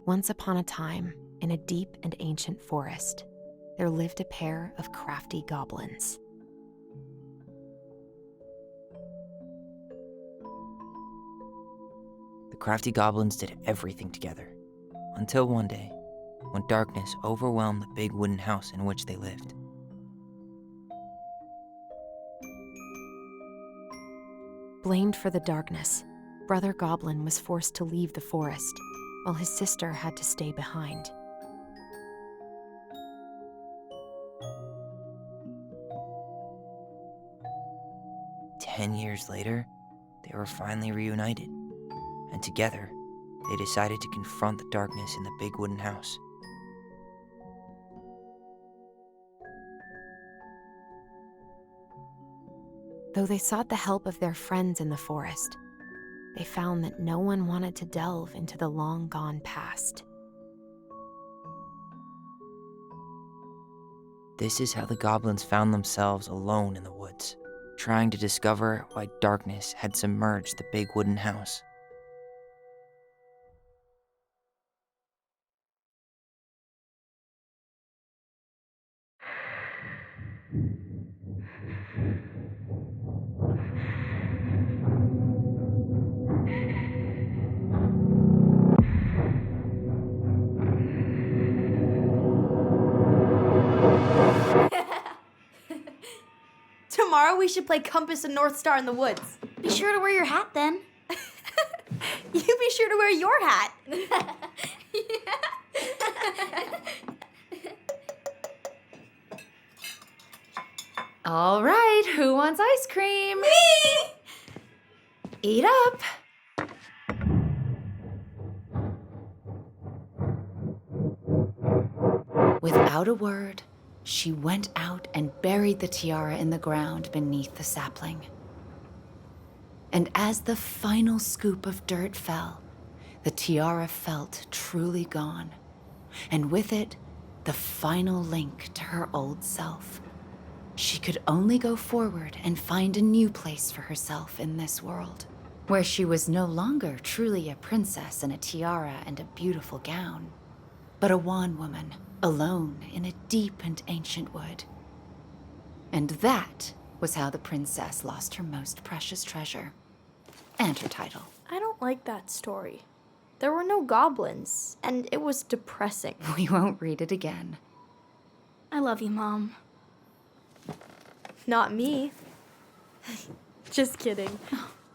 Once upon a time, in a deep and ancient forest, there lived a pair of crafty goblins. The crafty goblins did everything together, until one day, when darkness overwhelmed the big wooden house in which they lived. Blamed for the darkness, Brother Goblin was forced to leave the forest, while his sister had to stay behind. Ten years later, they were finally reunited, and together, they decided to confront the darkness in the big wooden house. Though they sought the help of their friends in the forest, they found that no one wanted to delve into the long-gone past. This is how the goblins found themselves alone in the woods, trying to discover why darkness had submerged the big wooden house. Tomorrow we should play Compass and North Star in the woods. Be sure to wear your hat then. You be sure to wear your hat. All right, who wants ice cream? Me! Eat up. Without a word, she went out and buried the tiara in the ground beneath the sapling. And as the final scoop of dirt fell, the tiara felt truly gone, and with it, the final link to her old self. She could only go forward and find a new place for herself in this world, where she was no longer truly a princess in a tiara and a beautiful gown, but a wan woman, alone in a deep and ancient wood. And that was how the princess lost her most precious treasure, and her title. I don't like that story. There were no goblins, and it was depressing. We won't read it again. I love you, Mom. Not me. Just kidding.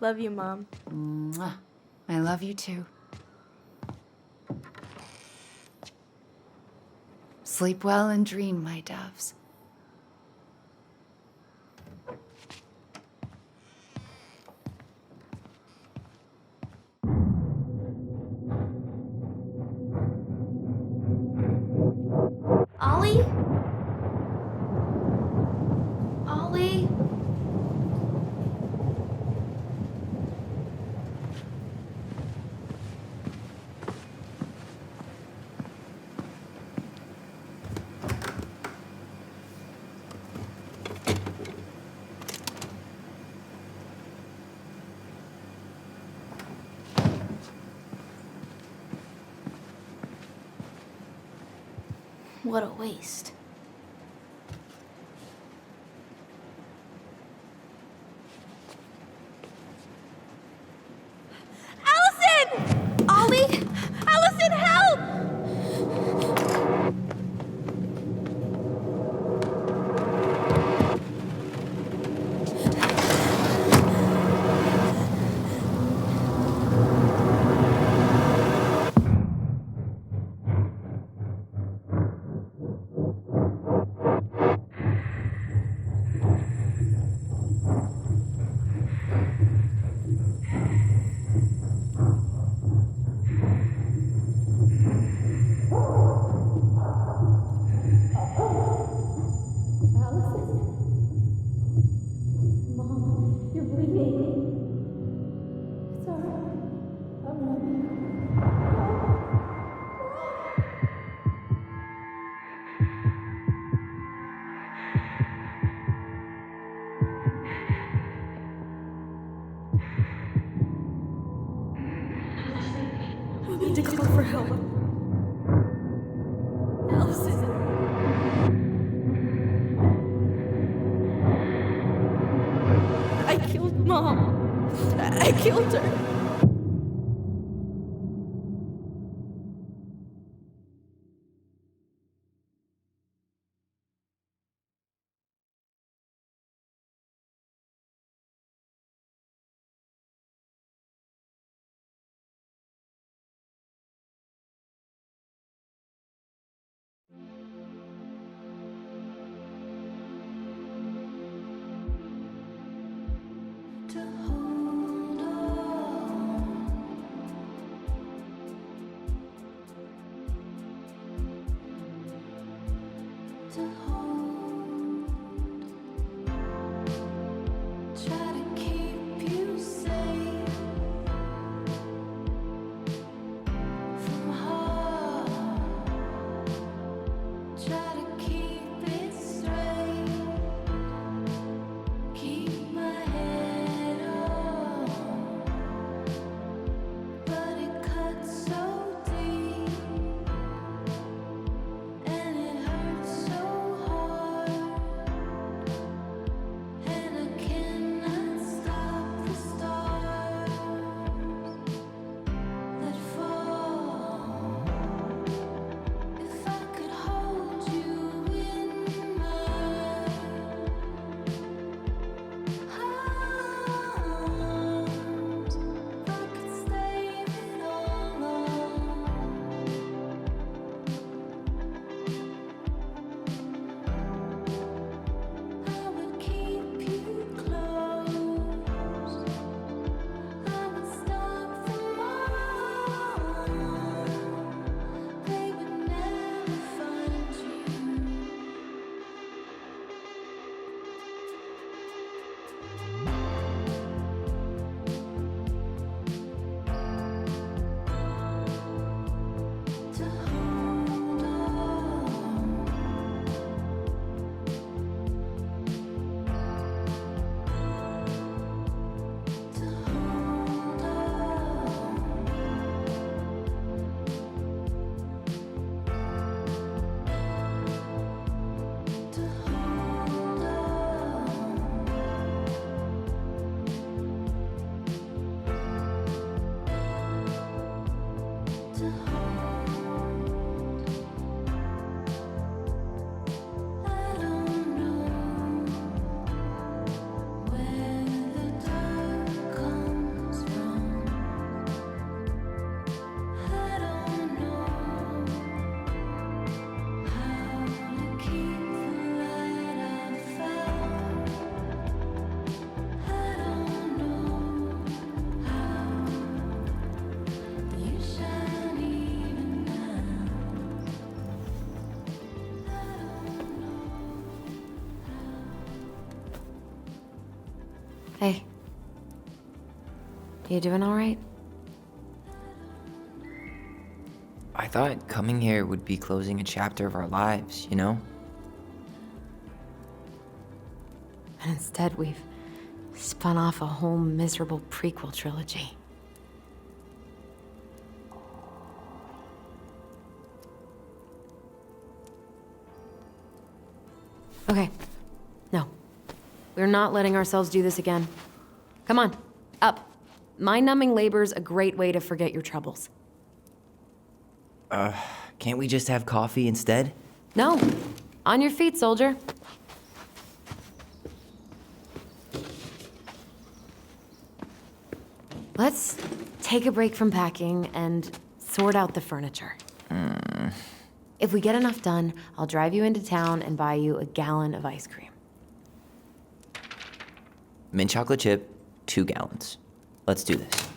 Love you, Mom. Mwah. I love you too. Sleep well and dream, my doves. Ollie? Ollie? What a waste. Alyson! Ollie! Alyson, help! I need to call for help. killed her. Hey. You doing all right? I thought coming here would be closing a chapter of our lives, you know? And instead, we've spun off a whole miserable prequel trilogy. Okay. No. We're not letting ourselves do this again. Come on, up. Mind-numbing labor's a great way to forget your troubles. Can't we just have coffee instead? No. On your feet, soldier. Let's take a break from packing and sort out the furniture. If we get enough done, I'll drive you into town and buy you a gallon of ice cream. Mint chocolate chip, 2 gallons. Let's do this.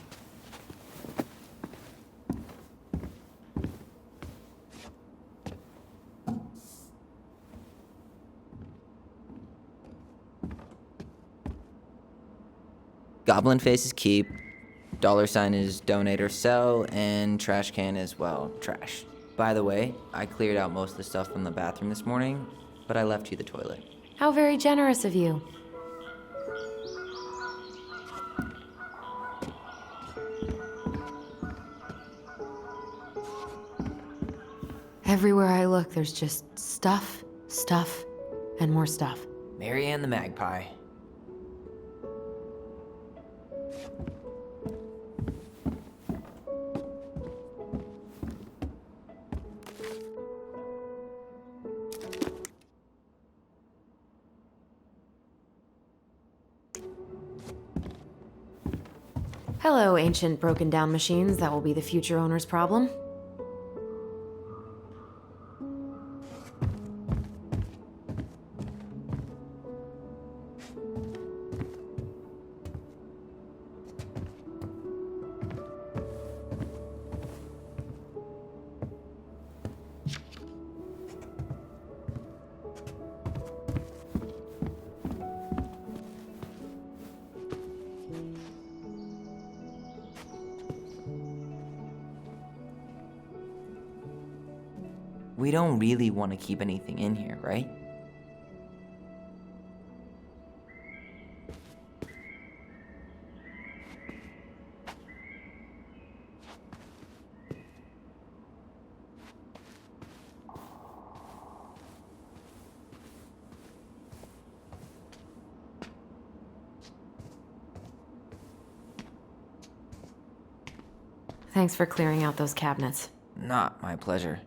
Goblin face is keep, $ is donate or sell, and trash can is, well, trash. By the way, I cleared out most of the stuff from the bathroom this morning, but I left you the toilet. How very generous of you. Everywhere I look, there's just stuff, and more stuff. Marianne the Magpie. Hello, ancient broken down machines that will be the future owner's problem. We don't really want to keep anything in here, right? Thanks for clearing out those cabinets. Not my pleasure.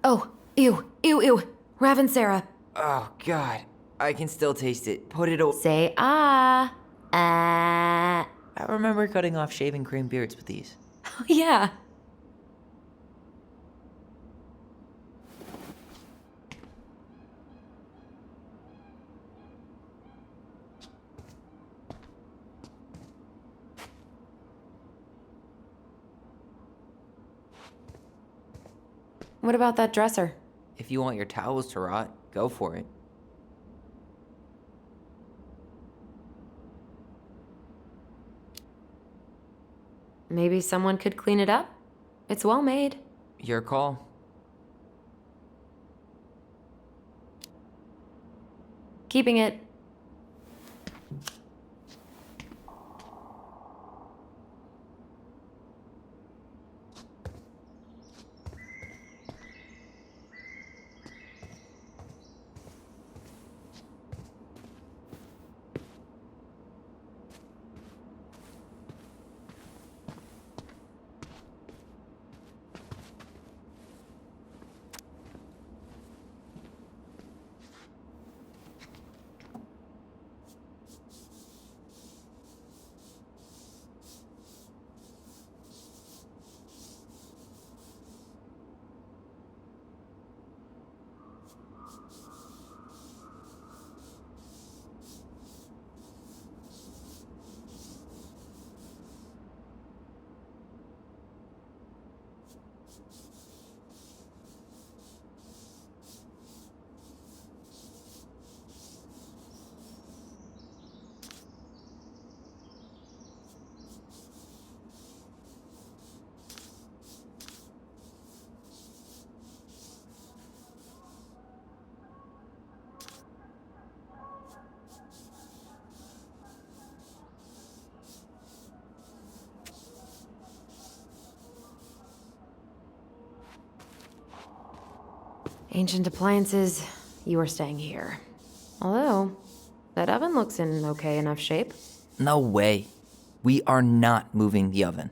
Oh, ew, ew, ew. Raven Sarah. Oh, God. I can still taste it. Put it away. Say ah. Ah. I remember cutting off shaving cream beards with these. Oh, yeah. What about that dresser? If you want your towels to rot, go for it. Maybe someone could clean it up? It's well made. Your call. Keeping it. Ancient appliances, you are staying here. Although, that oven looks in okay enough shape. No way. We are not moving the oven.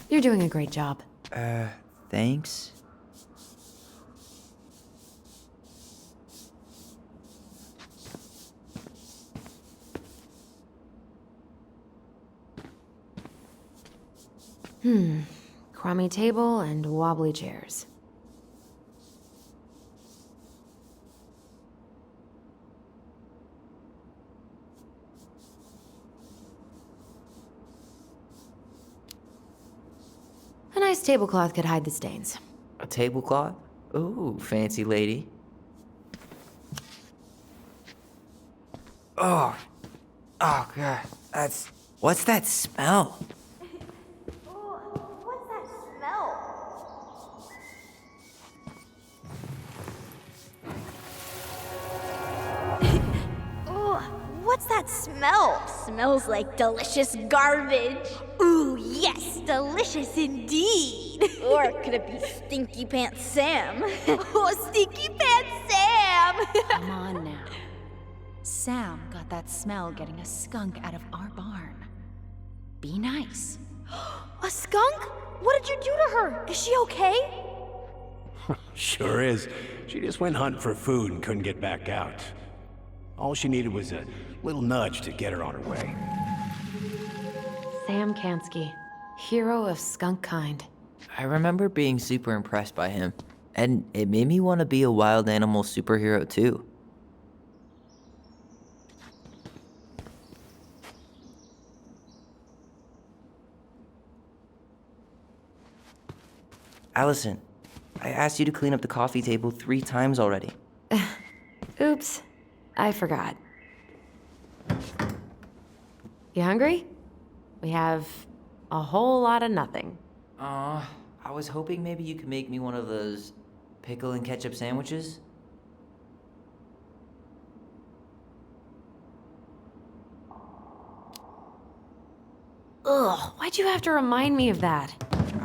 You're doing a great job. Thanks. Crummy table and wobbly chairs. A nice tablecloth could hide the stains. A tablecloth? Ooh, fancy lady. Oh. Oh, God. What's that smell? What's that smell? What's that smell? Smells like delicious garbage. Ooh, yes, delicious indeed. Or could it be Stinky Pants Sam? Oh, Stinky Pants Sam! Come on now. Sam got that smell getting a skunk out of our barn. Be nice. A skunk? What did you do to her? Is she okay? Sure is. She just went hunting for food and couldn't get back out. All she needed was a little nudge to get her on her way. Sam Kansky, hero of skunk kind. I remember being super impressed by him, and it made me want to be a wild animal superhero too. Alyson, I asked you to clean up the coffee table 3 times already. Oops, I forgot. You hungry? We have a whole lot of nothing. I was hoping maybe you could make me one of those pickle and ketchup sandwiches. Ugh, why'd you have to remind me of that?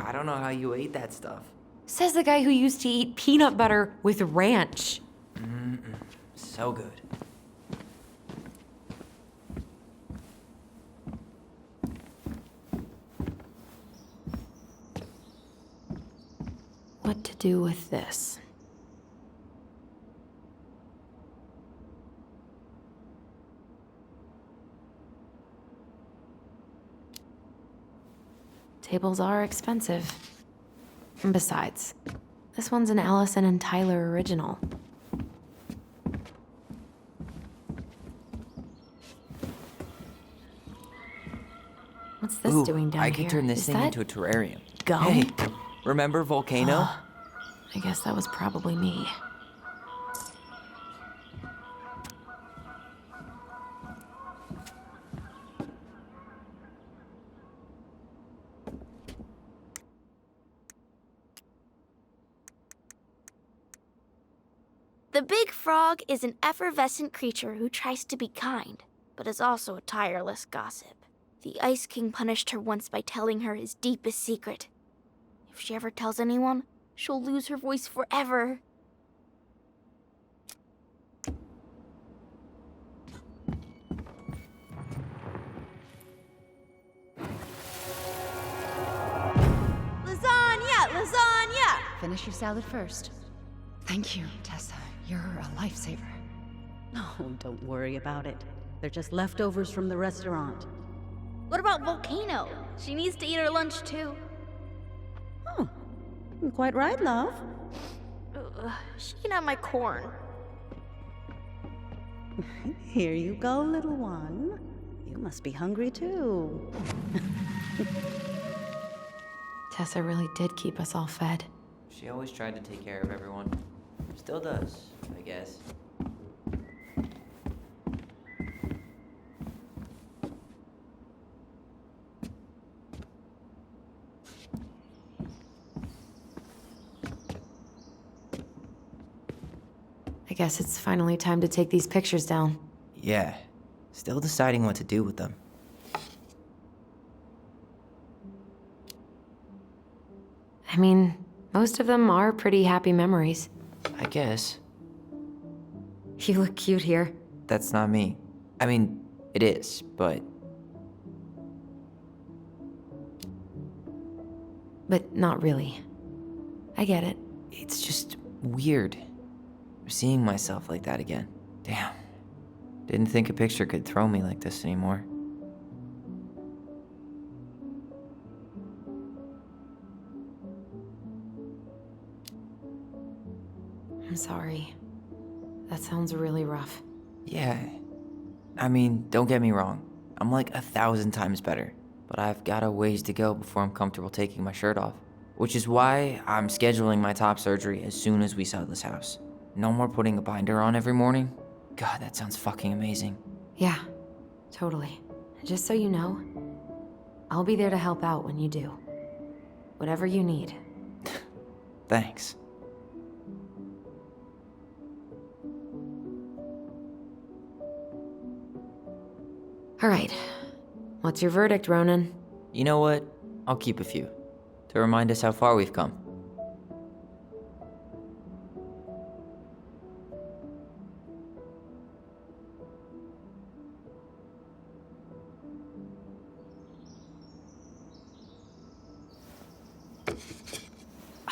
I don't know how you ate that stuff. Says the guy who used to eat peanut butter with ranch. So good. What to do with this? Tables are expensive. And besides, this one's an Alyson and Tyler original. What's this Ooh, doing down I here? could turn this Is thing that into a terrarium. gum? Hey, remember Volcano? I guess that was probably me. The big frog is an effervescent creature who tries to be kind, but is also a tireless gossip. The Ice King punished her once by telling her his deepest secret. If she ever tells anyone, she'll lose her voice forever. Lasagna! Lasagna! Finish your salad first. Thank you, Tessa. You're a lifesaver. Oh, don't worry about it. They're just leftovers from the restaurant. What about Volcano? She needs to eat her lunch too. Oh, quite right, love. She can have my corn. Here you go, little one. You must be hungry too. Tessa really did keep us all fed. She always tried to take care of everyone. Still does, I guess. I guess it's finally time to take these pictures down. Yeah, still deciding what to do with them. I mean, most of them are pretty happy memories. I guess. You look cute here. That's not me. I mean, it is, but But not really. I get it. it's just weird seeing myself like that again. Damn. Didn't think a picture could throw me like this anymore. I'm sorry. That sounds really rough. Yeah. I mean, don't get me wrong. I'm like 1,000 times better. But I've got a ways to go before I'm comfortable taking my shirt off. Which is why I'm scheduling my top surgery as soon as we sell this house. No more putting a binder on every morning. God, that sounds fucking amazing. Yeah, totally. Just so you know, I'll be there to help out when you do. Whatever you need. Thanks. All right. What's your verdict, Ronan? You know what? I'll keep a few. To remind us how far we've come.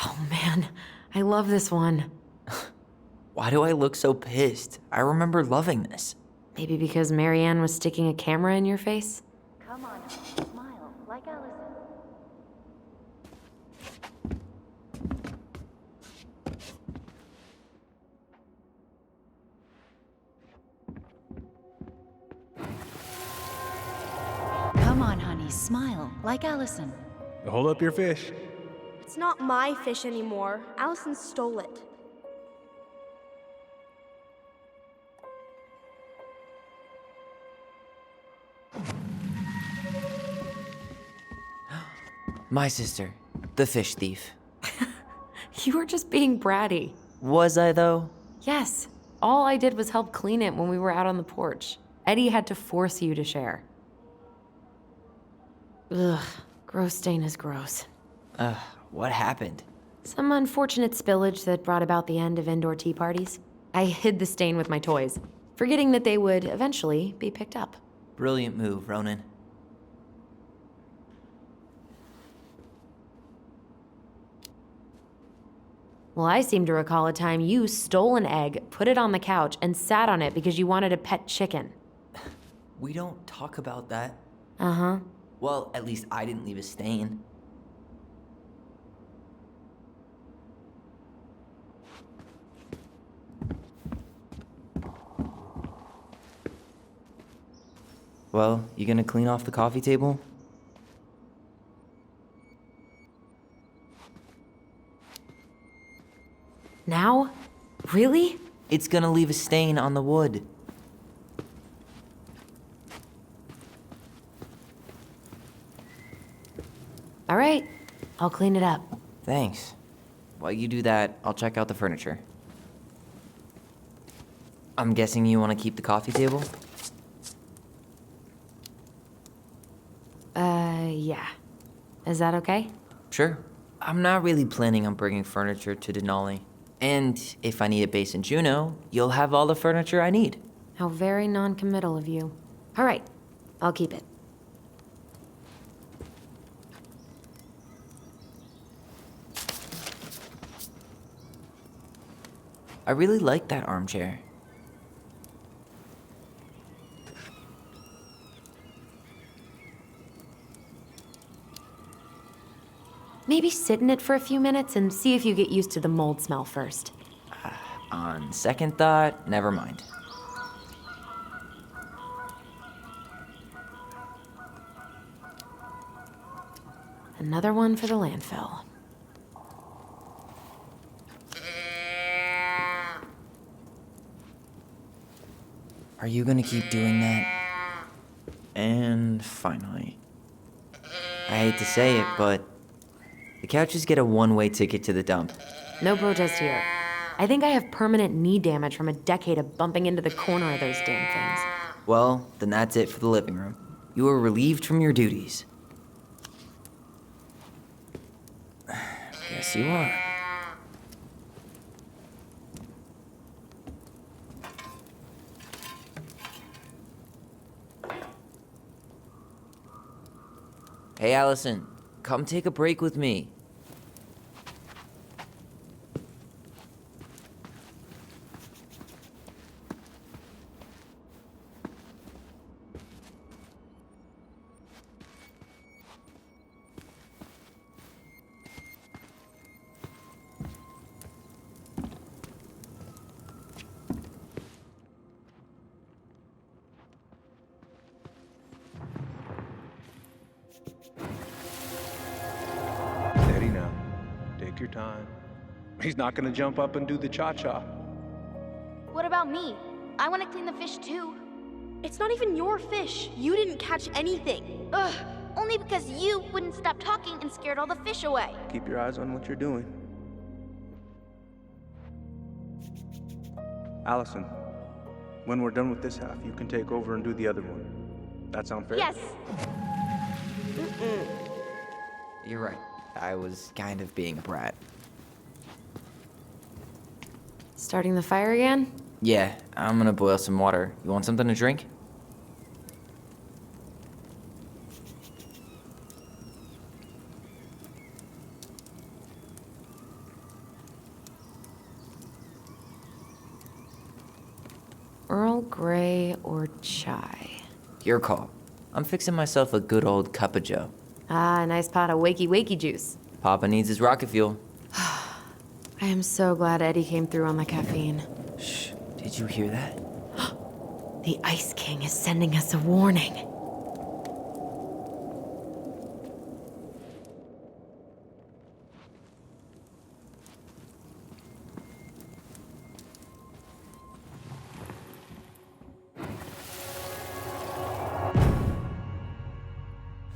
Oh man, I love this one. Why do I look so pissed? I remember loving this. Maybe because Marianne was sticking a camera in your face? Come on, smile like Alyson. Come on, honey, smile like Alyson. Hold up your fish. It's not my fish anymore. Alyson stole it. My sister, the fish thief. You were just being bratty. Was I, though? Yes, all I did was help clean it when we were out on the porch. Eddie had to force you to share. Ugh, gross stain is gross. What happened? Some unfortunate spillage that brought about the end of indoor tea parties. I hid the stain with my toys, forgetting that they would eventually be picked up. Brilliant move, Ronan. Well, I seem to recall a time you stole an egg, put it on the couch, and sat on it because you wanted a pet chicken. We don't talk about that. Uh-huh. Well, at least I didn't leave a stain. Well, you gonna clean off the coffee table? Now? Really? It's gonna leave a stain on the wood. All right, I'll clean it up. Thanks. While you do that, I'll check out the furniture. I'm guessing you want to keep the coffee table? Yeah. Is that okay? Sure. I'm not really planning on bringing furniture to Denali. And if I need a base in Juneau, you'll have all the furniture I need. How very non-committal of you. All right, I'll keep it. I really like that armchair. Maybe sit in it for a few minutes and see if you get used to the mold smell first. On second thought, never mind. Another one for the landfill. Are you gonna keep doing that? And finally. I hate to say it, but the couches get a one-way ticket to the dump. No protest here. I think I have permanent knee damage from a decade of bumping into the corner of those damn things. Well, then that's it for the living room. You are relieved from your duties. Yes, you are. Hey, Alyson, come take a break with me. Steady now. Take your time. He's not gonna jump up and do the cha-cha. What about me? I want to clean the fish too. It's not even your fish. You didn't catch anything. Ugh, only because you wouldn't stop talking and scared all the fish away. Keep your eyes on what you're doing. Alyson, when we're done with this half, you can take over and do the other one. That sound fair? Yes. You're right. I was kind of being a brat. Starting the fire again? Yeah, I'm gonna boil some water. You want something to drink? gray or chai? Your call. I'm fixing myself a good old cup of joe. Ah, a nice pot of wakey juice. Papa needs his rocket fuel. I am so glad Eddie came through on the caffeine. Shh, did you hear that? The Ice King is sending us a warning.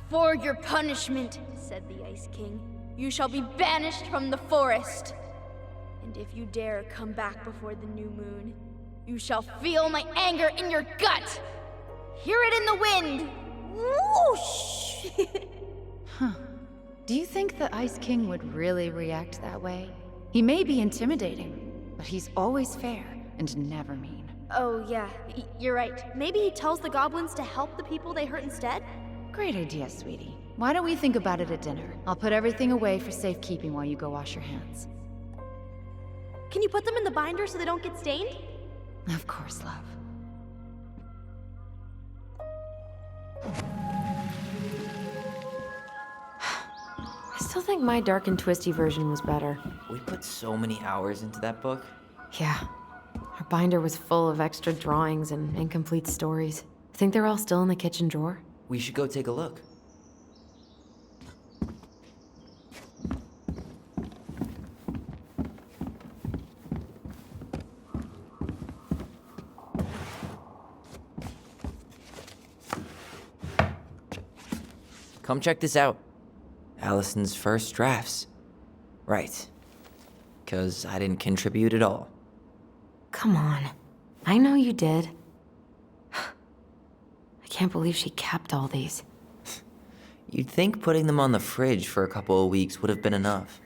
For your punishment, said the Ice King, you shall be banished from the forest. And if you dare come back before the new moon, you shall feel my anger in your gut. Hear it in the wind. Whoosh! Do you think the Ice King would really react that way? He may be intimidating, but he's always fair and never mean. Oh yeah, you're right. Maybe he tells the goblins to help the people they hurt instead? Great idea, sweetie. Why don't we think about it at dinner? I'll put everything away for safekeeping while you go wash your hands. Can you put them in the binder so they don't get stained? Of course, love. I still think my dark and twisty version was better. We put so many hours into that book. Yeah. Our binder was full of extra drawings and incomplete stories. Think they're all still in the kitchen drawer? We should go take a look. Come check this out. Alyson's first drafts. Right. 'Cause I didn't contribute at all. Come on. I know you did. I can't believe she kept all these. You'd think putting them on the fridge for a couple of weeks would have been enough.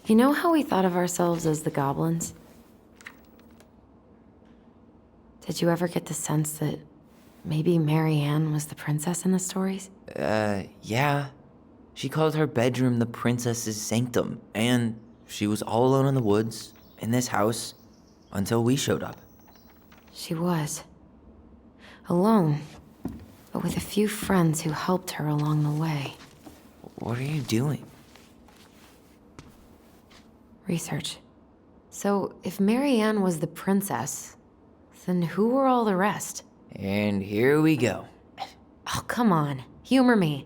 You know how we thought of ourselves as the goblins? Did you ever get the sense that maybe Mary Ann was the princess in the stories? Yeah. She called her bedroom the princess's sanctum, and she was all alone in the woods, in this house, until we showed up. She was. Alone, but with a few friends who helped her along the way. What are you doing? Research. So, if Mary Ann was the princess, then who were all the rest? And here we go. Oh, come on. Humor me.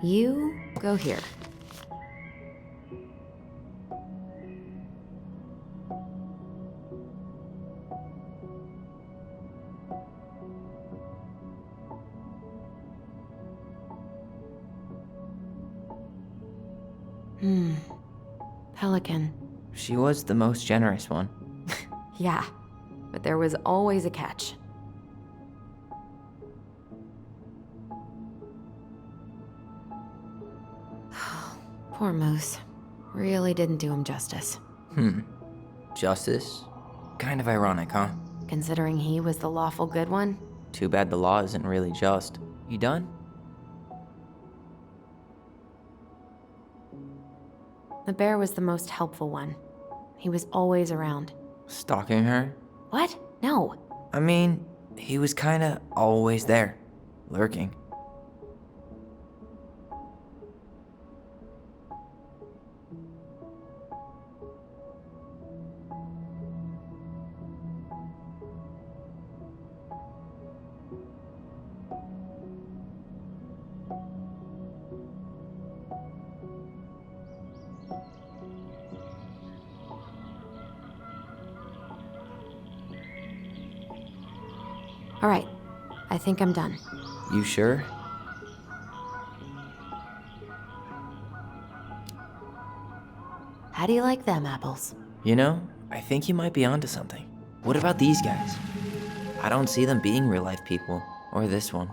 You go here. Pelican. She was the most generous one. Yeah, but there was always a catch. Poor Moose. Really didn't do him justice. Justice? Kind of ironic, huh? Considering he was the lawful good one. Too bad the law isn't really just. You done? The bear was the most helpful one. He was always around. Stalking her? What? No. I mean, he was kinda always there. Lurking. All right, I think I'm done. You sure? How do you like them apples? You know, I think you might be onto something. What about these guys? I don't see them being real-life people, or this one.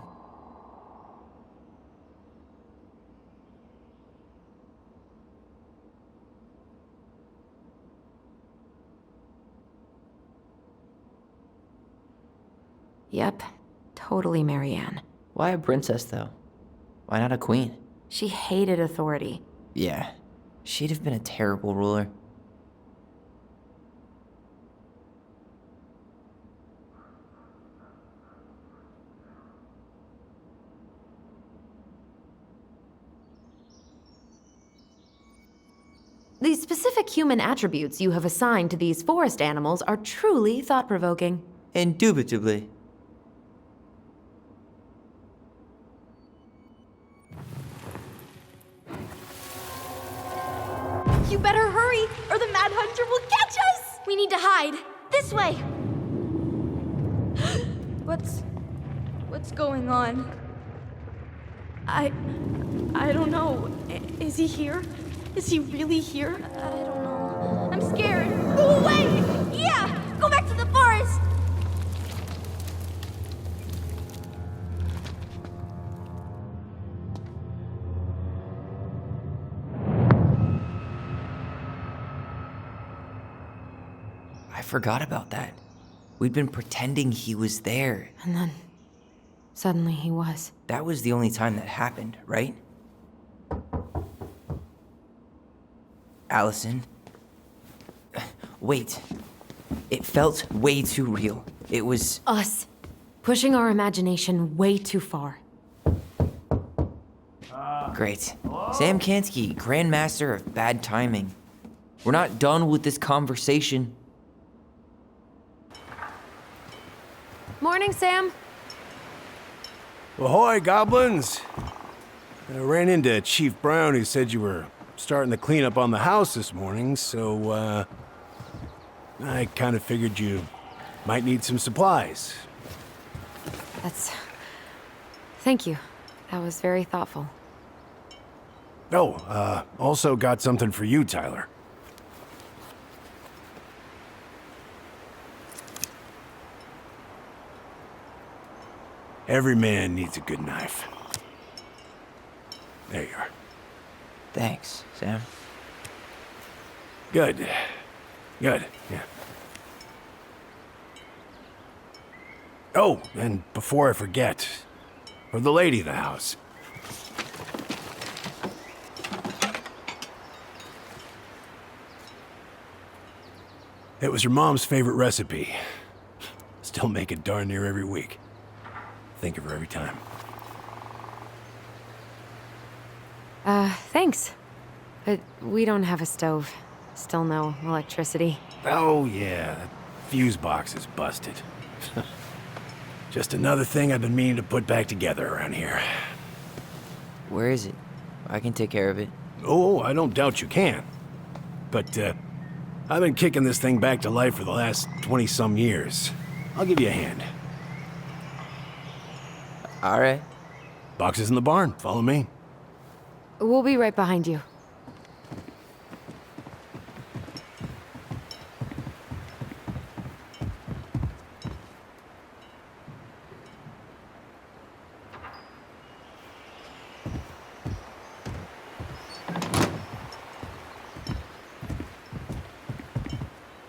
Yep, totally Marianne. Why a princess, though? Why not a queen? She hated authority. Yeah, she'd have been a terrible ruler. The specific human attributes you have assigned to these forest animals are truly thought-provoking. Indubitably. You better hurry, or the Mad Hunter will catch us! We need to hide. This way. What's going on? I don't know. Is he here? Is he really here? I don't know. I'm scared. Go away! Yeah! Go back to the forest! I forgot about that. We'd been pretending he was there. And then, suddenly he was. That was the only time that happened, right? Alyson. Wait. It felt way too real. It was... Us. Pushing our imagination way too far. Great. Sam Kansky, Grandmaster of Bad Timing. We're not done with this conversation. Morning, Sam. Ahoy, goblins! I ran into Chief Brown, who said you were starting the cleanup on the house this morning, so, I kind of figured you might need some supplies. Thank you. That was very thoughtful. Oh, also got something for you, Tyler. Every man needs a good knife. There you are. Thanks, Sam. Good. Good, yeah. Oh, and before I forget, for the lady of the house. It was your mom's favorite recipe. Still make it darn near every week. Think of her every time. Thanks. But we don't have a stove. Still no electricity. Oh, yeah, that fuse box is busted. Just another thing I've been meaning to put back together around here. Where is it? I can take care of it. Oh, I don't doubt you can. But, I've been kicking this thing back to life for the last 20-some years. I'll give you a hand. All right. Box is in the barn. Follow me. We'll be right behind you.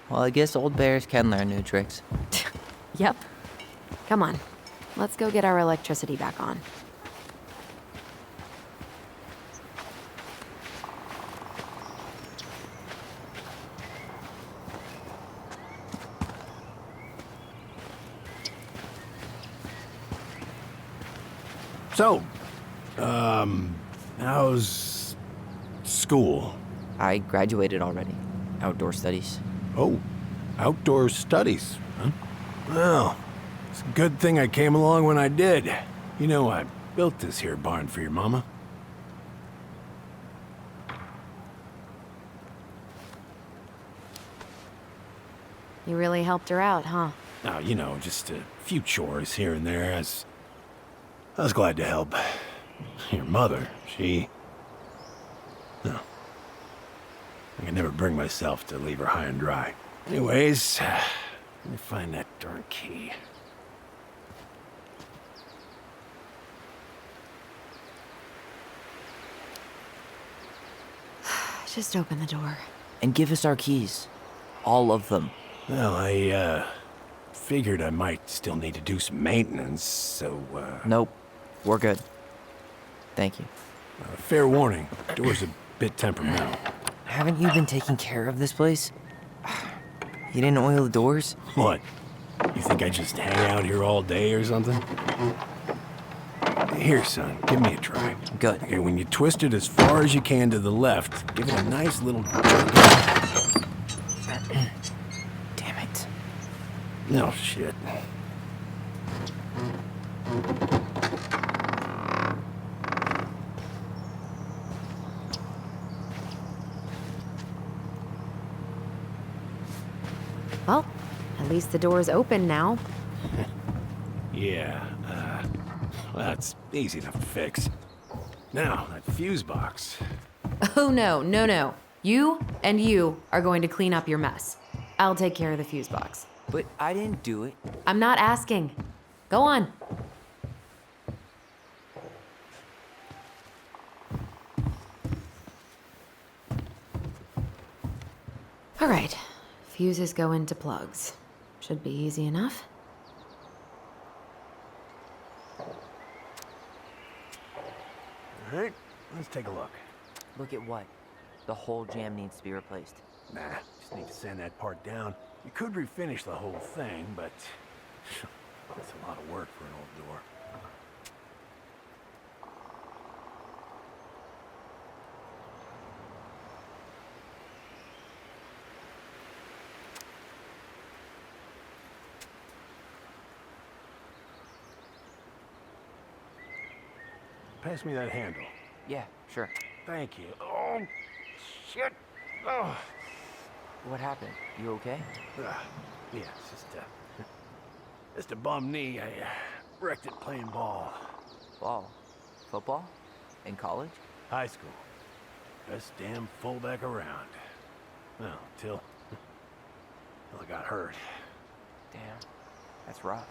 Well, I guess old bears can learn new tricks. Yep. Come on. Let's go get our electricity back on. So, how's school? I graduated already. Outdoor studies. Oh, outdoor studies, huh? Well, it's a good thing I came along when I did. You know, I built this here barn for your mama. You really helped her out, huh? Now, you know, just a few chores here and there. I was glad to help. Your mother, she... No. I could never bring myself to leave her high and dry. Anyways, let me find that darn key. Just open the door. And give us our keys. All of them. Well, I, figured I might still need to do some maintenance, so, Nope. We're good. Thank you. Fair warning, door's a bit temperamental. Haven't you been taking care of this place? You didn't oil the doors? What? You think I just hang out here all day or something? Here, son, give me a try. Good. Okay, when you twist it as far as you can to the left, give it a nice little jerk. Damn it. No shit. Well, at least the door's open now. Yeah, that's easy enough to fix. Now, that fuse box. Oh, no, no, no. You and you are going to clean up your mess. I'll take care of the fuse box. But I didn't do it. I'm not asking. Go on. All right. Fuses go into plugs. Should be easy enough. All right, let's take a look. Look at what? The whole jam needs to be replaced. Nah, just need to sand that part down. You could refinish the whole thing, but that's a lot of work for an old door. Pass me that handle. Yeah, sure. Thank you. Oh, shit. Oh. What happened? You okay? Yeah, it's just a bum knee. I wrecked it playing ball. Ball? Football? In college? High school. Best damn fullback around. Well, until I got hurt. Damn. That's rough.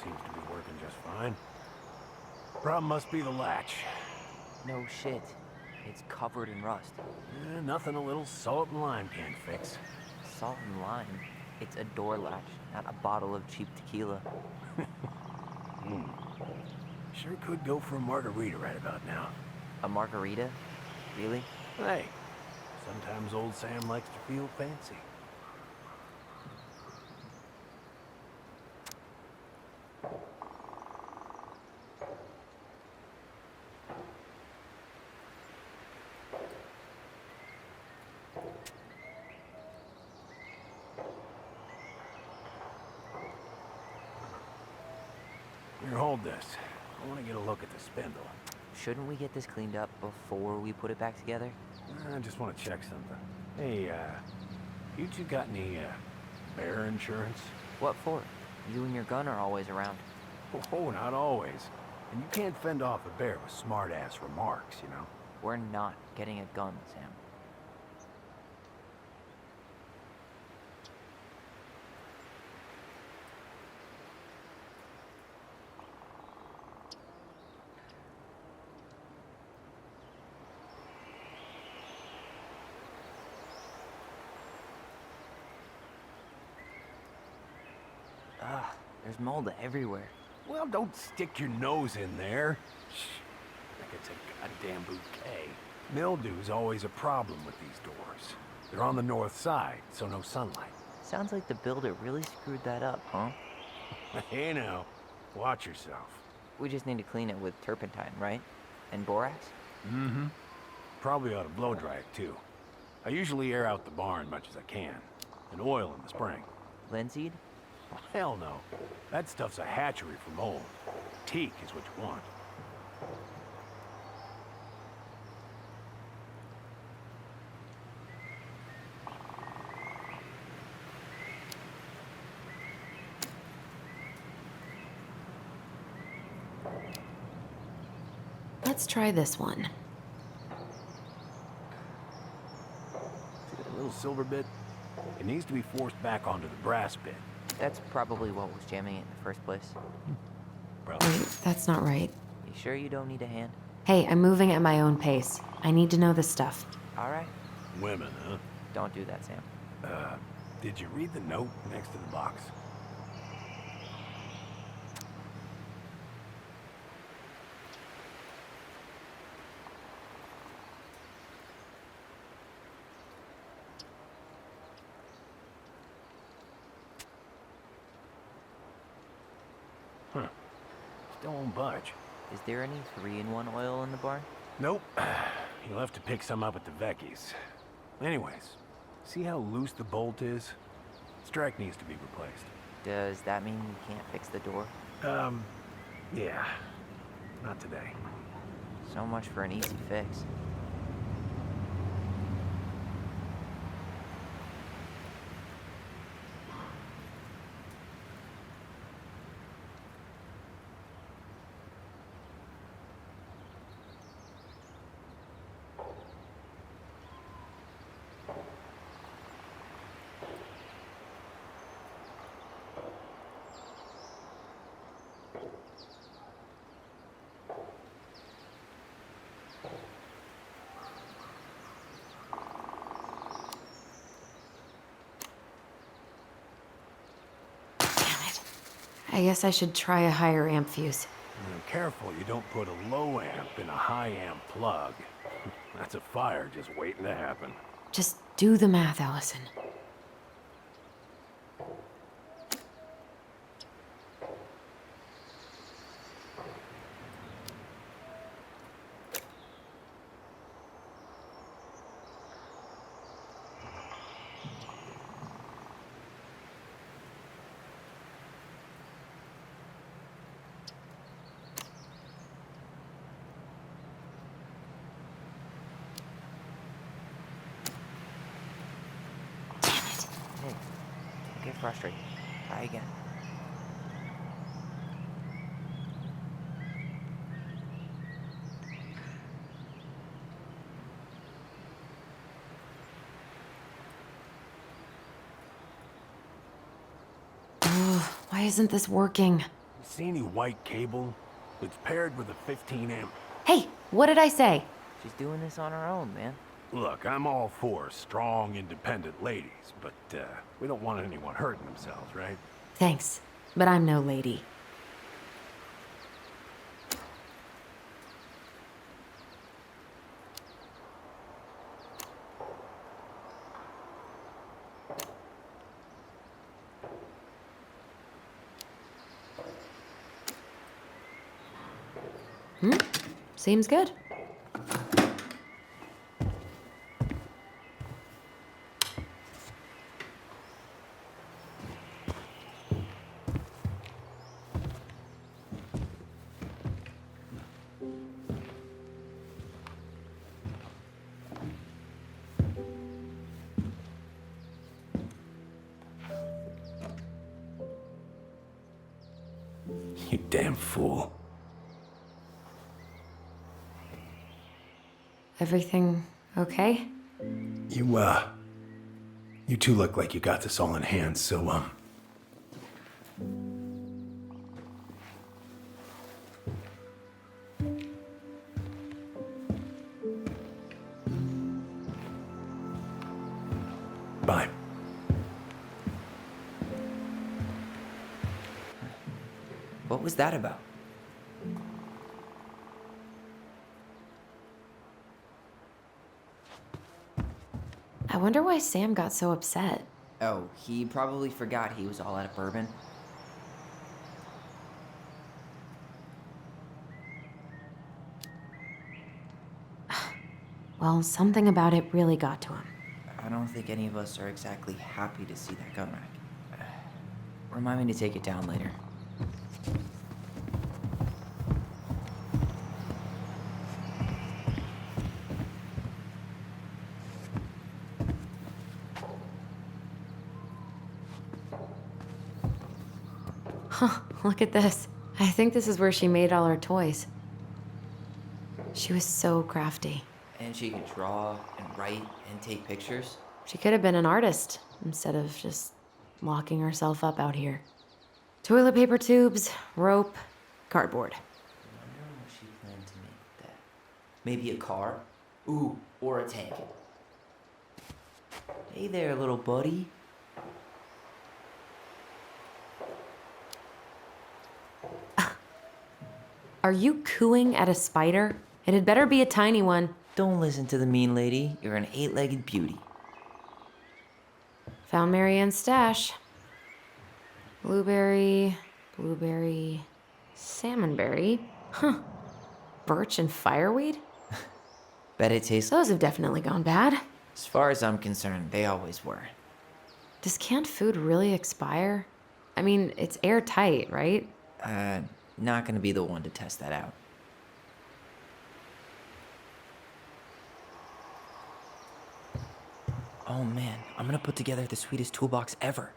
Seems to be working just fine. Problem must be the latch. No shit. It's covered in rust. Nothing a little salt and lime can't fix. Salt and lime? It's a door latch, not a bottle of cheap tequila. Sure could go for a margarita right about now. A margarita? Really? Hey, sometimes old Sam likes to feel fancy. Here, hold this. I want to get a look at the spindle. Shouldn't we get this cleaned up before we put it back together? I just want to check something. Hey, you two got any, bear insurance? What for? You and your gun are always around. Oh, not always. And you can't fend off a bear with smart-ass remarks, you know? We're not getting a gun, Sam. Ugh, there's mold everywhere. Well, don't stick your nose in there. Shh, like it's a goddamn bouquet. Mildew's always a problem with these doors. They're on the north side, so no sunlight. Sounds like the builder really screwed that up, huh? Hey now, watch yourself. We just need to clean it with turpentine, right? And borax? Mm-hmm. Probably ought to blow dry it, too. I usually air out the barn much as I can, and oil in the spring. Linseed? Oh, hell no. That stuff's a hatchery for mold. Teak is what you want. Let's try this one. See that little silver bit? It needs to be forced back onto the brass bit. That's probably what was jamming it in the first place. Probably. Wait, that's not right. You sure you don't need a hand? Hey, I'm moving at my own pace. I need to know this stuff. Alright. Women, huh? Don't do that, Sam. Did you read the note next to the box? Huh. Still won't budge. Is there any 3-in-1 oil in the barn? Nope. You'll have to pick some up at the Vecchi's. Anyways, see how loose the bolt is? Strike needs to be replaced. Does that mean you can't fix the door? Yeah. Not today. So much for an easy fix. I guess I should try a higher amp fuse. Careful you don't put a low amp in a high amp plug. That's a fire just waiting to happen. Just do the math, Alyson. Hey, don't get frustrated. Try again. Ugh, why isn't this working? See any white cable? It's paired with a 15 amp. Hey, what did I say? She's doing this on her own, man. Look, I'm all for strong, independent ladies, but we don't want anyone hurting themselves, right? Thanks, but I'm no lady. Seems good. You damn fool. Everything okay? You two look like you got this all in hand, so, bye. What was that about? I wonder why Sam got so upset. Oh, he probably forgot he was all out of bourbon. Well, something about it really got to him. I don't think any of us are exactly happy to see that gun rack. Remind me to take it down later. Huh, look at this. I think this is where she made all her toys. She was so crafty. And she could draw and write and take pictures. She could have been an artist instead of just locking herself up out here. Toilet paper tubes, rope, cardboard. I wonder what she planned to make that. Maybe a car? Ooh, or a tank. Hey there, little buddy. Are you cooing at a spider? It had better be a tiny one. Don't listen to the mean lady. You're an 8-legged beauty. Found Marianne's stash. Blueberry, salmonberry. Huh. Birch and fireweed? Bet it tastes... Those have definitely gone bad. As far as I'm concerned, they always were. Does canned food really expire? I mean, it's airtight, right? Not gonna be the one to test that out. Oh man, I'm gonna put together the sweetest toolbox ever.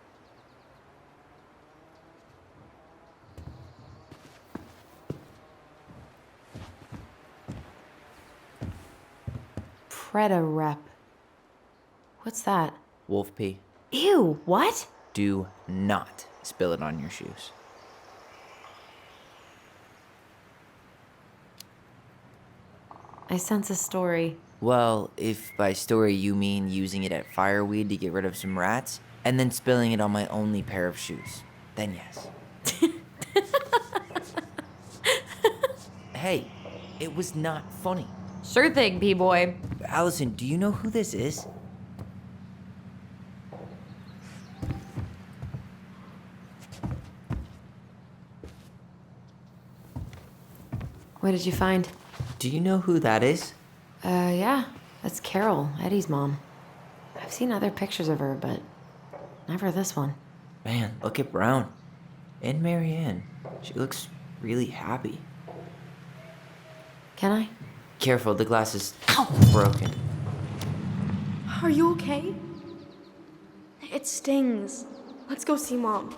Preda rep. What's that? Wolf pee. Ew, what? Do not spill it on your shoes. I sense a story. Well, if by story you mean using it at fireweed to get rid of some rats, and then spilling it on my only pair of shoes, then yes. Hey, it was not funny. Sure thing, P-boy. Alyson, do you know who this is? What did you find? Do you know who that is? Yeah. That's Carol, Eddie's mom. I've seen other pictures of her, but never this one. Man, look at Brown. And Marianne. She looks really happy. Can I? Careful, the glass is broken. Are you okay? It stings. Let's go see Mom.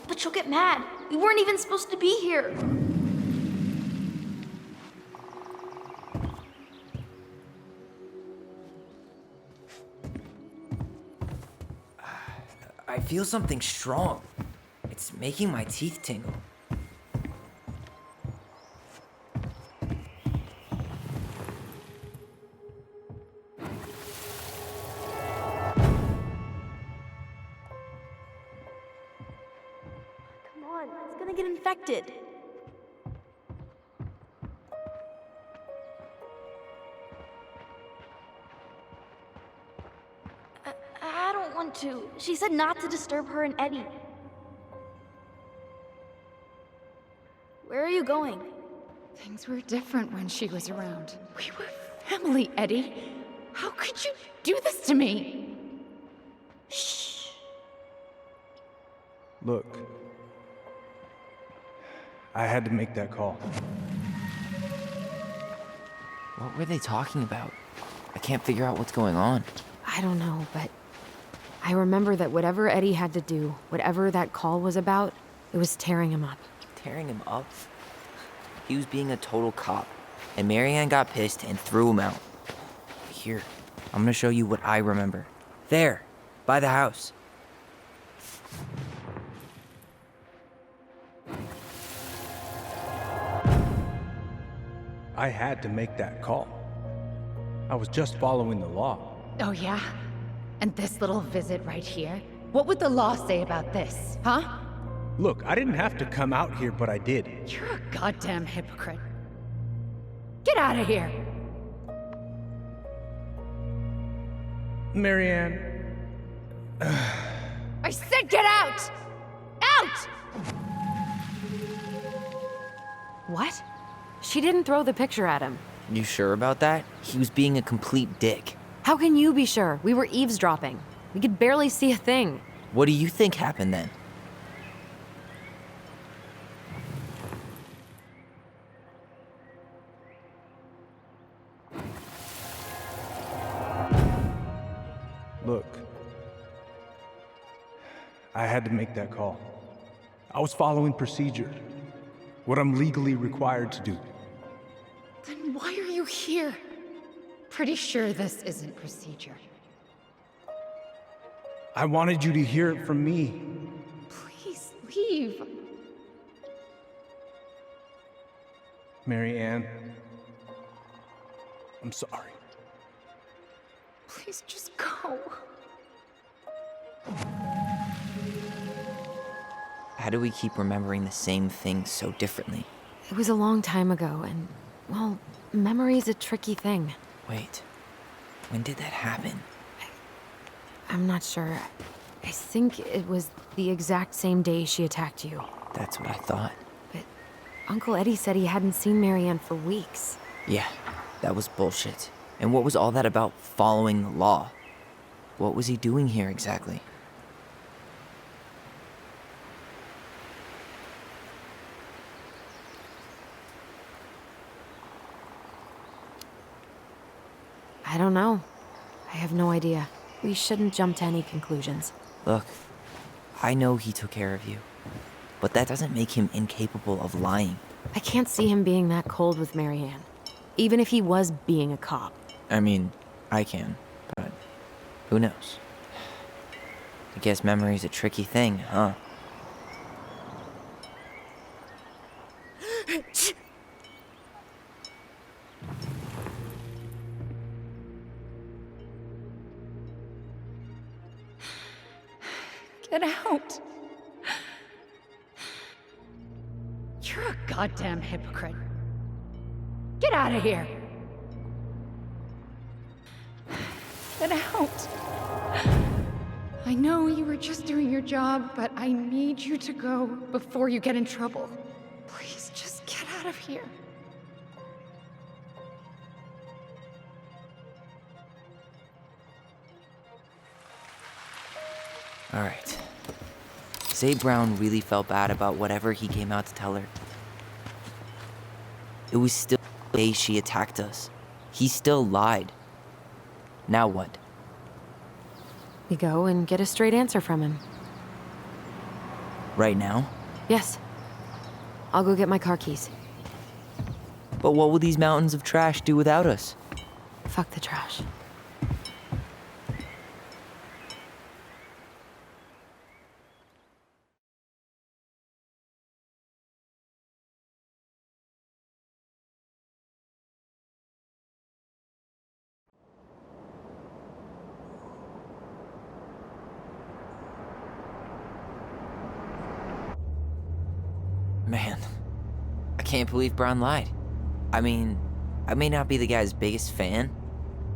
But she'll get mad. We weren't even supposed to be here. I feel something strong. It's making my teeth tingle. Come on, it's gonna get infected. I don't want to. She said not to disturb her and Eddie. Where are you going? Things were different when she was around. We were family, Eddie. How could you do this to me? Shh. Look, I had to make that call. What were they talking about? I can't figure out what's going on. I don't know, but I remember that whatever Eddie had to do, whatever that call was about, it was tearing him up. Tearing him up? He was being a total cop, and Marianne got pissed and threw him out. Here, I'm gonna show you what I remember. There, by the house. I had to make that call. I was just following the law. Oh, yeah? And this little visit right here? What would the law say about this, huh? Look, I didn't have to come out here, but I did. You're a goddamn hypocrite. Get out of here! Marianne. I said get out! Out! What? She didn't throw the picture at him. You sure about that? He was being a complete dick. How can you be sure? We were eavesdropping. We could barely see a thing. What do you think happened then? Look, I had to make that call. I was following procedure, what I'm legally required to do. Then why are you here? Pretty sure this isn't procedure. I wanted you to hear it from me. Please leave. Mary Ann, I'm sorry. Please just go. How do we keep remembering the same things so differently? It was a long time ago, and, well, memory's a tricky thing. Wait, when did that happen? I'm not sure. I think it was the exact same day she attacked you. That's what I thought. But Uncle Eddy said he hadn't seen Marianne for weeks. Yeah, that was bullshit. And what was all that about following the law? What was he doing here exactly? I don't know. I have no idea. We shouldn't jump to any conclusions. Look, I know he took care of you, but that doesn't make him incapable of lying. I can't see him being that cold with Marianne, even if he was being a cop. I mean, I can, but who knows? I guess memory's a tricky thing, huh? Get out. You're a goddamn hypocrite. Get out of here. Get out. I know you were just doing your job, but I need you to go before you get in trouble. Please just get out of here. All right. Say Brown really felt bad about whatever he came out to tell her. It was still the day she attacked us. He still lied. Now what? We go and get a straight answer from him. Right now? Yes. I'll go get my car keys. But what will these mountains of trash do without us? Fuck the trash. Man, I can't believe Brown lied. I mean, I may not be the guy's biggest fan,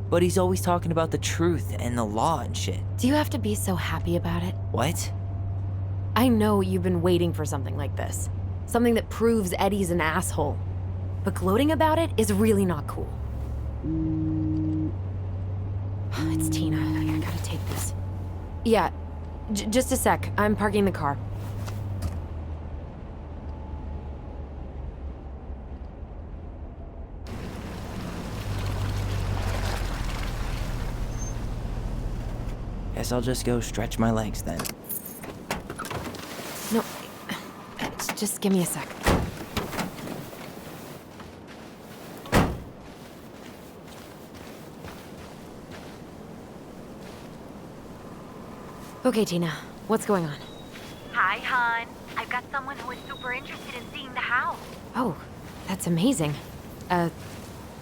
but he's always talking about the truth and the law and shit. Do you have to be so happy about it? What? I know you've been waiting for something like this. Something that proves Eddie's an asshole. But gloating about it is really not cool. It's Tina. I gotta take this. Yeah, just a sec. I'm parking the car. Guess I'll just go stretch my legs then. No, just give me a sec. Okay, Tina, what's going on? Hi, hon. I've got someone who is super interested in seeing the house. Oh, that's amazing.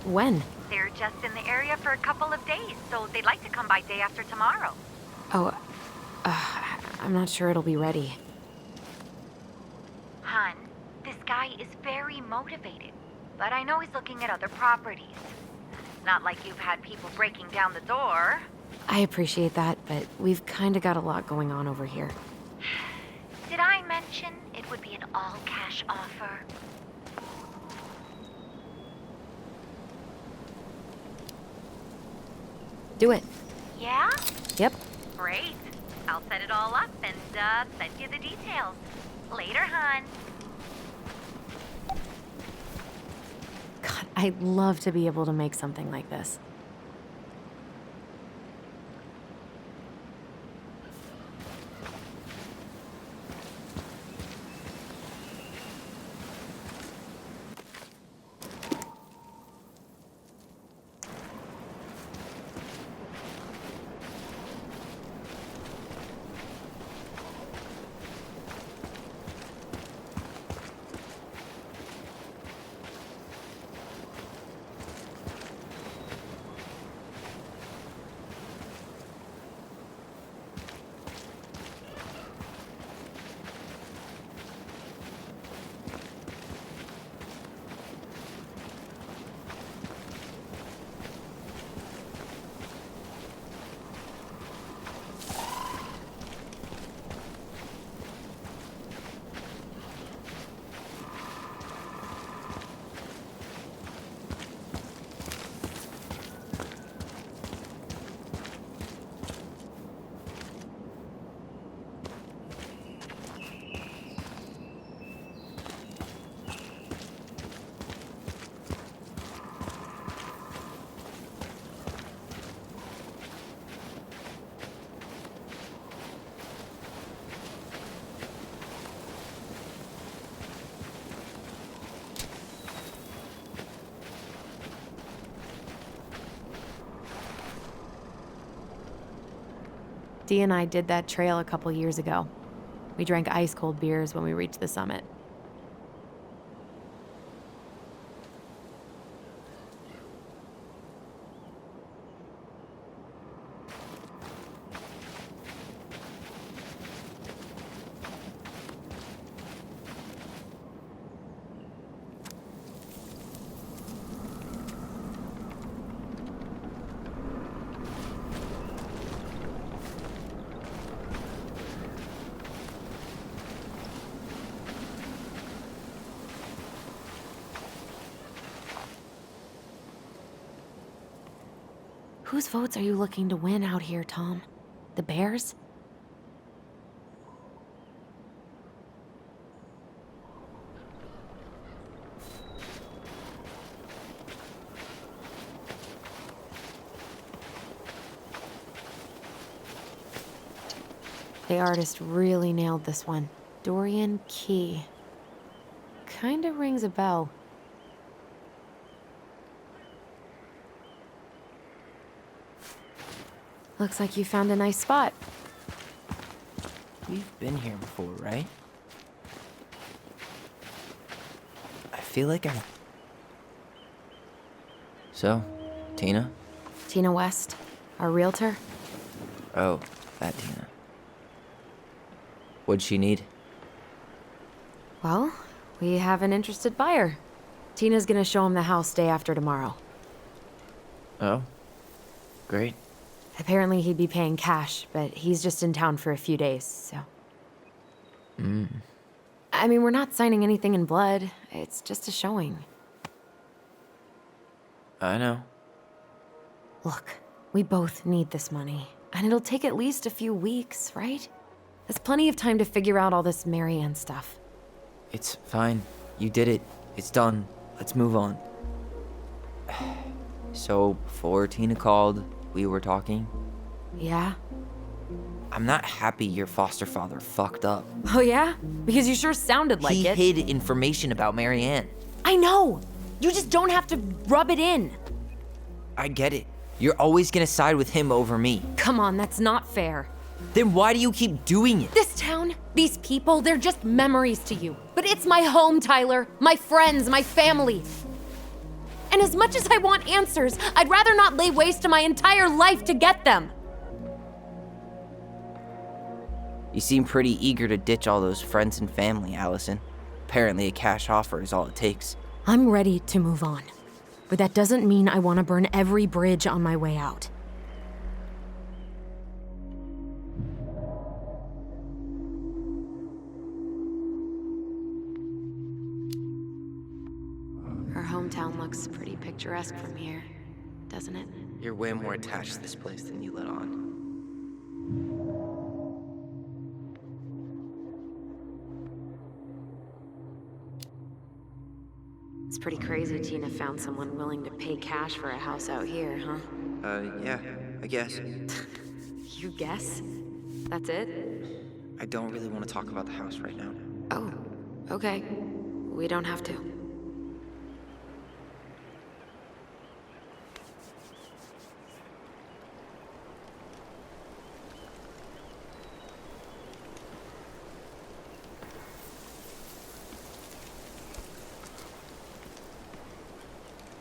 When? They're just in the area for a couple of days, so they'd like to come by day after tomorrow. Oh, I'm not sure it'll be ready. Hon, this guy is very motivated, but I know he's looking at other properties. It's not like you've had people breaking down the door. I appreciate that, but we've kinda got a lot going on over here. Did I mention it would be an all-cash offer? Do it. Yeah? Yep. Great. I'll set it all up and send you the details. Later, hon. God, I'd love to be able to make something like this. Dee and I did that trail a couple years ago. We drank ice-cold beers when we reached the summit. Whose votes are you looking to win out here, Tom? The Bears? The artist really nailed this one. Dorian Key. Kinda rings a bell. Looks like you found a nice spot. We've been here before, right? I feel like I've... So, Tina? Tina West, our realtor. Oh, that Tina. What'd she need? Well, we have an interested buyer. Tina's gonna show him the house day after tomorrow. Oh, great. Apparently he'd be paying cash, but he's just in town for a few days, so... I mean, we're not signing anything in blood. It's just a showing. I know. Look, we both need this money, and it'll take at least a few weeks, right? There's plenty of time to figure out all this Marianne stuff. It's fine. You did it. It's done. Let's move on. So, before Tina called, we were talking. Yeah? I'm not happy your foster father fucked up. Oh yeah? Because you sure sounded like it. He hid information about Marianne. I know! You just don't have to rub it in. I get it. You're always gonna side with him over me. Come on, that's not fair. Then why do you keep doing it? This town, these people, they're just memories to you. But it's my home, Tyler. My friends, my family. And as much as I want answers, I'd rather not lay waste to my entire life to get them. You seem pretty eager to ditch all those friends and family, Alyson. Apparently a cash offer is all it takes. I'm ready to move on. But that doesn't mean I want to burn every bridge on my way out. Her hometown looks pretty picturesque from here. doesn't it? You're way more attached to this place than you let on. It's pretty crazy Tina found someone willing to pay cash for a house out here, huh? Yeah, I guess. You guess? That's it? I don't really want to talk about the house right now. Oh, okay. We don't have to.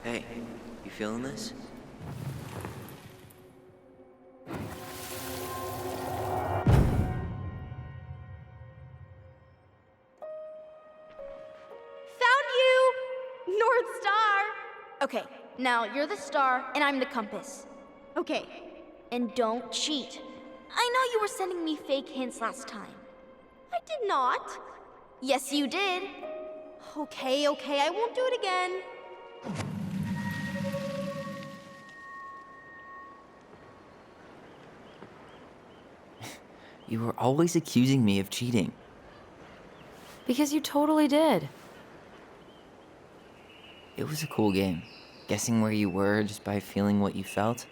Hey, you feeling this? North Star! Okay, now you're the star and I'm the compass. Okay, and don't cheat. I know you were sending me fake hints last time. I did not. Yes, you did. Okay, I won't do it again. You were always accusing me of cheating. Because you totally did. It was a cool game. Guessing where you were just by feeling what you felt.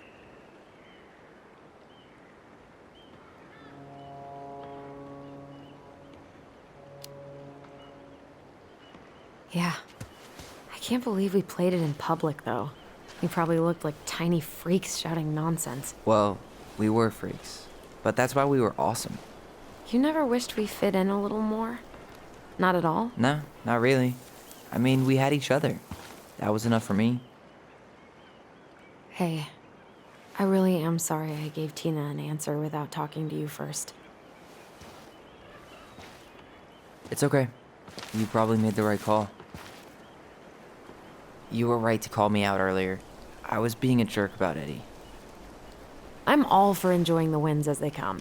Yeah. I can't believe we played it in public, though. We probably looked like tiny freaks shouting nonsense. Well, we were freaks. But that's why we were awesome. You never wished we fit in a little more? Not at all? No, not really. I mean, we had each other. That was enough for me. Hey, I really am sorry I gave Tina an answer without talking to you first. It's okay. You probably made the right call. You were right to call me out earlier. I was being a jerk about Eddie. I'm all for enjoying the wins as they come,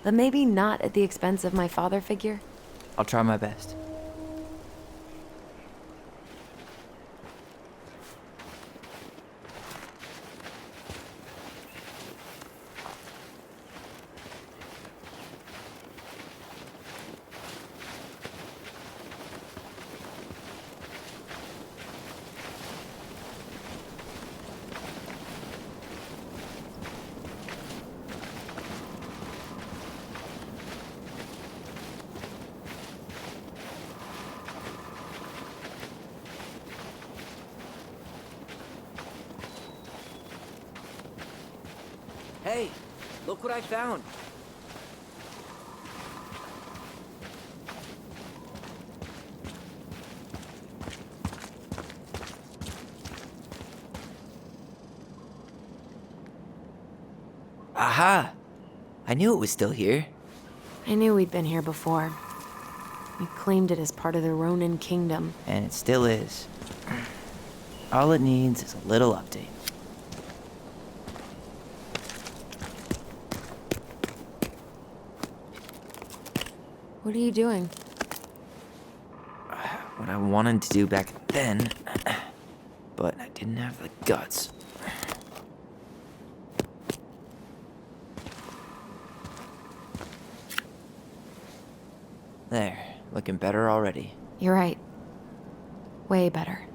but maybe not at the expense of my father figure. I'll try my best. Hey, look what I found. Aha! I knew it was still here. I knew we'd been here before. We claimed it as part of the Ronan kingdom. And it still is. All it needs is a little update. What are you doing? What I wanted to do back then, but I didn't have the guts. There, looking better already. You're right. Way better.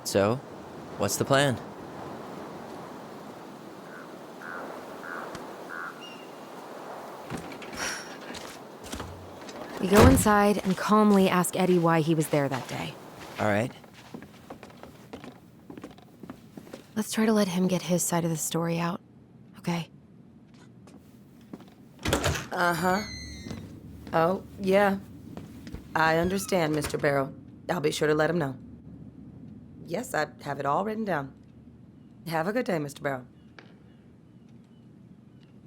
So, what's the plan? We go inside and calmly ask Eddie why he was there that day. All right. Let's try to let him get his side of the story out, okay? Uh-huh. Oh, yeah. I understand, Mr. Barrow. I'll be sure to let him know. Yes, I have it all written down. Have a good day, Mr. Barrow.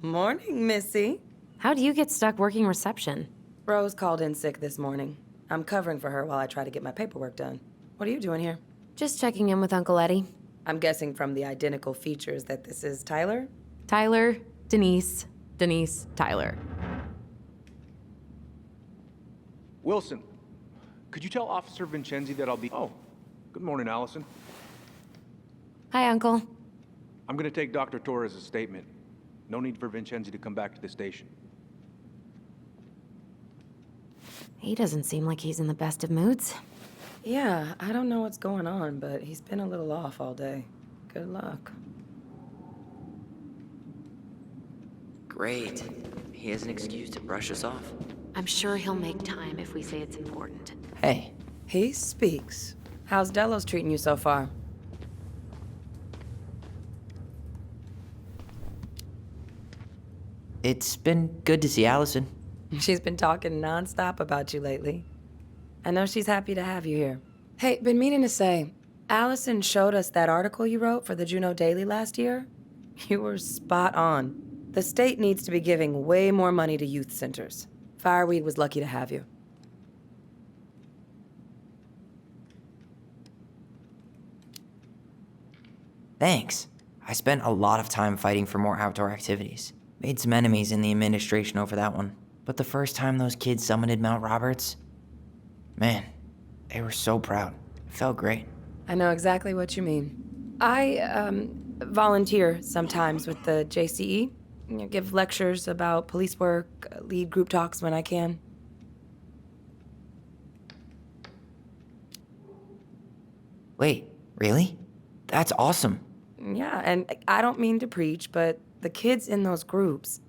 Morning, Missy. How do you get stuck working reception? Rose called in sick this morning. I'm covering for her while I try to get my paperwork done. What are you doing here? Just checking in with Uncle Eddy. I'm guessing from the identical features that this is Tyler? Tyler, Denise, Denise, Tyler. Wilson, could you tell Officer Vincenzi that I'll be... Oh, good morning, Alyson. Hi, Uncle. I'm gonna take Dr. Torres' statement. No need for Vincenzi to come back to the station. He doesn't seem like he's in the best of moods. Yeah, I don't know what's going on, but he's been a little off all day. Good luck. Great. He has an excuse to brush us off. I'm sure he'll make time if we say it's important. Hey. He speaks. How's Delos treating you so far? It's been good to see Alyson. She's been talking nonstop about you lately. I know she's happy to have you here. Hey, been meaning to say, Alyson showed us that article you wrote for the Juneau Daily last year. You were spot on. The state needs to be giving way more money to youth centers. Fireweed was lucky to have you. Thanks. I spent a lot of time fighting for more outdoor activities. Made some enemies in the administration over that one. But the first time those kids summited Mount Roberts, man, they were so proud. It felt great. I know exactly what you mean. I, volunteer sometimes with the JCE. You know, give lectures about police work, lead group talks when I can. Wait, really? That's awesome. Yeah, and I don't mean to preach, but the kids in those groups,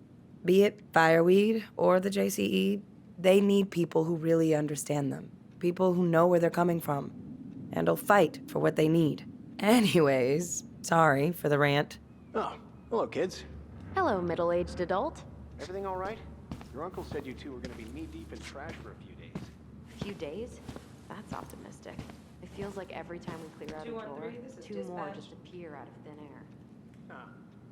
be it Fireweed or the JCE, they need people who really understand them. People who know where they're coming from and will fight for what they need. Anyways, sorry for the rant. Oh, hello, kids. Hello, middle-aged adult. Everything all right? Your uncle said you two were gonna be knee-deep in trash for a few days. A few days? That's optimistic. It feels like every time we clear out a drawer, two more just appear out of thin air.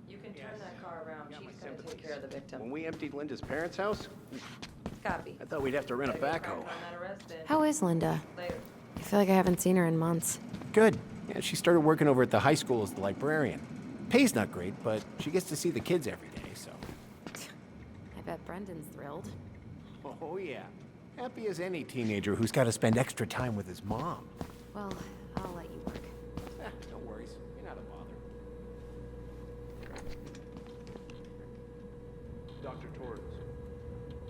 You can turn that car around. She's gonna take care of the victim. When we emptied Linda's parents' house, It's gotta be. I thought we'd have to rent a backhoe. How is Linda? I feel like I haven't seen her in months. Good. Yeah, she started working over at the high school as the librarian. Pay's not great, but she gets to see the kids every day, so. I bet Brendan's thrilled. Oh, yeah. Happy as any teenager who's got to spend extra time with his mom. Well, I'll let you work. No worries. You're not a bother. Dr. Torres,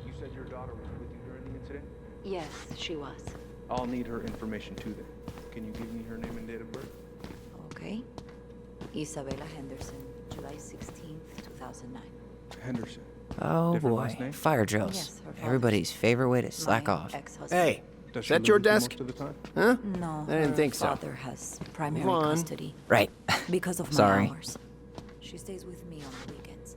you said your daughter was with you during the incident? Yes, she was. I'll need her information too then. Can you give me her name and date of birth? Okay. Isabella Henderson, July 16th, 2009. Henderson. Oh Different boy, last name? fire drills. Yes, her father's. Everybody's favorite way to slack My off. ex-husband. Hey, Does is she that live your with you desk? most of the time? Huh? No, I didn't her think so. father has primary Move on. custody Right. because of my Sorry. hours. She stays with me on the weekends.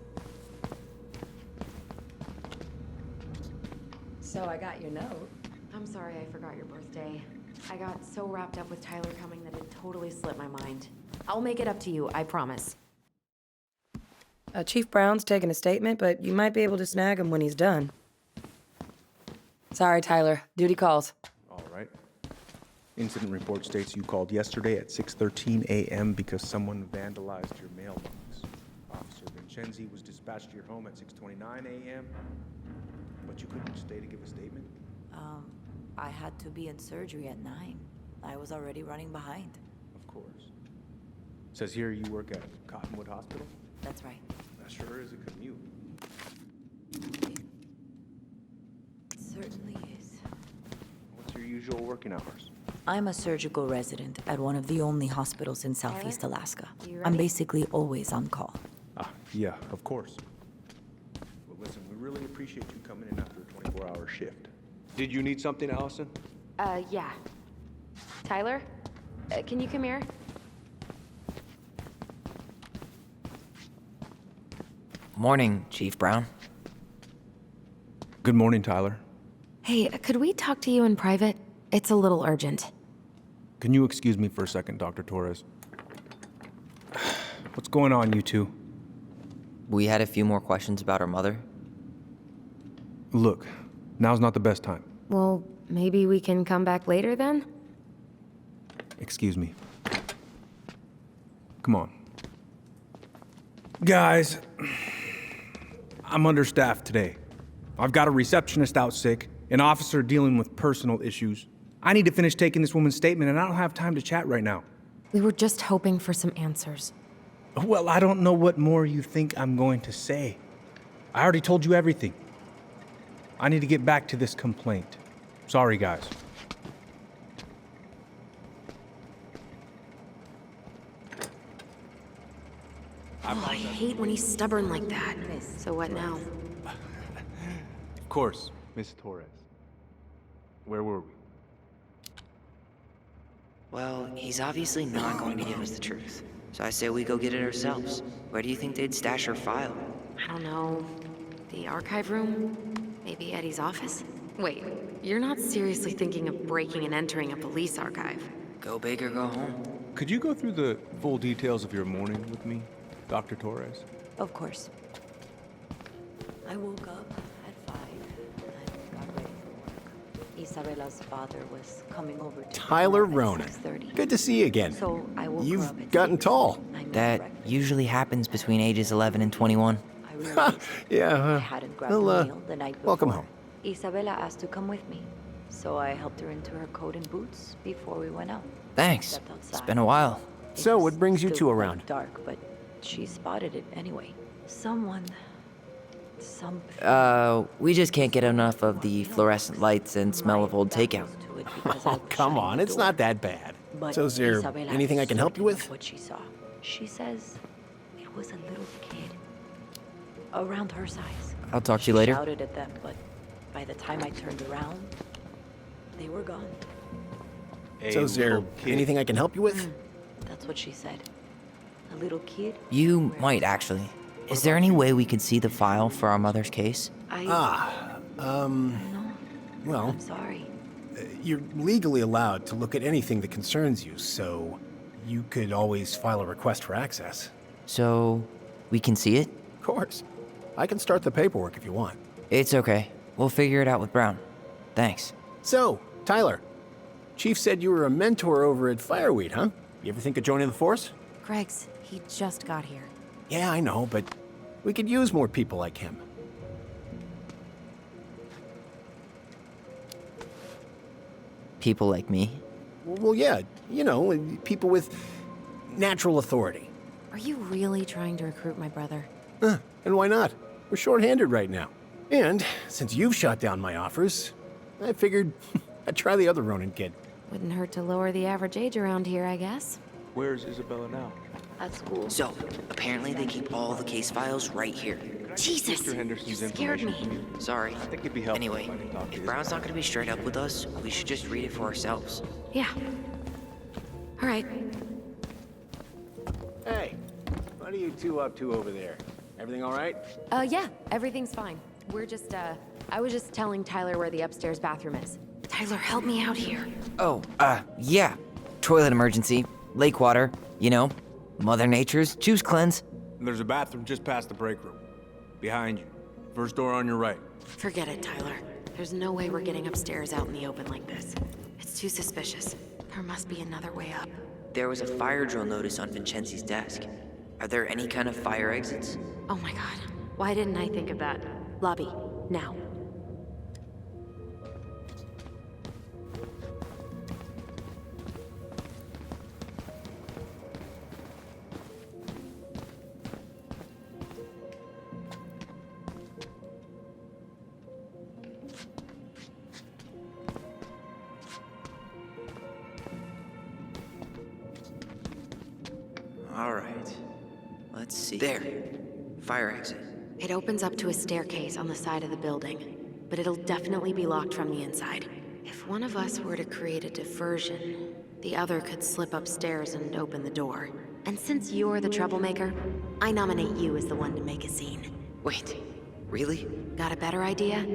So I got your note. I'm sorry I forgot your birthday. I got so wrapped up with Tyler coming that it totally slipped my mind. I'll make it up to you, I promise. Chief Brown's taking a statement, but you might be able to snag him when he's done. Sorry, Tyler. Duty calls. All right. Incident report states you called yesterday at 6:13 a.m. because someone vandalized your mailbox. Officer Vincenzi was dispatched to your home at 6:29 a.m., but you couldn't stay to give a statement? I had to be in surgery at 9. I was already running behind. Of course. Says here you work at Cottonwood Hospital? That's right. That sure is a commute. It certainly is. What's your usual working hours? I'm a surgical resident at one of the only hospitals in Southeast Alaska. You I'm ready? basically always on call. Yeah, of course. Well, listen, we really appreciate you coming in after a 24-hour shift. Did you need something, Alyson? Yeah. Tyler, can you come here? Morning, Chief Brown. Good morning, Tyler. Hey, could we talk to you in private? It's a little urgent. Can you excuse me for a second, Dr. Torres? What's going on, you two? We had a few more questions about our mother. Look, now's not the best time. Well, maybe we can come back later then? Excuse me. Come on. Guys, I'm understaffed today. I've got a receptionist out sick, an officer dealing with personal issues. I need to finish taking this woman's statement, and I don't have time to chat right now. We were just hoping for some answers. Well, I don't know what more you think I'm going to say. I already told you everything. I need to get back to this complaint. Sorry, guys. Oh, I hate when he's stubborn like that. So what now? Of course, Miss Torres. Where were we? Well, he's obviously not going to give us the truth. So I say we go get it ourselves. Where do you think they'd stash her file? I don't know. The archive room? Maybe Eddie's office? Wait, you're not seriously thinking of breaking and entering a police archive? Go big or go home. Could you go through the full details of your morning with me, Dr. Torres? Of course. I woke up at 5 and got ready for work. Isabella's father was coming over to Tyler Ronan. Good to see you again. So I woke her up You've at gotten 6. tall. That usually happens between ages 11 and 21. I realized Yeah, I hadn't grabbed well, a meal the night before. welcome home. Isabella asked to come with me, so I helped her into her coat and boots before we went out. Thanks. Stepped outside. It's been a while. So, what brings you Still two quite around? Dark, but she spotted it anyway. Something. We just can't get enough of the fluorescent lights and smell of old takeout. Oh, come on, it's not that bad. But So is there Isabella anything I can help you certain with? of what she saw. She says it was a little kid around her size. I'll talk to you later. She shouted at them, but by the time I turned around, they were gone. So is there anything I can help you with? That's what she said. A little kid. You might actually. Is there any way we could see the file for our mother's case? No. Well, I'm sorry. you're legally allowed to look at anything that concerns you, so you could always file a request for access. So, we can see it? Of course. I can start the paperwork if you want. It's okay. We'll figure it out with Brown. Thanks. So, Tyler, Chief said you were a mentor over at Fireweed, huh? You ever think of joining the force? Greg's, he just got here. Yeah, I know, but we could use more people like him. People like me? Well, yeah, you know, people with natural authority. Are you really trying to recruit my brother? And why not? We're short-handed right now. And since you've shot down my offers, I figured I'd try the other Ronan kid. Wouldn't hurt to lower the average age around here, I guess. Where's Isabella now? At school. So, apparently they keep all the case files right here. Jesus! Mr. Henderson's You scared me. information from you. Sorry. I think it'd be helpful Anyway, if I could talk to if you. Brown's not gonna be straight up with us, we should just read it for ourselves. Yeah. All right. Hey, what are you two up to over there? Everything all right? Yeah, everything's fine. We're just, I was just telling Tyler where the upstairs bathroom is. Tyler, help me out here. Oh, yeah. Toilet emergency, lake water, you know, Mother Nature's juice cleanse. There's a bathroom just past the break room. Behind you. First door on your right. Forget it, Tyler. There's no way we're getting upstairs out in the open like this. It's too suspicious. There must be another way up. There was a fire drill notice on Vincenzi's desk. Are there any kind of fire exits? Oh my god. Why didn't I think of that? Lobby, now. All right. Let's see. There. Fire exit. It opens up to a staircase on the side of the building, but it'll definitely be locked from the inside. If one of us were to create a diversion, the other could slip upstairs and open the door. And since you're the troublemaker, I nominate you as the one to make a scene. Wait, really? Got a better idea?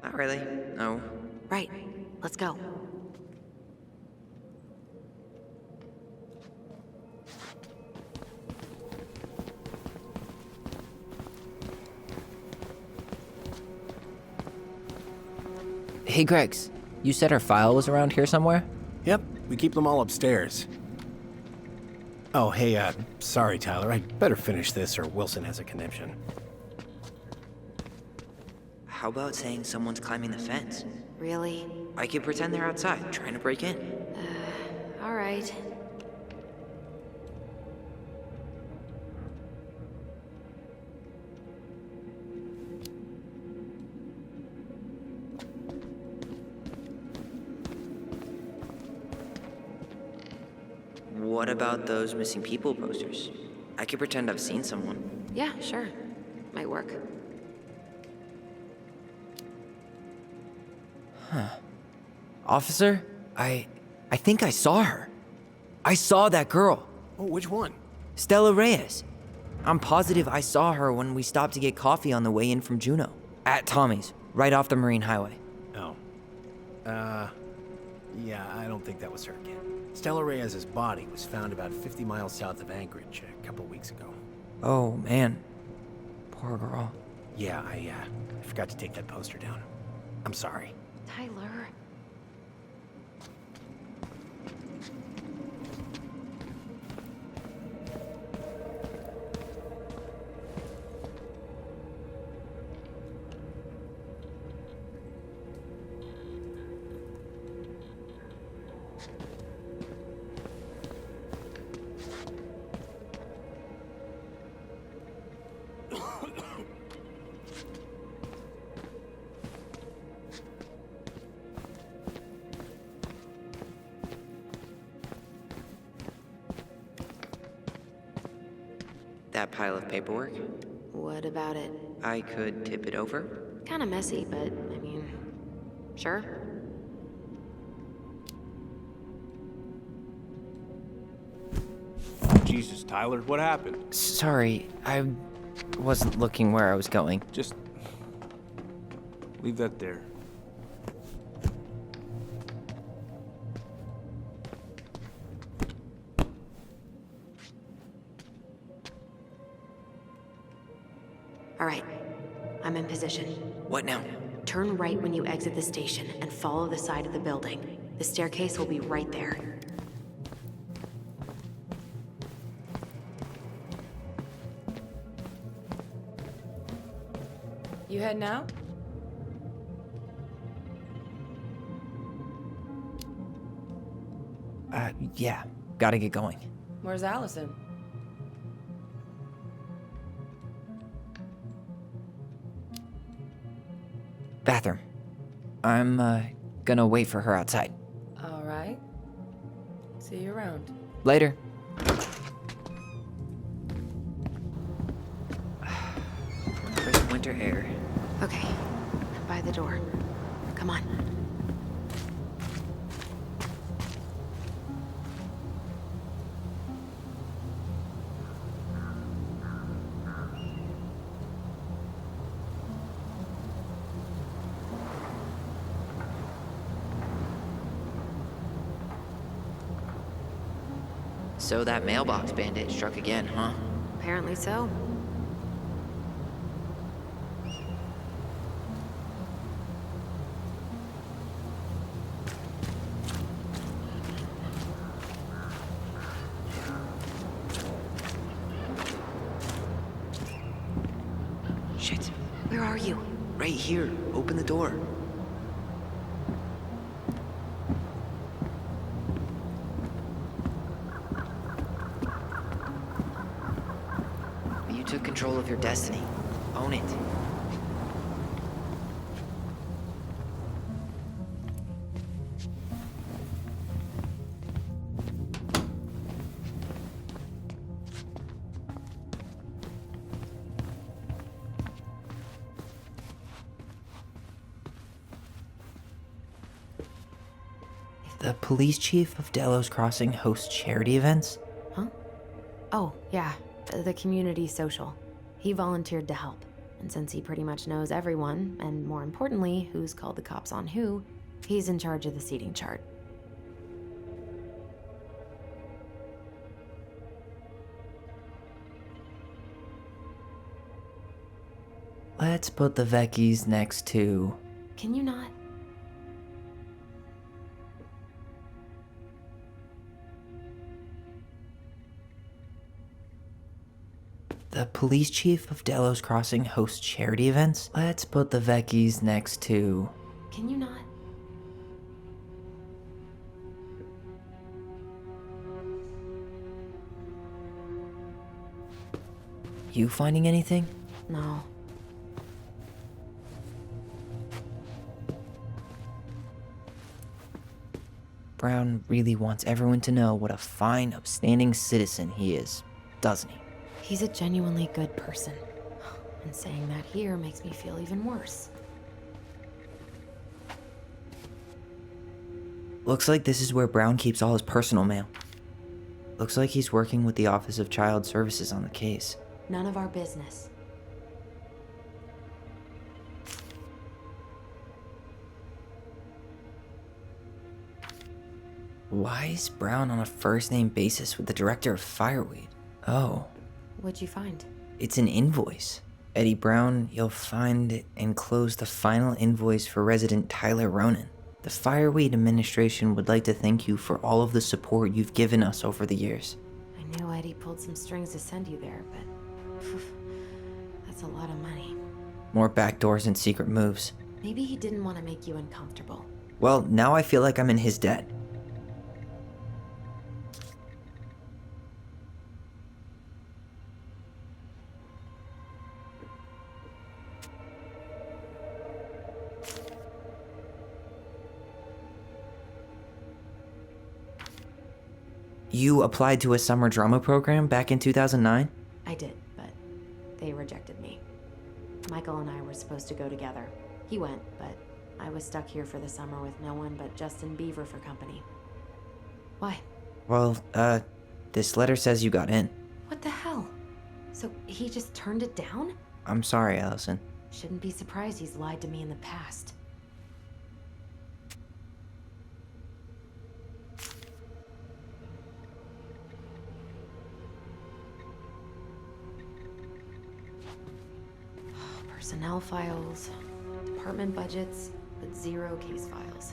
Not really, no. Right. Let's go. Hey, Gregs, you said her file was around here somewhere? Yep, we keep them all upstairs. Oh, hey, sorry, Tyler. I better finish this or Wilson has a conniption. How about saying someone's climbing the fence? Really? I could pretend they're outside, trying to break in. All right. What about those missing people posters? I could pretend I've seen someone. Yeah, sure. Might work. Officer, I think I saw her. I saw that girl. Oh, which one? Stella Reyes. I'm positive I saw her when we stopped to get coffee on the way in from Juneau. At Tommy's, right off the Marine Highway. Oh. Yeah, I don't think that was her again. Stella Reyes' body was found about 50 miles south of Anchorage a couple weeks ago. Oh, man. Poor girl. Yeah, I forgot to take that poster down. I'm sorry. Tyler. That pile of paperwork? What about it? I could tip it over. Kinda messy, but, I mean, sure. Jesus, Tyler, what happened? Sorry, I wasn't looking where I was going. Just leave that there. All right. I'm in position. What now? Turn right when you exit the station and follow the side of the building. The staircase will be right there. You heading out? Yeah. Gotta get going. Where's Alyson? Bathroom. I'm, gonna wait for her outside. All right. See you around. Later. Crisp winter air. Okay. By the door. Come on. So that mailbox bandit struck again, huh? Apparently so. Shit. Where are you? Right here. Open the door. You took control of your destiny. Own it. The police chief of Delos Crossing hosts charity events? Huh? Oh, yeah. The community social. He volunteered to help. And since he pretty much knows everyone, and more importantly, who's called the cops on who, he's in charge of the seating chart. Let's put the Vecchies next to... Can you not? The police chief of Delos Crossing hosts charity events? Let's put the Vecchies next to... Can you not? You finding anything? No. Brown really wants everyone to know what a fine, upstanding citizen he is, doesn't he? He's a genuinely good person. And saying that here makes me feel even worse. Looks like this is where Brown keeps all his personal mail. Looks like he's working with the Office of Child Services on the case. None of our business. Why is Brown on a first-name basis with the director of Fireweed? Oh, What'd you find? it's an invoice. Eddie Brown, you'll find enclosed the final invoice for resident Tyler Ronan. The Fireweed administration would like to thank you for all of the support you've given us over the years. I knew Eddie pulled some strings to send you there, but phew, that's a lot of money. More backdoors and secret moves. Maybe he didn't want to make you uncomfortable. Well, now I feel like I'm in his debt. You applied to a summer drama program back in 2009? I did, but they rejected me. Michael and I were supposed to go together. He went, but I was stuck here for the summer with no one but Justin Beaver for company. Why? Well, this letter says you got in. What the hell? So he just turned it down? I'm sorry, Alyson. Shouldn't be surprised he's lied to me in the past. Personnel files, department budgets, but 0 case files.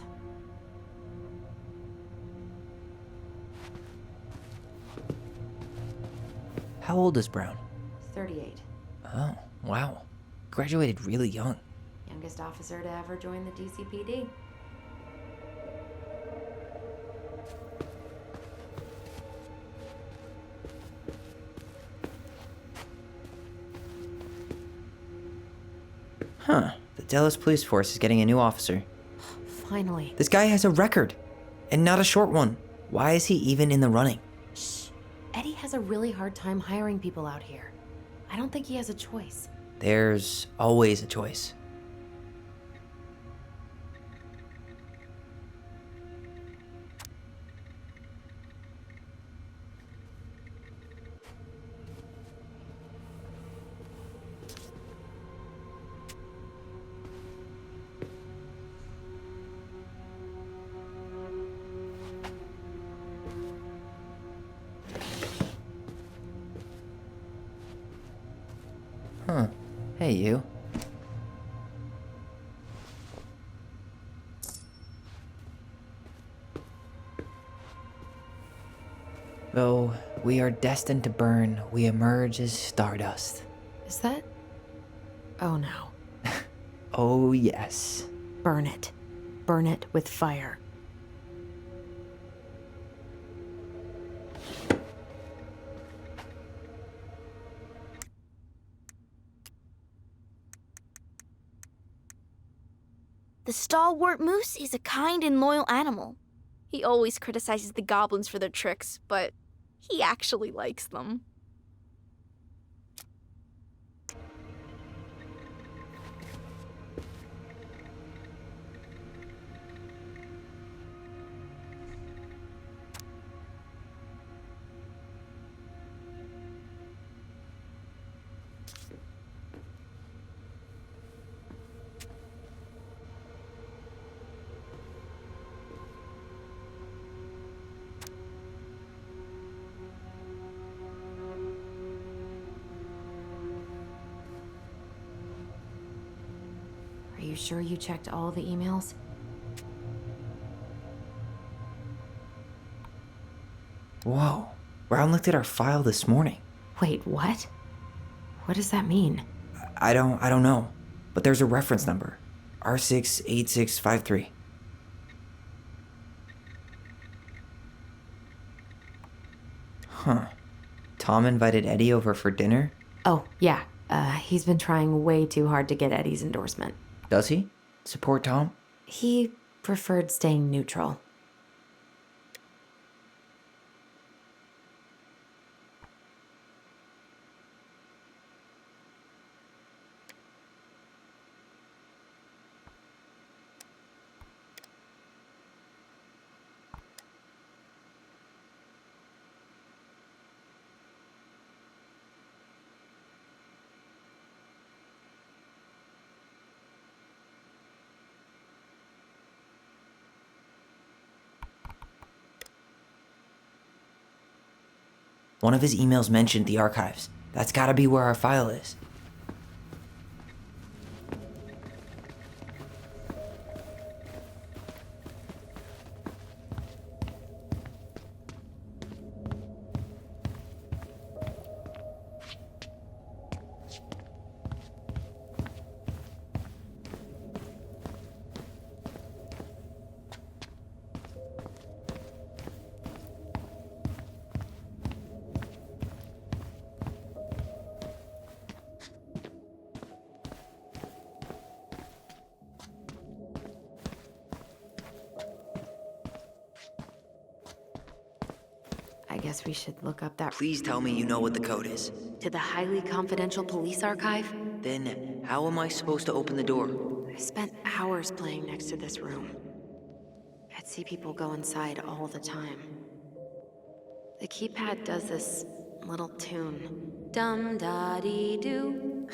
How old is Brown? 38. Oh, wow. Graduated really young. Youngest officer to ever join the DCPD. Huh. The Delos Police Force is getting a new officer. Finally. This guy has a record, and not a short one. Why is he even in the running? Shh. Eddie has a really hard time hiring people out here. I don't think he has a choice. There's always a choice. Huh. Hey, you. Though we are destined to burn, we emerge as stardust. Is that? Oh no. Oh, yes. Burn it. Burn it with fire. The stalwart moose is a kind and loyal animal. He always criticizes the goblins for their tricks, but he actually likes them. you sure you checked all the emails? Whoa. Brown looked at our file this morning. Wait, what? What does that mean? I don't know. But there's a reference number. R68653. Huh. Tom invited Eddie over for dinner? Oh, yeah. He's been trying way too hard to get Eddie's endorsement. Does he? Support Tom? He preferred staying neutral. One of his emails mentioned the archives. That's gotta be where our file is. I guess we should look up that Please tell me you know what the code is. to the highly confidential police archive. Then how am I supposed to open the door? I spent hours playing next to this room. I'd see people go inside all the time. The keypad does this little tune. Dum-da-dee-doo.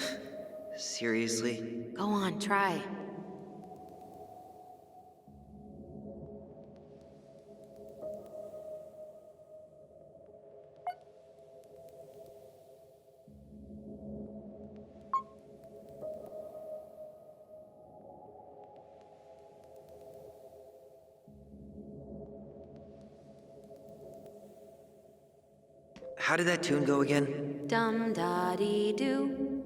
Seriously? Go on, try. How did that tune go again? Dum-da-dee-doo.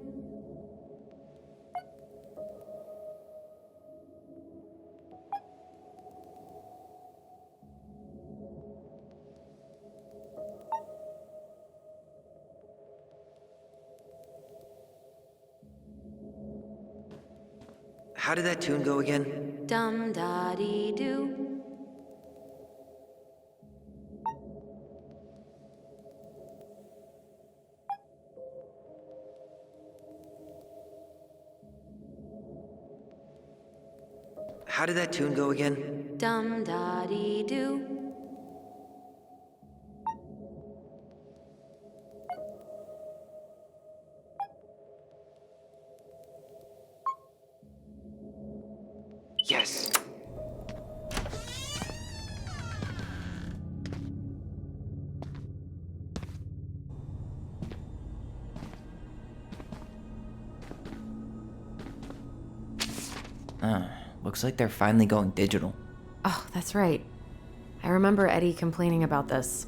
How did that tune go again? Dum-da-dee-doo. How did that tune go again? Dum-da-dee-doo. Yes. Looks like they're finally going digital. Oh, that's right. I remember Eddie complaining about this.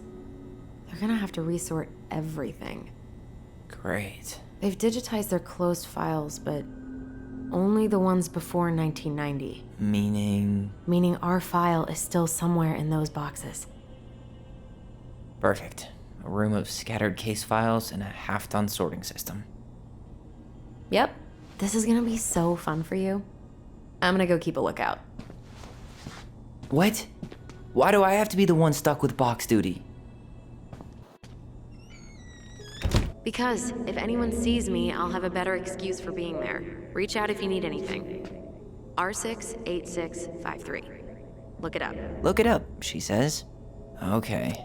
They're gonna have to resort everything. Great. They've digitized their closed files, but only the ones before 1990. Meaning? Meaning our file is still somewhere in those boxes. Perfect. A room of scattered case files and a half-done sorting system. Yep. This is gonna be so fun for you. I'm gonna go keep a lookout. What? Why do I have to be the one stuck with box duty? Because if anyone sees me, I'll have a better excuse for being there. Reach out if you need anything. R68653. Look it up. Look it up, she says. Okay.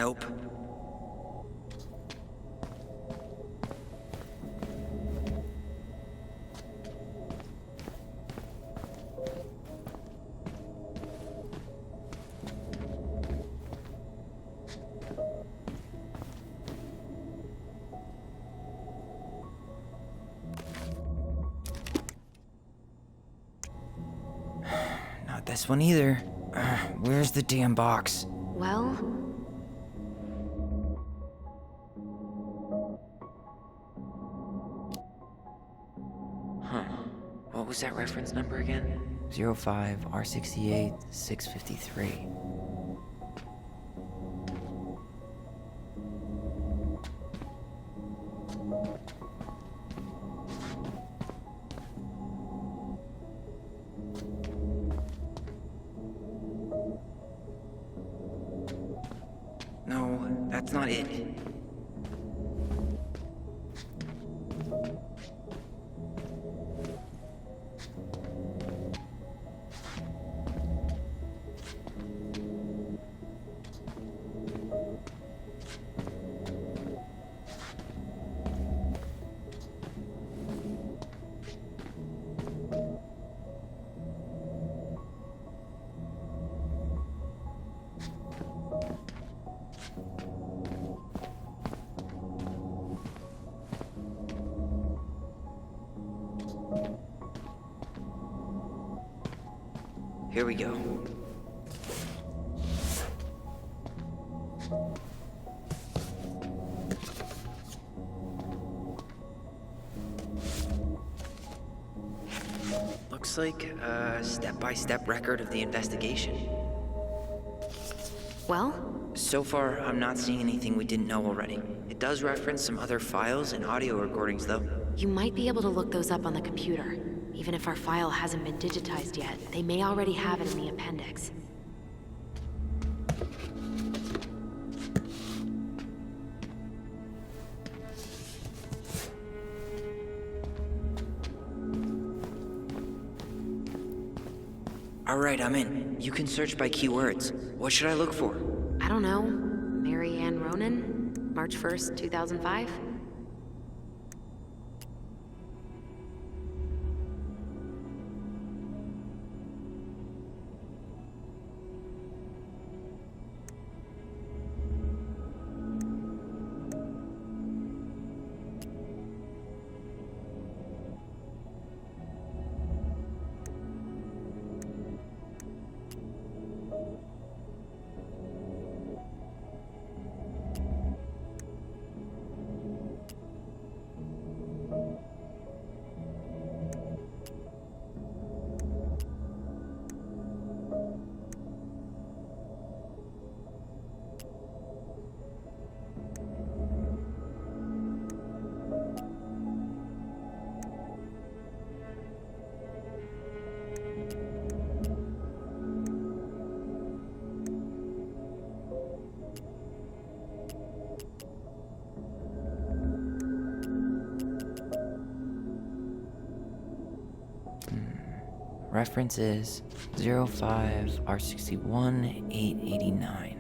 Nope. Not this one either. Where's the damn box? Well, What was that reference number again? 05 R68 653. No, that's not it. Here we go. Looks like a step-by-step record of the investigation. well, So far, I'm not seeing anything we didn't know already. It does reference some other files and audio recordings, though. you might be able to look those up on the computer. Even if our file hasn't been digitized yet, they may already have it in the appendix. All right, I'm in. You can search by keywords. What should I look for? I don't know. Mary Ann Ronan? March 1st, 2005? Reference is 05 R61 889.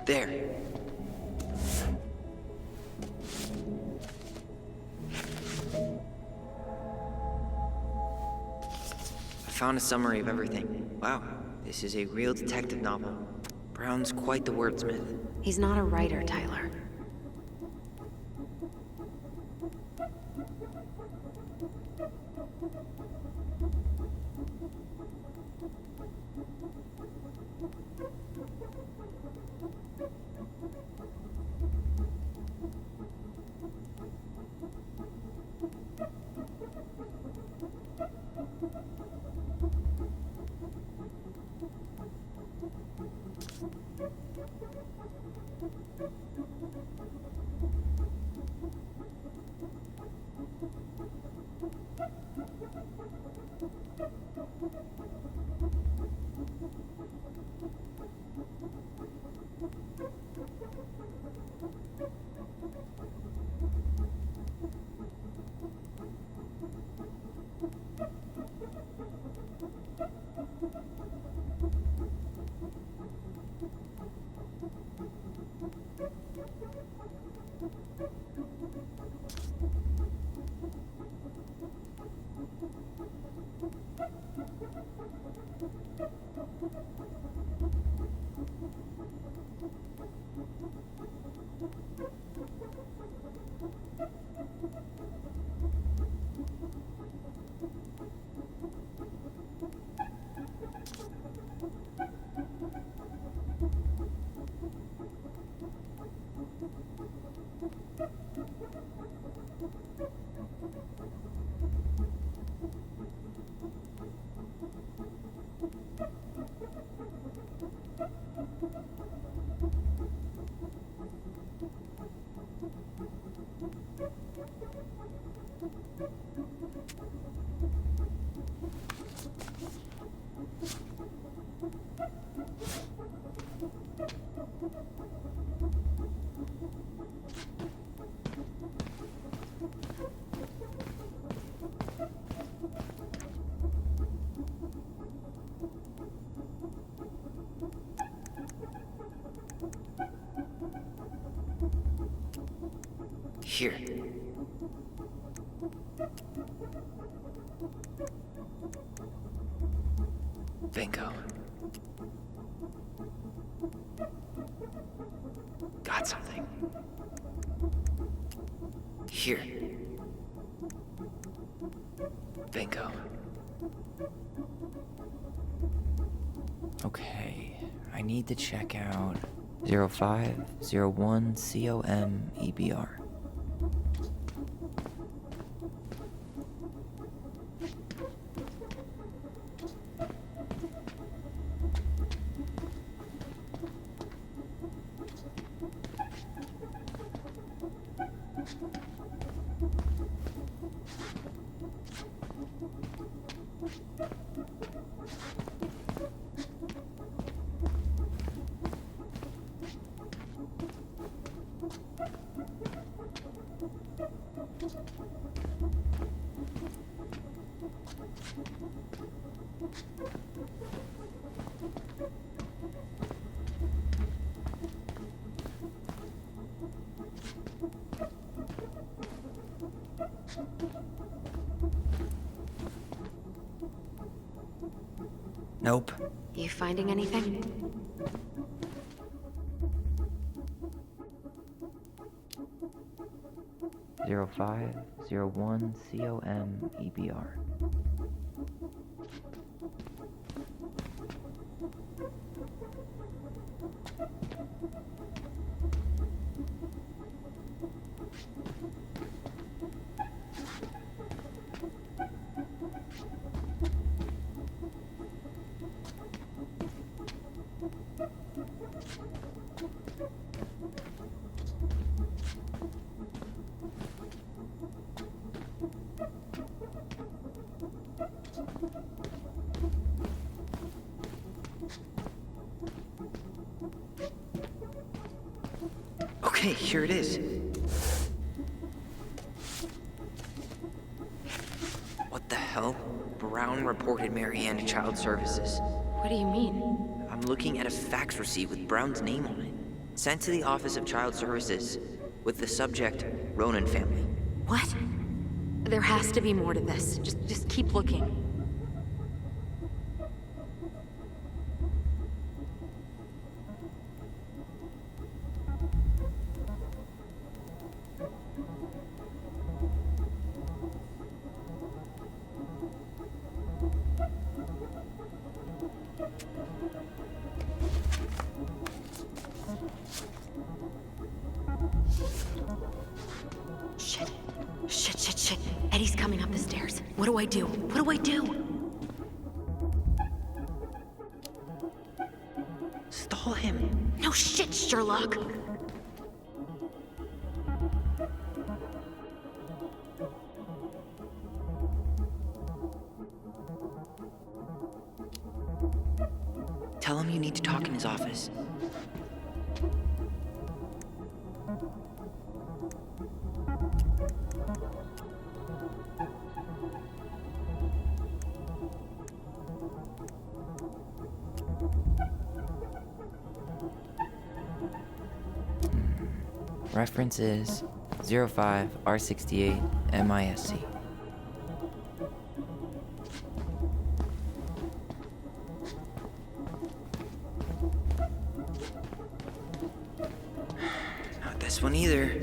There. I found a summary of everything. Wow, this is a real detective novel. Brown's quite the wordsmith. He's not a writer, Tyler. Here. Bingo. Got something. Here. Bingo. Okay, I need to check out 0501 COM EBR. Nope. You finding anything? Zero 0501 COM EBR. Okay, here it is. What the hell? Brown reported Marianne to Child Services. What do you mean? I'm looking at a fax receipt with Brown's name on it. Sent to the Office of Child Services with the subject, Ronan family. What? There has to be more to this. Just keep looking. Shit. Eddie's coming up the stairs. What do I do? What do I do? Stall him. No shit, Sherlock. Tell him you need to talk in his office. Reference is 05R68MISC. Not this one either.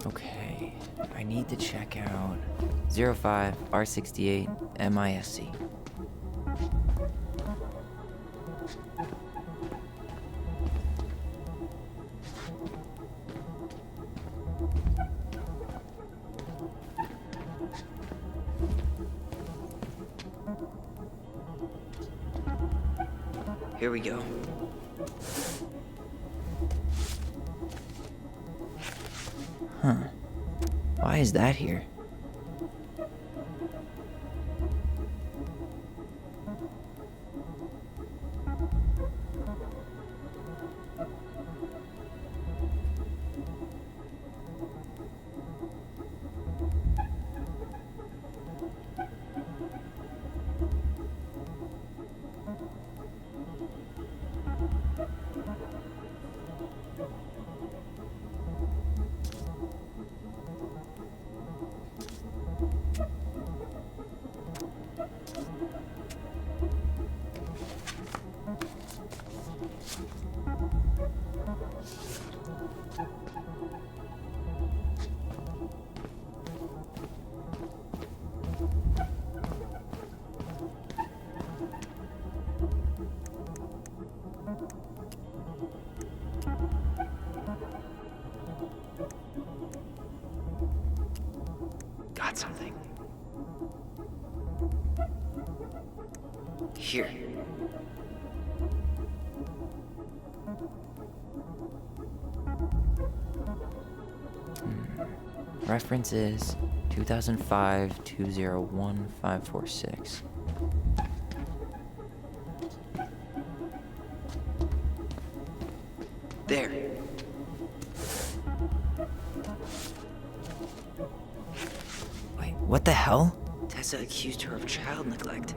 Okay, I need to check out 05R68MISC. Here we go. Huh. Why is that here? Got something. Here. Reference is 2005-201-546. There. Wait, what the hell? Tessa accused her of child neglect.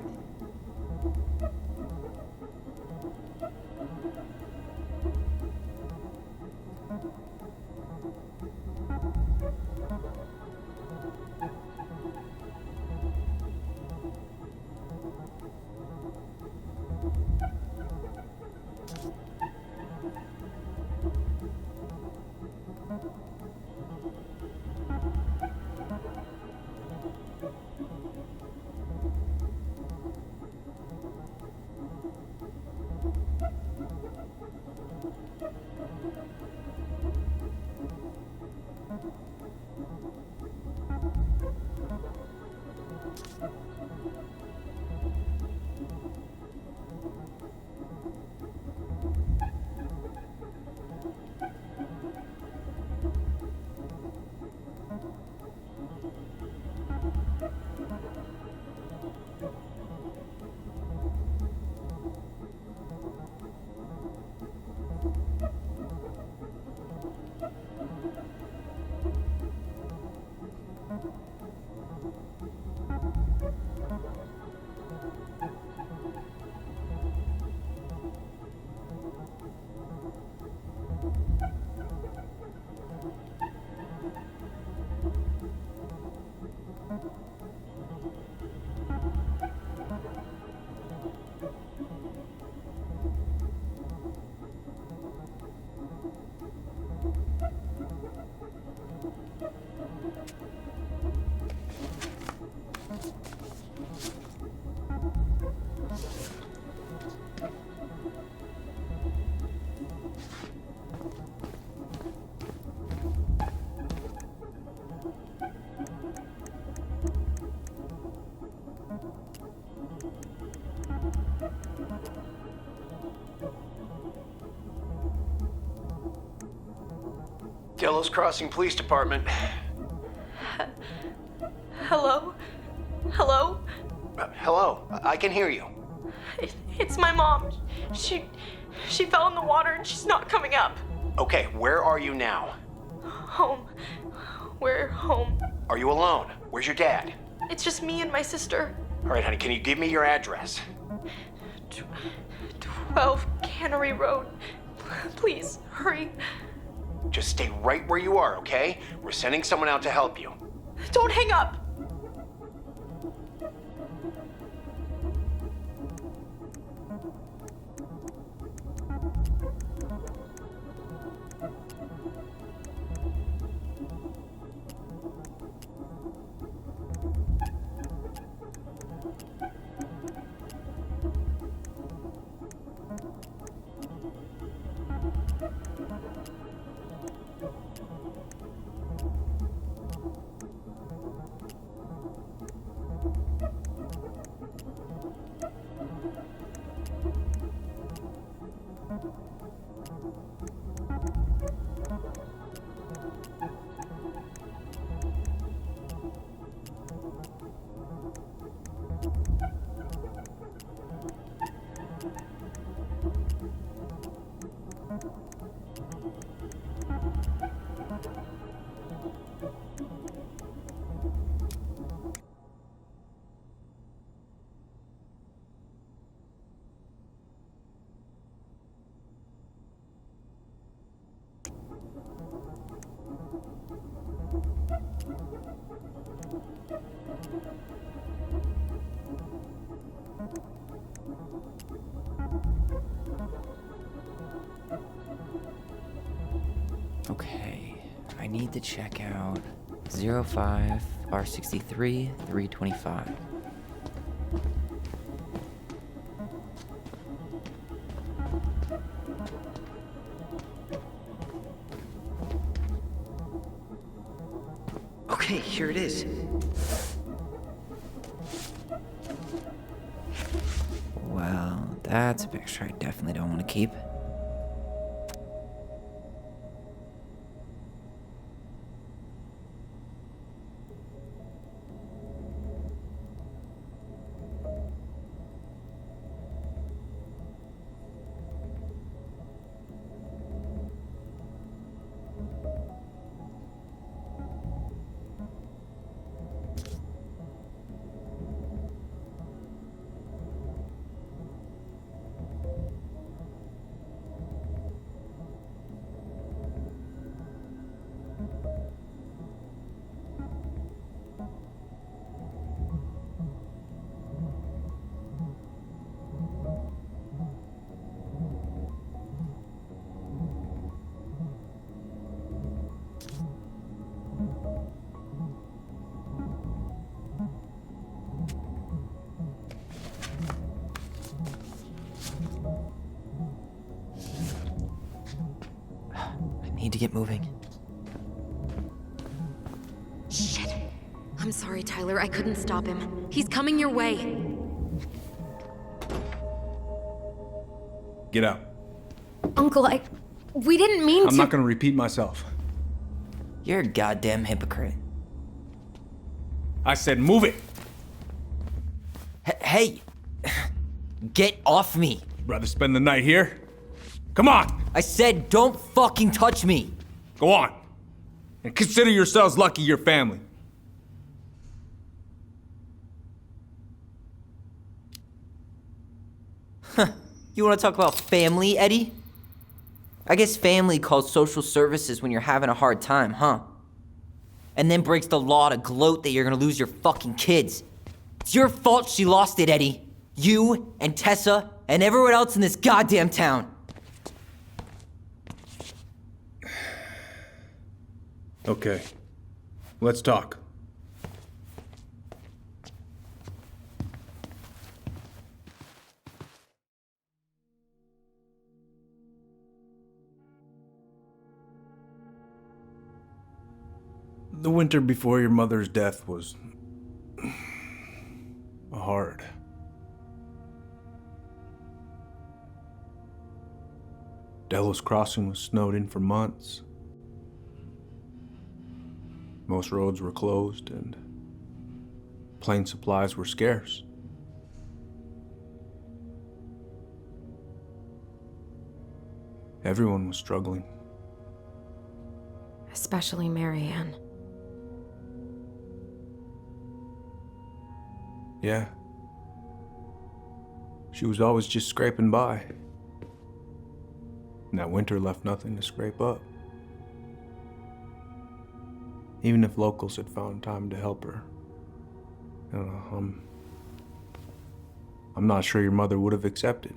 Delos Crossing Police Department. Hello? Hello? Hello, I can hear you. It's my mom. She fell in the water and she's not coming up. Okay, where are you now? Home. We're home. Are you alone? Where's your dad? It's just me and my sister. All right, honey, can you give me your address? 12 Cannery Road. Please, hurry. Just stay right where you are, okay? We're sending someone out to help you. Don't hang up. Okay, I need to check out 05 R63 325. Okay, here it is. Well, that's a picture I definitely don't want to keep. Need to get moving. Shit. I'm sorry, Tyler. I couldn't stop him. He's coming your way. Get out. Uncle, we didn't mean to. I'm not gonna repeat myself. You're a goddamn hypocrite. I said move it. Hey! Get off me! Rather spend the night here? Come on! I said don't fucking touch me! Go on. And consider yourselves lucky you're family. Huh. You wanna talk about family, Eddie? I guess family calls social services when you're having a hard time, huh? And then breaks the law to gloat that you're gonna lose your fucking kids. It's your fault she lost it, Eddie. You and Tessa and everyone else in this goddamn town. Okay. Let's talk. The winter before your mother's death was hard. Delos Crossing was snowed in for months. Most roads were closed and plane supplies were scarce. Everyone was struggling. Especially Marianne. Yeah. She was always just scraping by. And that winter left nothing to scrape up. Even if locals had found time to help her. You know, I'm not sure your mother would have accepted.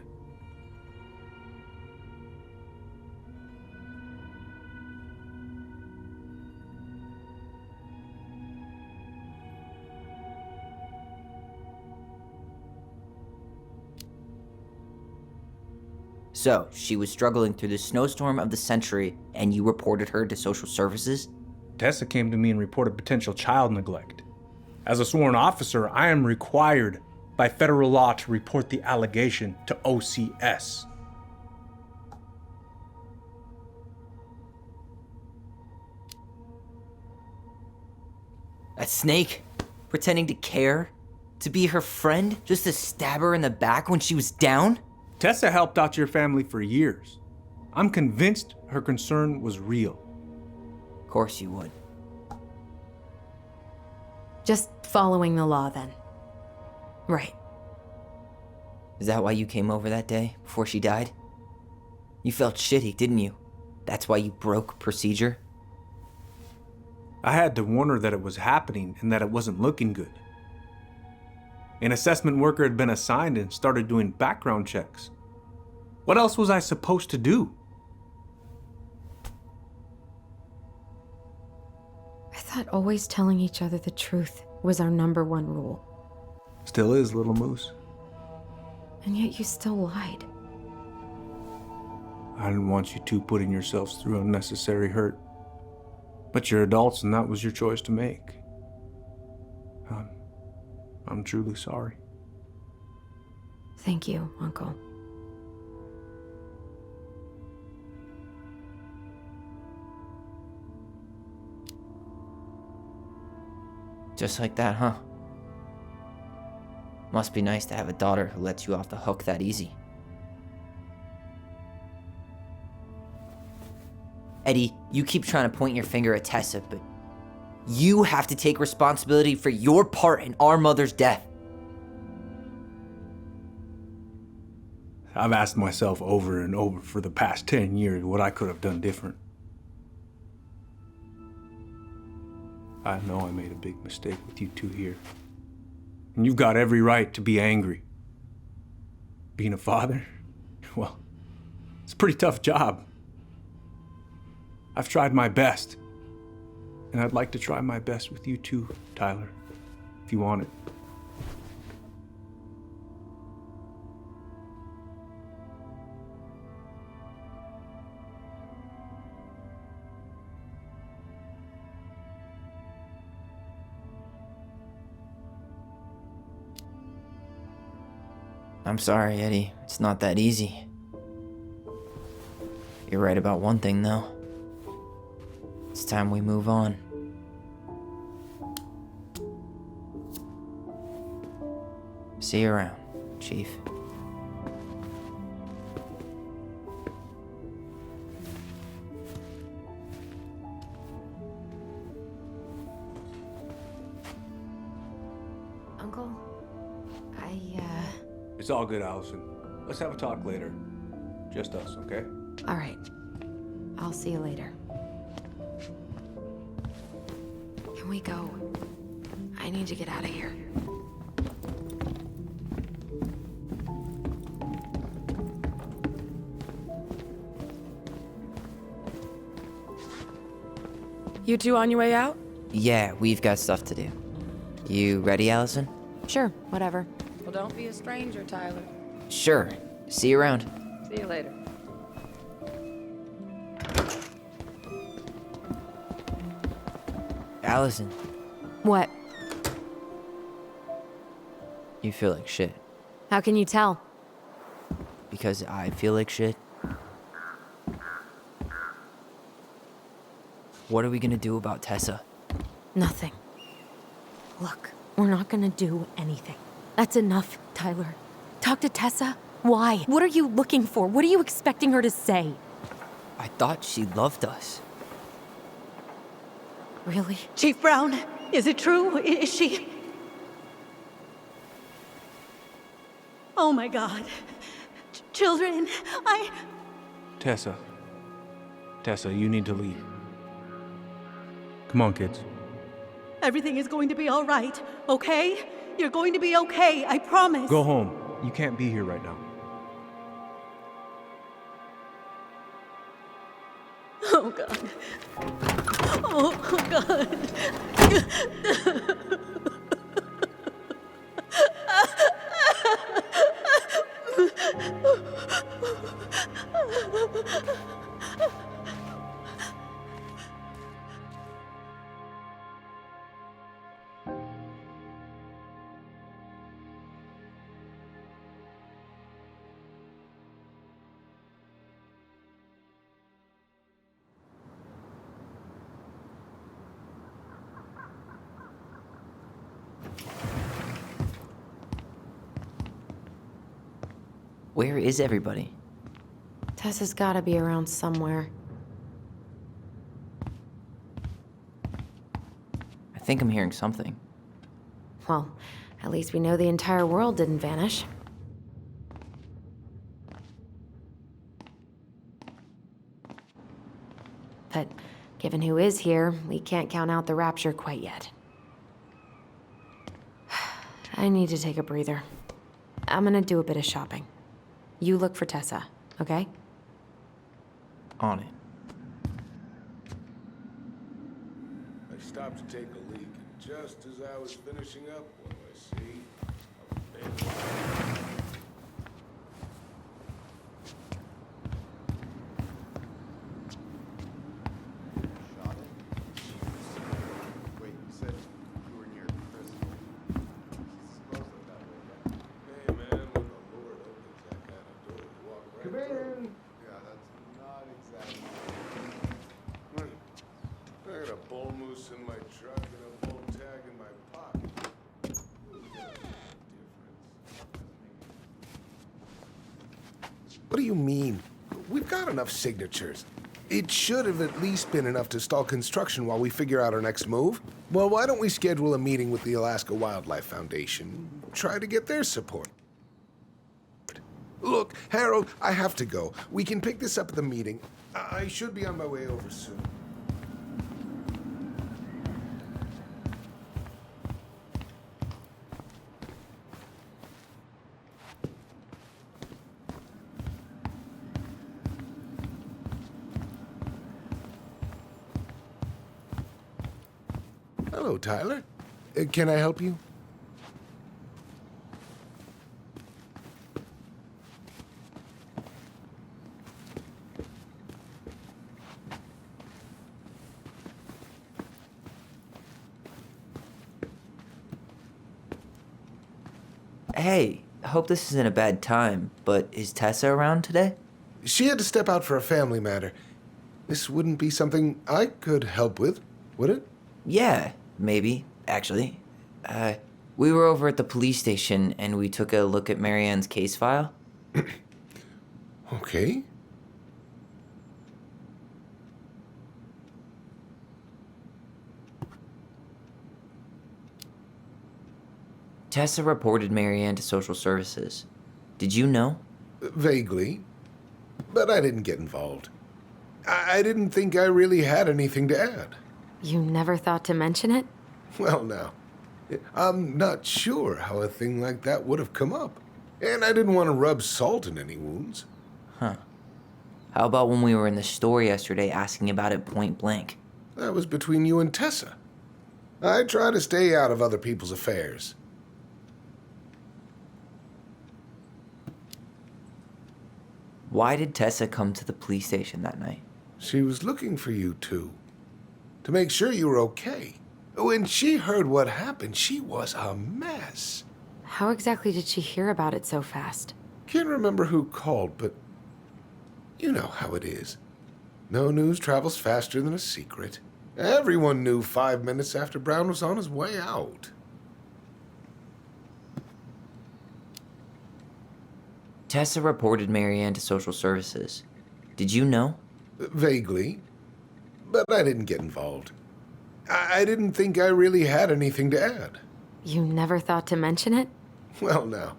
So, she was struggling through the snowstorm of the century, and you reported her to social services? Tessa came to me and reported potential child neglect. As a sworn officer, I am required by federal law to report the allegation to OCS. A snake? Pretending to care? To be her friend? Just to stab her in the back when she was down? Tessa helped out your family for years. I'm convinced her concern was real. Of course you would. Just following the law, then. Right. Is that why you came over that day, before she died? You felt shitty, didn't you? That's why you broke procedure? I had to warn her that it was happening and that it wasn't looking good. An assessment worker had been assigned and started doing background checks. What else was I supposed to do? I thought always telling each other the truth was our #1 rule. Still is, little moose. And yet you still lied. I didn't want you two putting yourselves through unnecessary hurt. But you're adults and that was your choice to make. I'm truly sorry. Thank you, Uncle. Just like that, huh? Must be nice to have a daughter who lets you off the hook that easy. Eddie, you keep trying to point your finger at Tessa, but you have to take responsibility for your part in our mother's death. I've asked myself over and over for the past 10 years what I could have done different. I know I made a big mistake with you two here. And you've got every right to be angry. Being a father, well, it's a pretty tough job. I've tried my best. And I'd like to try my best with you too, Tyler, if you want it. I'm sorry, Eddie. It's not that easy. You're right about one thing, though. It's time we move on. See you around, Chief. Uncle, It's all good, Alyson. Let's have a talk later. Just us, okay? All right. I'll see you later. Can we go? I need to get out of here. You two on your way out? Yeah, we've got stuff to do. You ready, Alyson? Sure, whatever. Well, don't be a stranger, Tyler. Sure. See you around. See you later. Alyson, What? you feel like shit. How can you tell? Because I feel like shit. What are we gonna do about Tessa? Nothing. Look, we're not gonna do anything. That's enough, Tyler. Talk to Tessa? Why? What are you looking for? What are you expecting her to say? I thought she loved us. Really? Chief Brown, is it true? Is she... Oh my God. Children, Tessa. Tessa, you need to leave. Come on, kids. Everything is going to be all right, okay? You're going to be okay, I promise. Go home. You can't be here right now. Oh, God. Oh, God. Where is everybody? Tessa's gotta be around somewhere. I think I'm hearing something. Well, at least we know the entire world didn't vanish. But given who is here, we can't count out the rapture quite yet. I need to take a breather. I'm gonna do a bit of shopping. You look for Tessa, okay? On it. I stopped to take a leak, and just as I was finishing up, what do I see? A bed. Wait, you said you were near Chris. Close it that way, yeah? Hey man, when the Lord opens that kind of door, you walk right Come through. in! Yeah, that's not exactly... I got a bull moose in my truck and a bull tag in my pocket. Who's got a difference? What do you mean? We've got enough signatures. It should have at least been enough to stall construction while we figure out our next move. Well, why don't we schedule a meeting with the Alaska Wildlife Foundation? Try to get their support. Look, Harold, I have to go. We can pick this up at the meeting. I should be on my way over soon. Hello, Tyler. Can I help you? Hey, hope this isn't a bad time, but is Tessa around today? She had to step out for a family matter. This wouldn't be something I could help with, would it? Yeah, maybe, actually. We were over at the police station and we took a look at Marianne's case file. Okay. Tessa reported Marianne to social services. Did you know? Vaguely. But I didn't get involved. I didn't think I really had anything to add. You never thought to mention it? Well, now, I'm not sure how a thing like that would have come up. And I didn't want to rub salt in any wounds. Huh. How about when we were in the store yesterday asking about it point blank? That was between you and Tessa. I try to stay out of other people's affairs. Why did Tessa come to the police station that night? She was looking for you two. To make sure you were okay. When she heard what happened, she was a mess. How exactly did she hear about it so fast? Can't remember who called, but you know how it is. No news travels faster than a secret. Everyone knew 5 minutes after Brown was on his way out. Tessa reported Marianne to social services. Did you know? Vaguely. But I didn't get involved. I didn't think I really had anything to add. You never thought to mention it? Well, now,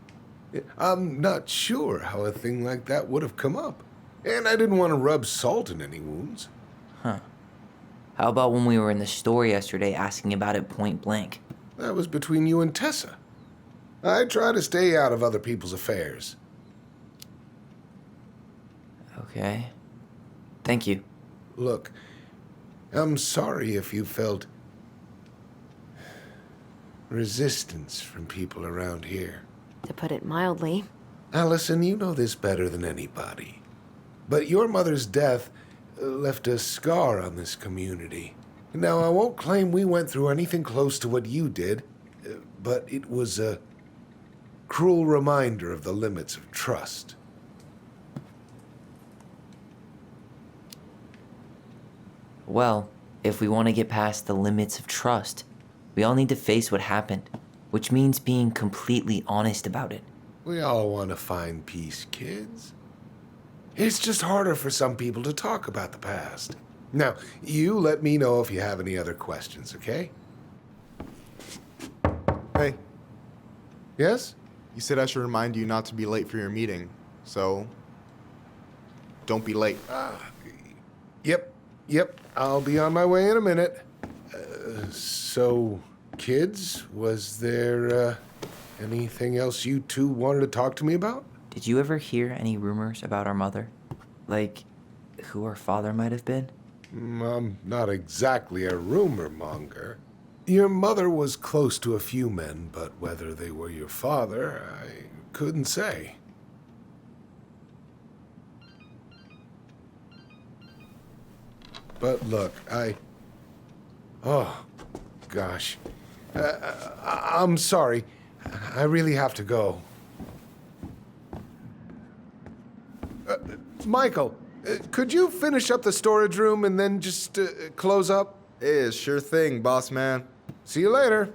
I'm not sure how a thing like that would have come up. And I didn't want to rub salt in any wounds. Huh. How about when we were in the store yesterday asking about it point blank? That was between you and Tessa. I try to stay out of other people's affairs. Okay. Thank you. Look, I'm sorry if you felt resistance from people around here. To put it mildly. Alyson, you know this better than anybody. But your mother's death left a scar on this community. Now, I won't claim we went through anything close to what you did, but it was a cruel reminder of the limits of trust. Well, if we want to get past the limits of trust, we all need to face what happened, which means being completely honest about it. We all want to find peace, kids. It's just harder for some people to talk about the past. Now, you let me know if you have any other questions, okay? Hey. Yes? You said I should remind you not to be late for your meeting, so don't be late. Yep, I'll be on my way in a minute. So, kids, was there anything else you two wanted to talk to me about? Did you ever hear any rumors about our mother? Like, who our father might have been? I'm not exactly a rumor monger. Your mother was close to a few men, but whether they were your father, I couldn't say. But look, oh, gosh. I'm sorry. I really have to go. Michael, could you finish up the storage room and then just close up? Yeah, sure thing, boss man. See you later.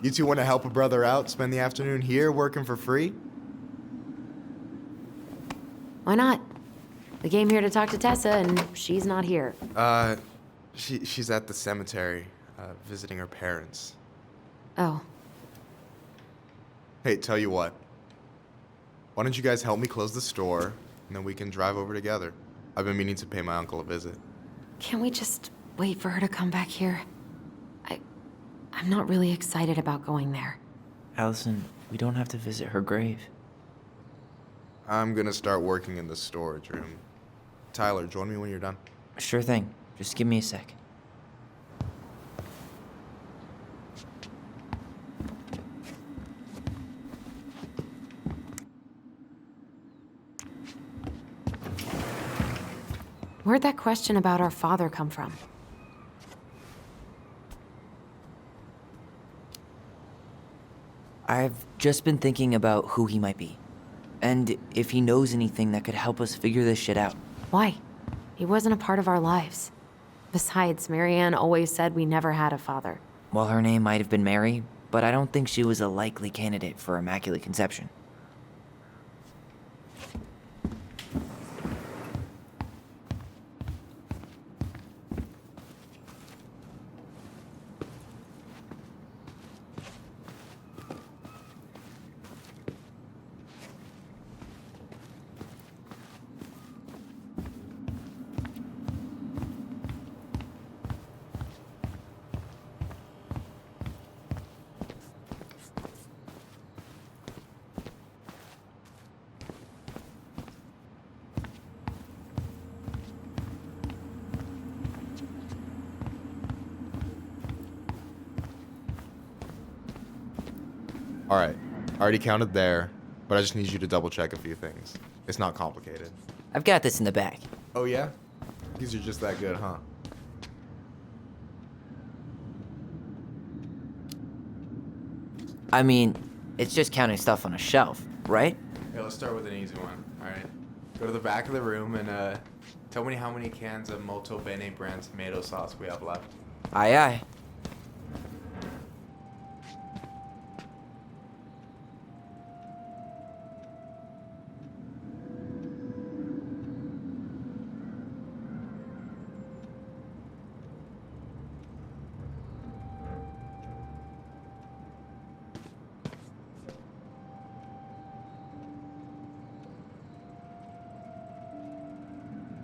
You two want to help a brother out, spend the afternoon here working for free? Why not? We came here to talk to Tessa, and she's not here. She's at the cemetery, visiting her parents. Oh. Hey, tell you what. Why don't you guys help me close the store, and then we can drive over together? I've been meaning to pay my uncle a visit. Can't we just wait for her to come back here? I'm not really excited about going there. Alyson, we don't have to visit her grave. I'm gonna start working in the storage room. Tyler, join me when you're done. Sure thing. Just give me a sec. Where'd that question about our father come from? I've just been thinking about who he might be. And if he knows anything that could help us figure this shit out. Why? He wasn't a part of our lives. Besides, Marianne always said we never had a father. Well, her name might have been Mary, but I don't think she was a likely candidate for Immaculate Conception. All right, I already counted there, but I just need you to double check a few things. It's not complicated. I've got this in the bag. Oh yeah? These are just that good, huh? I mean, it's just counting stuff on a shelf, right? Okay, let's start with an easy one, all right? Go to the back of the room and tell me how many cans of Molto Bene brand tomato sauce we have left. Aye, aye.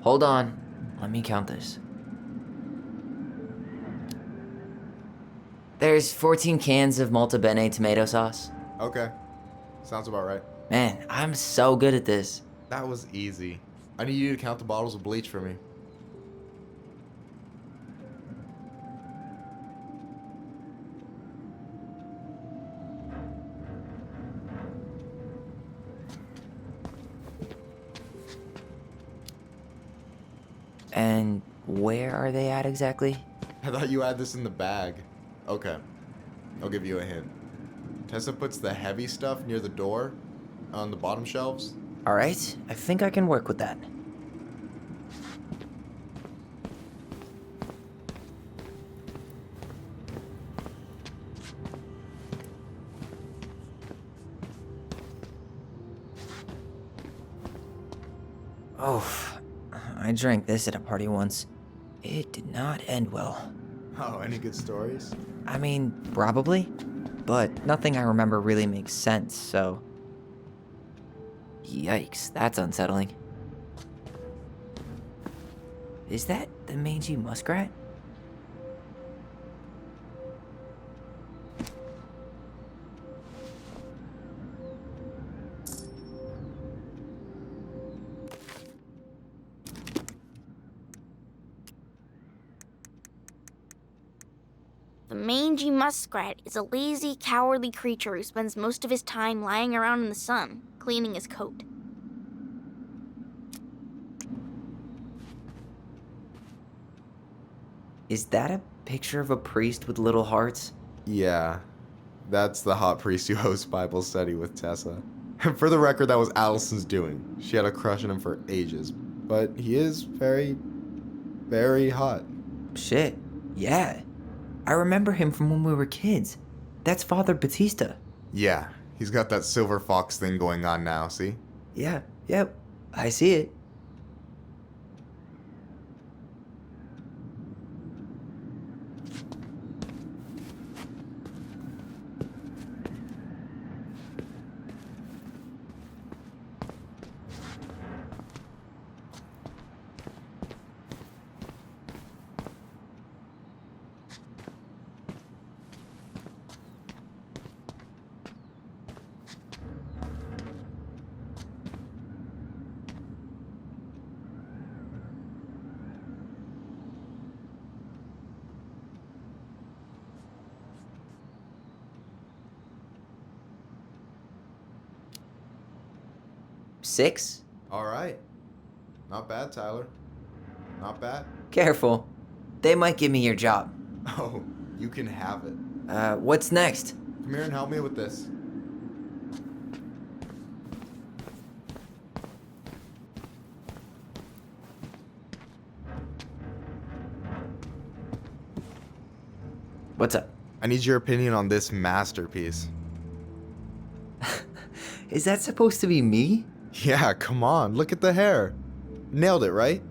Hold on. Let me count this. There's 14 cans of Molto Bene tomato sauce. Okay. Sounds about right. Man, I'm so good at this. That was easy. I need you to count the bottles of bleach for me. And where are they at exactly? I thought you had this in the bag. Okay. I'll give you a hint. Tessa puts the heavy stuff near the door on the bottom shelves. Alright, I think I can work with that. Oh, I drank this at a party once. It did not end well. Oh, any good stories? I mean, probably. But nothing I remember really makes sense, so... Yikes, that's unsettling. Is that the mangy muskrat? The mangy muskrat is a lazy, cowardly creature who spends most of his time lying around in the sun, cleaning his coat. Is that a picture of a priest with little hearts? Yeah. That's the hot priest who hosts Bible study with Tessa. For the record, that was Alyson's doing. She had a crush on him for ages. But he is very, very hot. Shit, yeah. I remember him from when we were kids. That's Father Batista. Yeah, he's got that silver fox thing going on now, see? Yeah, yep, I see it. Six? All right. Not bad, Tyler. Not bad. Careful. They might give me your job. Oh, you can have it. What's next? Come here and help me with this. What's up? I need your opinion on this masterpiece. Is that supposed to be me? Yeah, come on. Look at the hair. Nailed it, right?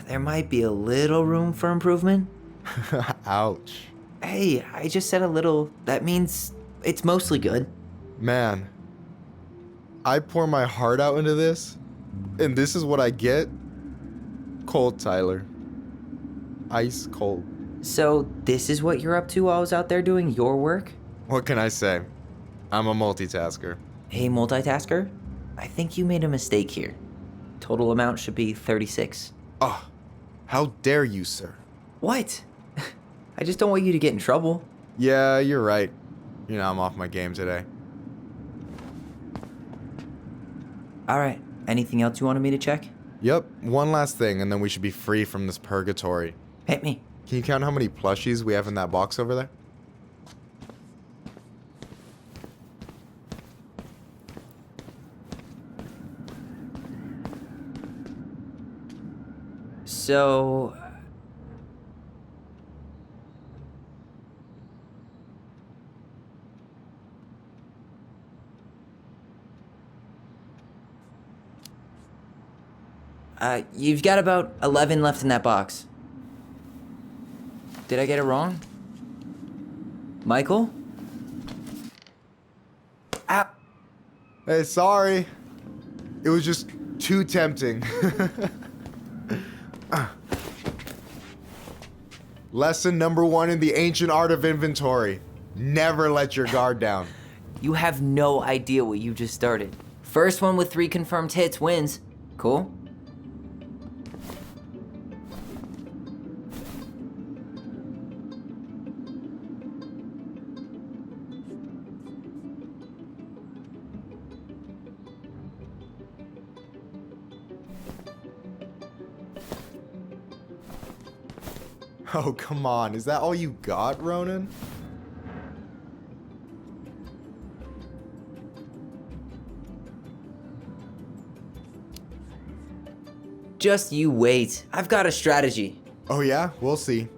There might be a little room for improvement. Ouch. Hey, I just said a little. That means it's mostly good. Man, I pour my heart out into this, and this is what I get? Cold, Tyler. Ice cold. So, this is what you're up to while I was out there doing your work? What can I say? I'm a multitasker. Hey, multitasker? I think you made a mistake here. Total amount should be 36. Oh, how dare you, sir? What? I just don't want you to get in trouble. Yeah, you're right. You know, I'm off my game today. Alright, anything else you wanted me to check? Yep, one last thing, and then we should be free from this purgatory. Hit me. Can you count how many plushies we have in that box over there? So... you've got about 11 left in that box. Did I get it wrong? Michael? Ah! Hey, sorry. It was just too tempting. Lesson number 1 in the ancient art of inventory. Never let your guard down. You have no idea what you just started. First one with 3 confirmed hits wins. Cool? Oh, come on. Is that all you got, Ronan? Just you wait. I've got a strategy. Oh yeah? We'll see.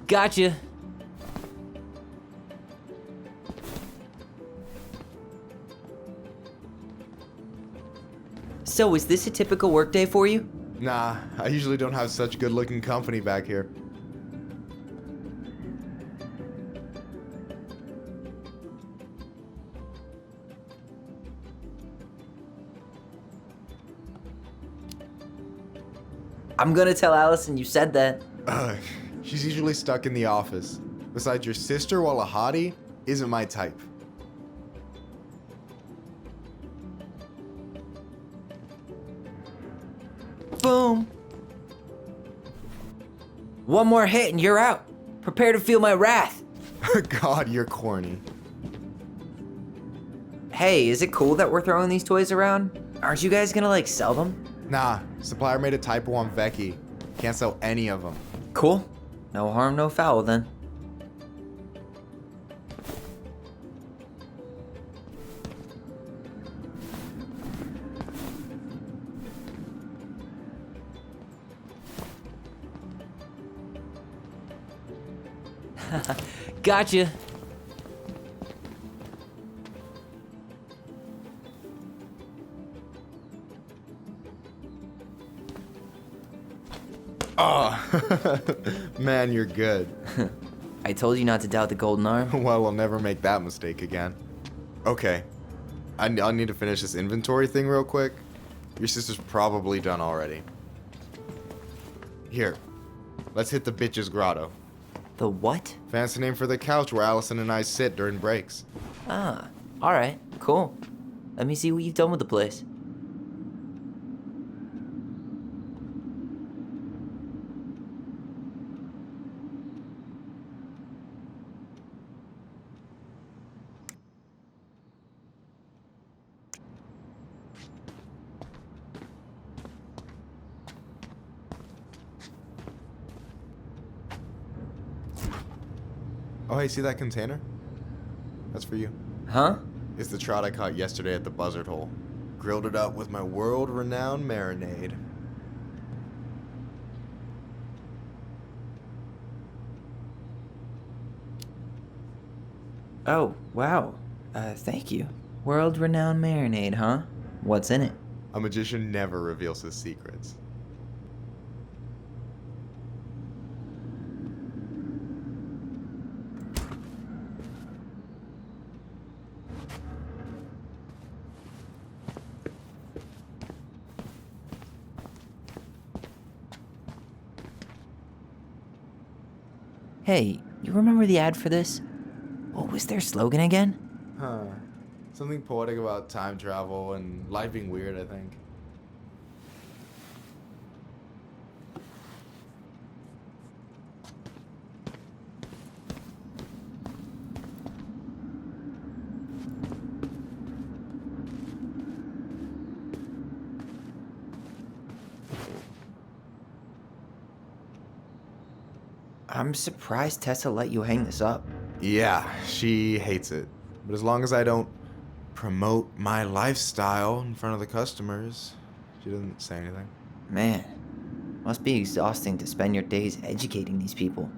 Gotcha. So, is this a typical workday for you? Nah, I usually don't have such good-looking company back here. I'm gonna tell Alyson you said that. She's usually stuck in the office. Besides, your sister, while a hottie, isn't my type. Boom. One more hit and you're out. Prepare to feel my wrath. God, you're corny. Hey, is it cool that we're throwing these toys around? Aren't you guys gonna, like, sell them? Nah, supplier made a typo on Vecchi. Can't sell any of them. Cool. No harm, no foul then. Gotcha. Oh, man, you're good. I told you not to doubt the golden arm. Well, we'll never make that mistake again. Okay, I need to finish this inventory thing real quick. Your sister's probably done already. Here, let's hit the bitch's grotto. The what? Fancy name for the couch where Alyson and I sit during breaks. Ah, alright, cool. Let me see what you've done with the place. Oh, hey, see that container? That's for you. Huh? It's the trout I caught yesterday at the buzzard hole. Grilled it up with my world-renowned marinade. Oh, wow. Thank you. World-renowned marinade, huh? What's in it? A magician never reveals his secrets. Hey, you remember the ad for this? What was their slogan again? Huh. Something poetic about time travel and life being weird, I think. I'm surprised Tessa let you hang this up. Yeah, she hates it. But as long as I don't promote my lifestyle in front of the customers, she doesn't say anything. Man, must be exhausting to spend your days educating these people.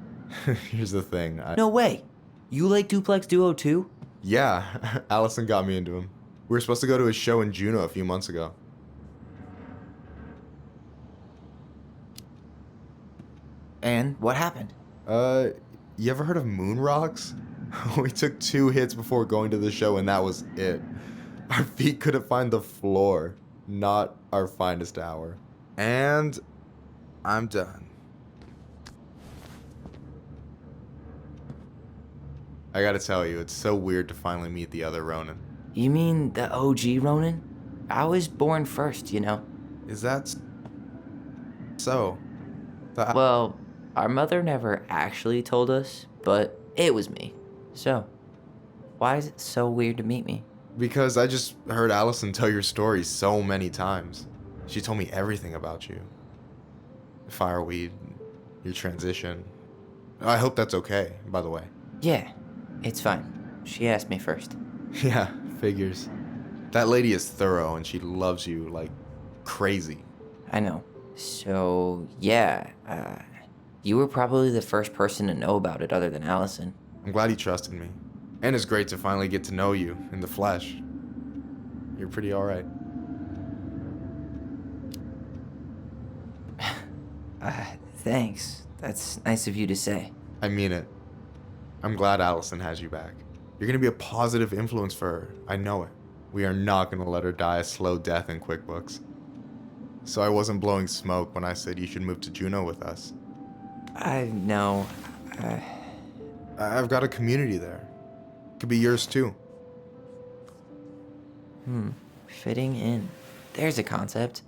Here's the thing. No way. You like Duplex Duo too? Yeah, Alyson got me into him. We were supposed to go to his show in Juneau a few months ago. And what happened? You ever heard of moon rocks? We took 2 hits before going to the show and that was it. Our feet couldn't find the floor. Not our finest hour. And I'm done. I gotta tell you, it's so weird to finally meet the other Ronan. You mean the OG Ronan? I was born first, you know. Is that so? Well, our mother never actually told us, but it was me. So, why is it so weird to meet me? Because I just heard Alyson tell your story so many times. She told me everything about you. Fireweed, your transition. I hope that's okay, by the way. Yeah, it's fine. She asked me first. Yeah, figures. That lady is thorough and she loves you like crazy. I know. So, yeah, you were probably the first person to know about it other than Alyson. I'm glad he trusted me. And it's great to finally get to know you in the flesh. You're pretty alright. Thanks. That's nice of you to say. I mean it. I'm glad Alyson has you back. You're gonna be a positive influence for her. I know it. We are not gonna let her die a slow death in QuickBooks. So I wasn't blowing smoke when I said you should move to Juneau with us. I know. I've got a community there. Could be yours too. Fitting in. There's a concept.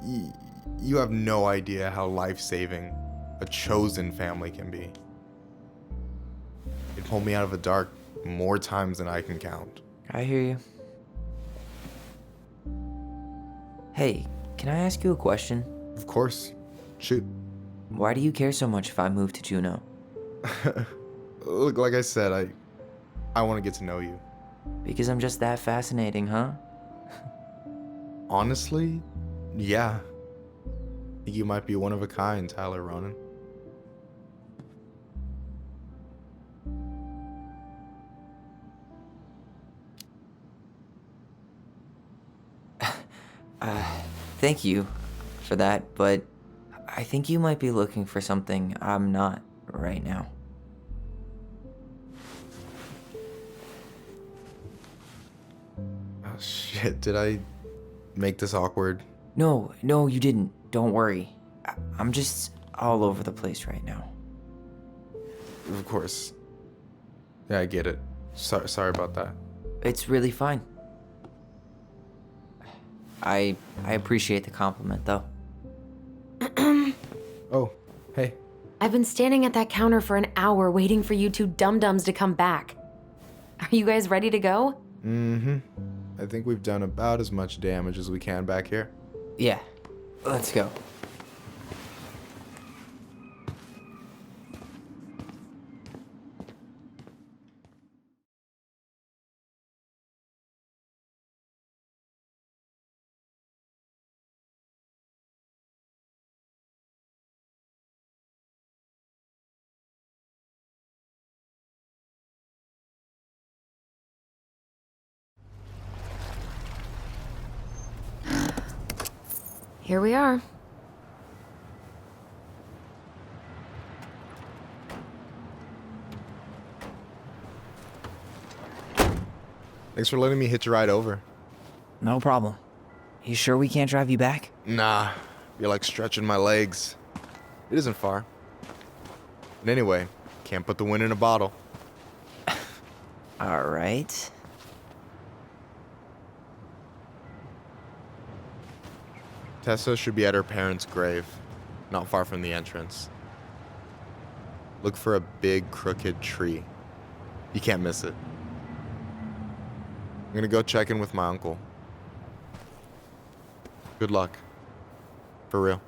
You have no idea how life-saving a chosen family can be. It pulled me out of the dark more times than I can count. I hear you. Hey, can I ask you a question? Of course. Shoot. Why do you care so much if I move to Juneau? Look, like I said, I want to get to know you. Because I'm just that fascinating, huh? Honestly, yeah. I think you might be one of a kind, Tyler Ronan. Thank you for that, but I think you might be looking for something I'm not right now. Oh shit, did I make this awkward? No, you didn't. Don't worry. I'm just all over the place right now. Of course. Yeah, I get it. Sorry about that. It's really fine. I appreciate the compliment, though. Oh, hey. I've been standing at that counter for an hour waiting for you two dum-dums to come back. Are you guys ready to go? Mm-hmm. I think we've done about as much damage as we can back here. Yeah, let's go. Here we are. Thanks for letting me hitch a ride over. No problem. You sure we can't drive you back? Nah, you're like stretching my legs. It isn't far. And anyway, can't put the wind in a bottle. All right. Tessa should be at her parents' grave, not far from the entrance. Look for a big, crooked tree. You can't miss it. I'm gonna go check in with my uncle. Good luck. For real.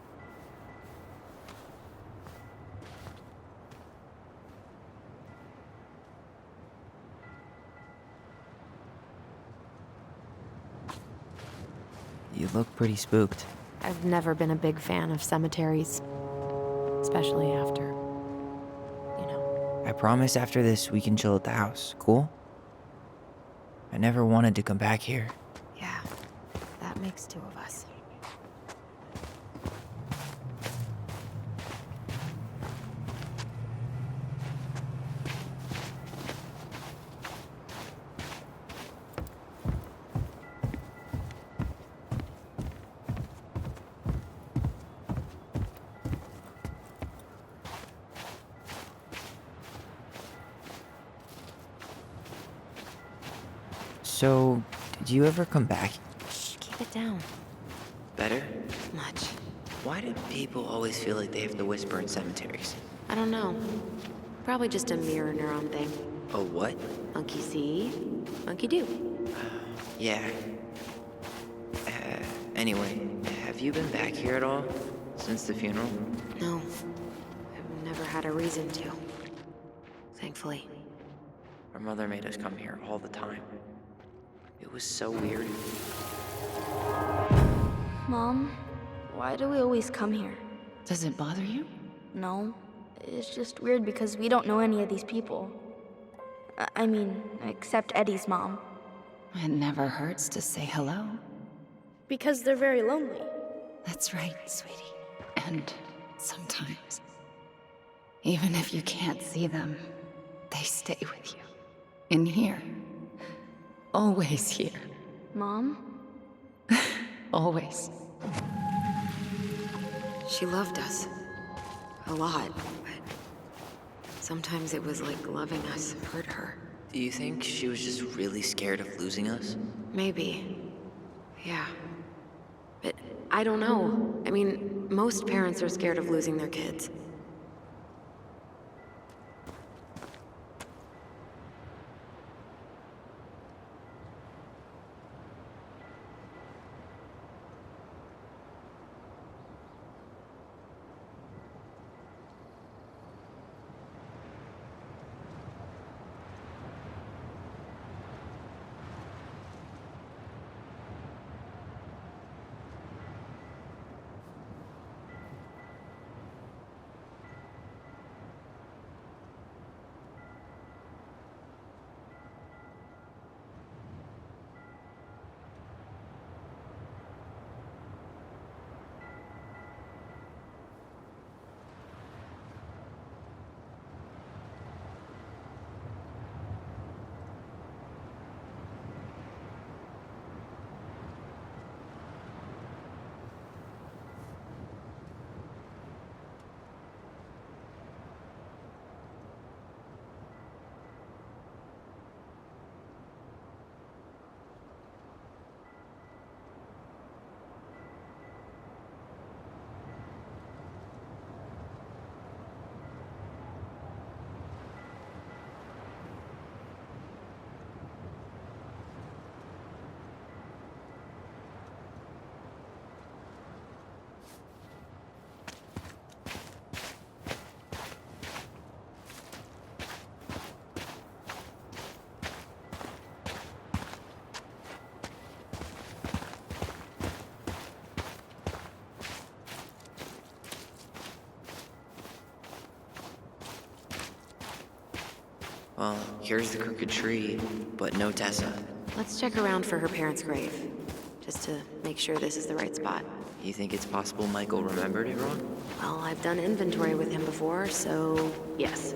You look pretty spooked. I've never been a big fan of cemeteries, especially after, I promise after this we can chill at the house, cool? I never wanted to come back here. Yeah, that makes two of us. So, did you ever come back? Shh, keep it down. Better? Much. Why do people always feel like they have to whisper in cemeteries? I don't know. Probably just a mirror neuron thing. A what? Monkey see, monkey do. Yeah. Anyway, have you been back here at all? Since the funeral? No. I've never had a reason to. Thankfully. Our mother made us come here all the time. It was so weird. Mom, why do we always come here? Does it bother you? No. It's just weird because we don't know any of these people. I mean, except Eddie's mom. It never hurts to say hello. Because they're very lonely. That's right, sweetie. And sometimes, even if you can't see them, they stay with you. In here. Always here. Mom? Always. She loved us. A lot, but sometimes it was like loving us hurt her. Do you think she was just really scared of losing us? Maybe. Yeah. But I don't know. I mean, most parents are scared of losing their kids. Well, here's the crooked tree, but no Tessa. Let's check around for her parents' grave, just to make sure this is the right spot. You think it's possible Michael remembered it wrong? Well, I've done inventory with him before, so yes.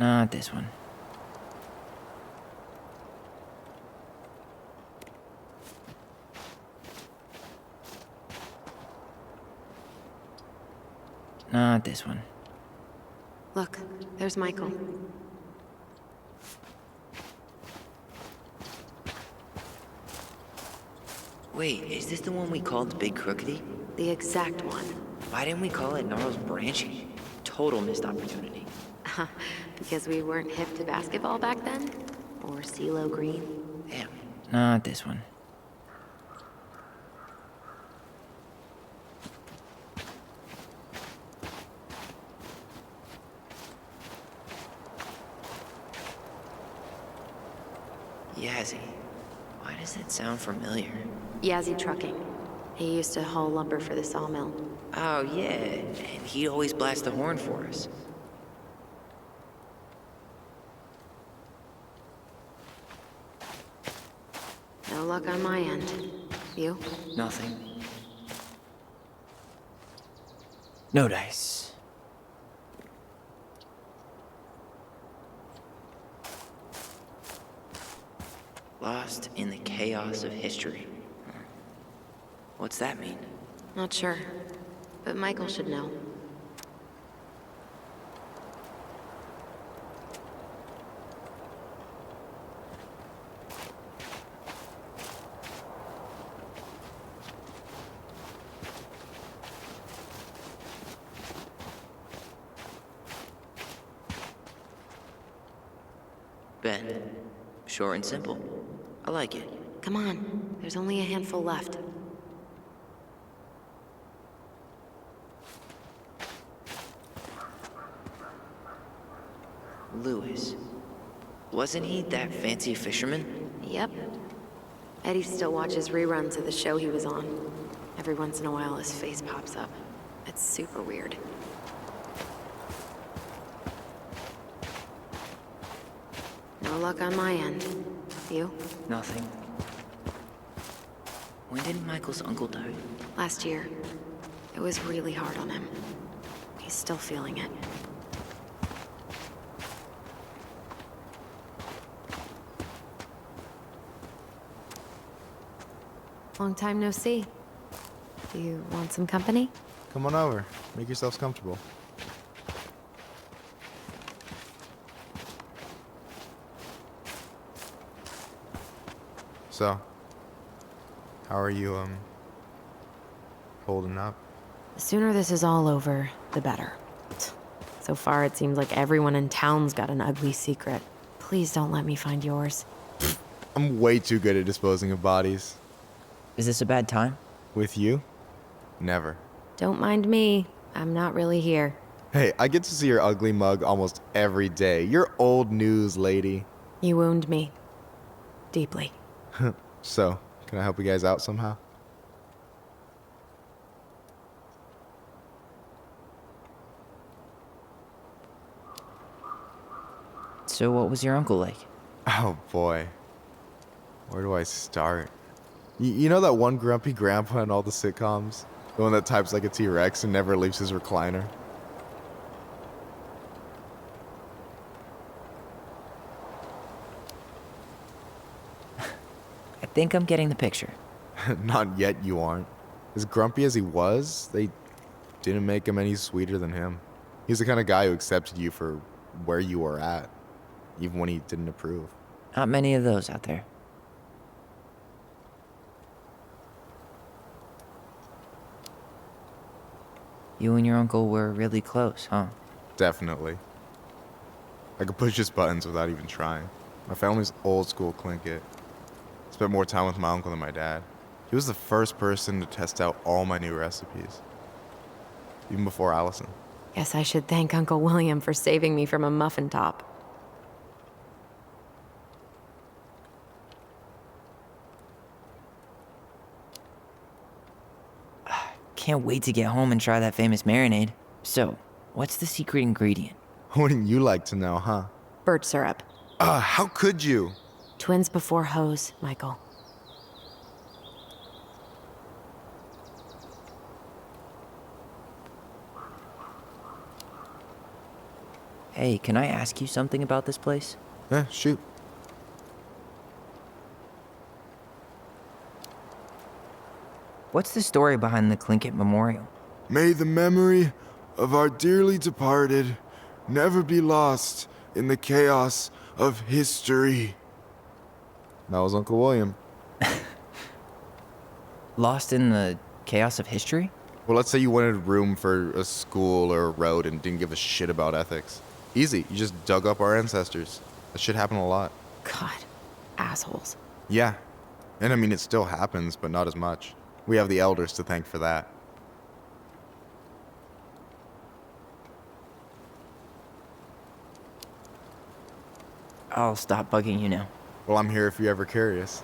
Not this one. Not this one. Look, there's Michael. Wait, is this the one we called Big Crookedy? The exact one. Why didn't we call it Gnarls Branching? Total missed opportunity. Because we weren't hip to basketball back then? Or CeeLo Green? Damn. Not this one. Yazzie. Why does that sound familiar? Yazzie Trucking. He used to haul lumber for the sawmill. Oh, yeah, and he'd always blast the horn for us. No luck on my end. You? Nothing. No dice. Lost in the chaos of history. What's that mean? Not sure. But Michael should know. Ben. Short and simple. I like it. Come on. There's only a handful left. Lewis. Wasn't he that fancy fisherman? Yep. Eddie still watches reruns of the show he was on. Every once in a while his face pops up. It's super weird. No luck on my end. You? Nothing. When did Michael's uncle die? Last year. It was really hard on him. He's still feeling it. Long time no see. Do you want some company? Come on over. Make yourselves comfortable. So, how are you, holding up? The sooner this is all over, the better. So far, it seems like everyone in town's got an ugly secret. Please don't let me find yours. I'm way too good at disposing of bodies. Is this a bad time? With you? Never. Don't mind me. I'm not really here. Hey, I get to see your ugly mug almost every day. You're old news, lady. You wound me. Deeply. So, can I help you guys out somehow? So what was your uncle like? Oh boy. Where do I start? You know that one grumpy grandpa in all the sitcoms? The one that types like a T-Rex and never leaves his recliner? I think I'm getting the picture. Not yet, you aren't. As grumpy as he was, they didn't make him any sweeter than him. He's the kind of guy who accepted you for where you were at, even when he didn't approve. Not many of those out there. You and your uncle were really close, huh? Definitely. I could push his buttons without even trying. My family's old school Clinkit. Spent more time with my uncle than my dad. He was the first person to test out all my new recipes. Even before Alyson. Guess I should thank Uncle William for saving me from a muffin top. Can't wait to get home and try that famous marinade. So, what's the secret ingredient? Wouldn't you like to know, huh? Birch syrup. How could you? Twins before hoes, Michael. Hey, can I ask you something about this place? Yeah, shoot. What's the story behind the Clinkit Memorial? May the memory of our dearly departed never be lost in the chaos of history. That was Uncle William. Lost in the chaos of history? Well, let's say you wanted room for a school or a road and didn't give a shit about ethics. Easy, you just dug up our ancestors. That shit happened a lot. God, assholes. Yeah, and I mean it still happens, but not as much. We have the elders to thank for that. I'll stop bugging you now. Well, I'm here if you're ever curious.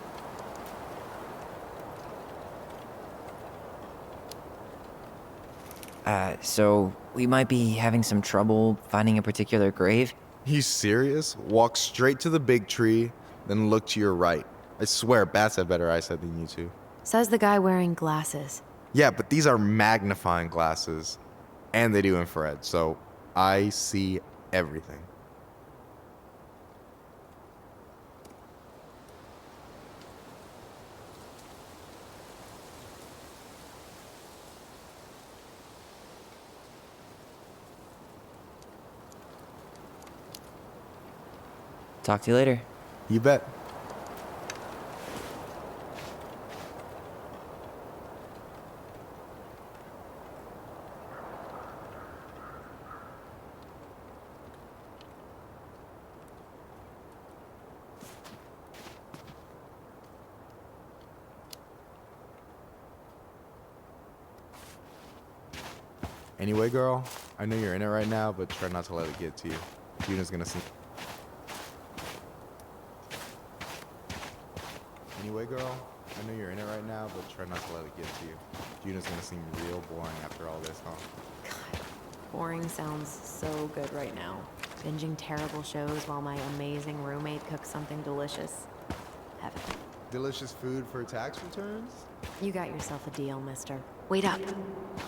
So we might be having some trouble finding a particular grave? You serious? Walk straight to the big tree, then look to your right. I swear, bats have better eyesight than you two. Says the guy wearing glasses. Yeah, but these are magnifying glasses, and they do infrared, so I see everything. Talk to you later. You bet. Anyway, girl, I know you're in it right now, but try not to let it get to you. Juna's gonna see. Anyway, girl, I know you're in it right now, but try not to let it get to you. Juna's gonna seem real boring after all this, huh? God, boring sounds so good right now. Binging terrible shows while my amazing roommate cooks something delicious. Heaven. Delicious food for tax returns? You got yourself a deal, mister. Wait up.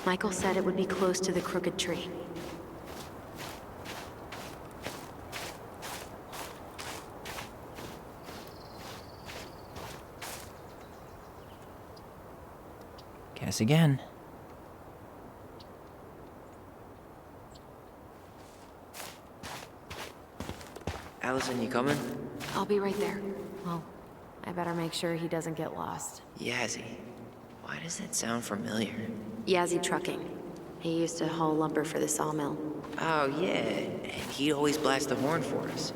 Michael said it would be close to the crooked tree. Guess again. Alyson, you coming? I'll be right there. Well, I better make sure he doesn't get lost. Yazzie. Why does that sound familiar? Yazzie Trucking. He used to haul lumber for the sawmill. Oh, yeah. And he'd always blast the horn for us.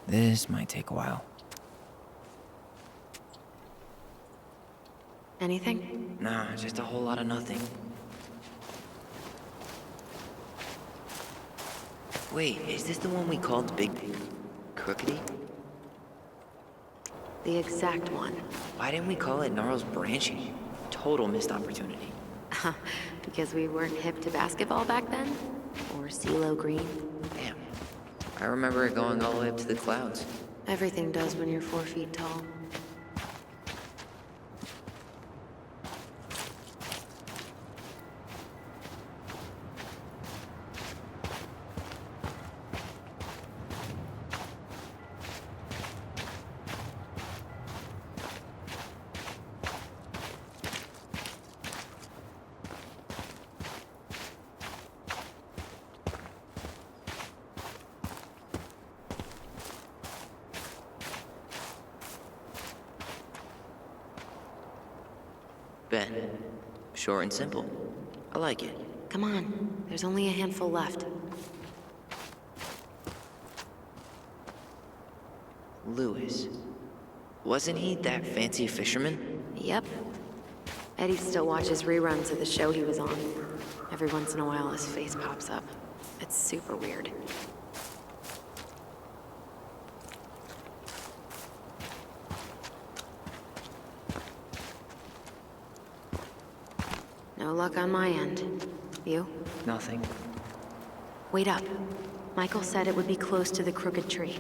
This might take a while. Anything? Nah, just a whole lot of nothing. Wait, is this the one we called Big Crookedy? The exact one. Why didn't we call it Gnarls Branching? Total missed opportunity. Because we weren't hip to basketball back then? Or CeeLo Green? Damn. I remember it going all the way up to the clouds. Everything does when you're 4 feet tall. Ben. Short and simple. I like it. Come on, there's only a handful left. Lewis. Wasn't he that fancy fisherman? Yep. Eddie still watches reruns of the show he was on. Every once in a while his face pops up. It's super weird. No luck on my end. You? Nothing. Wait up. Michael said it would be close to the crooked tree.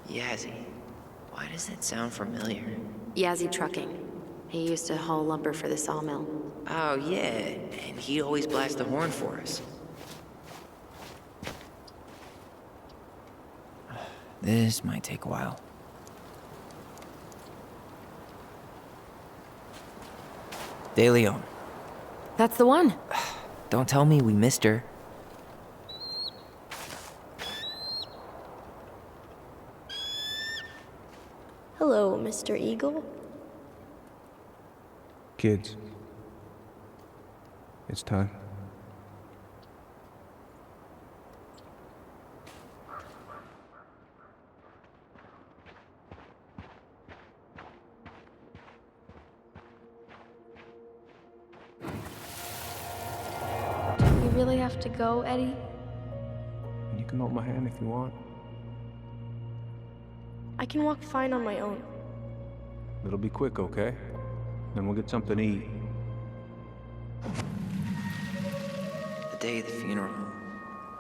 Yazzie. Why does that sound familiar? Yazzie Trucking. He used to haul lumber for the sawmill. Oh, yeah. And he'd always blast the horn for us. This might take a while. De Leon. That's the one. Don't tell me we missed her. Hello, Mr. Eagle. Kids, it's time. Do we really have to go, Eddie? You can hold my hand if you want. I can walk fine on my own. It'll be quick, okay? Then we'll get something to eat. The day of the funeral.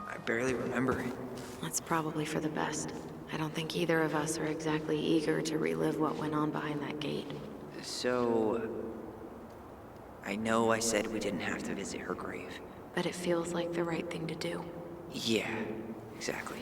I barely remember it. That's probably for the best. I don't think either of us are exactly eager to relive what went on behind that gate. So... I know I said we didn't have to visit her grave. But it feels like the right thing to do. Yeah, exactly.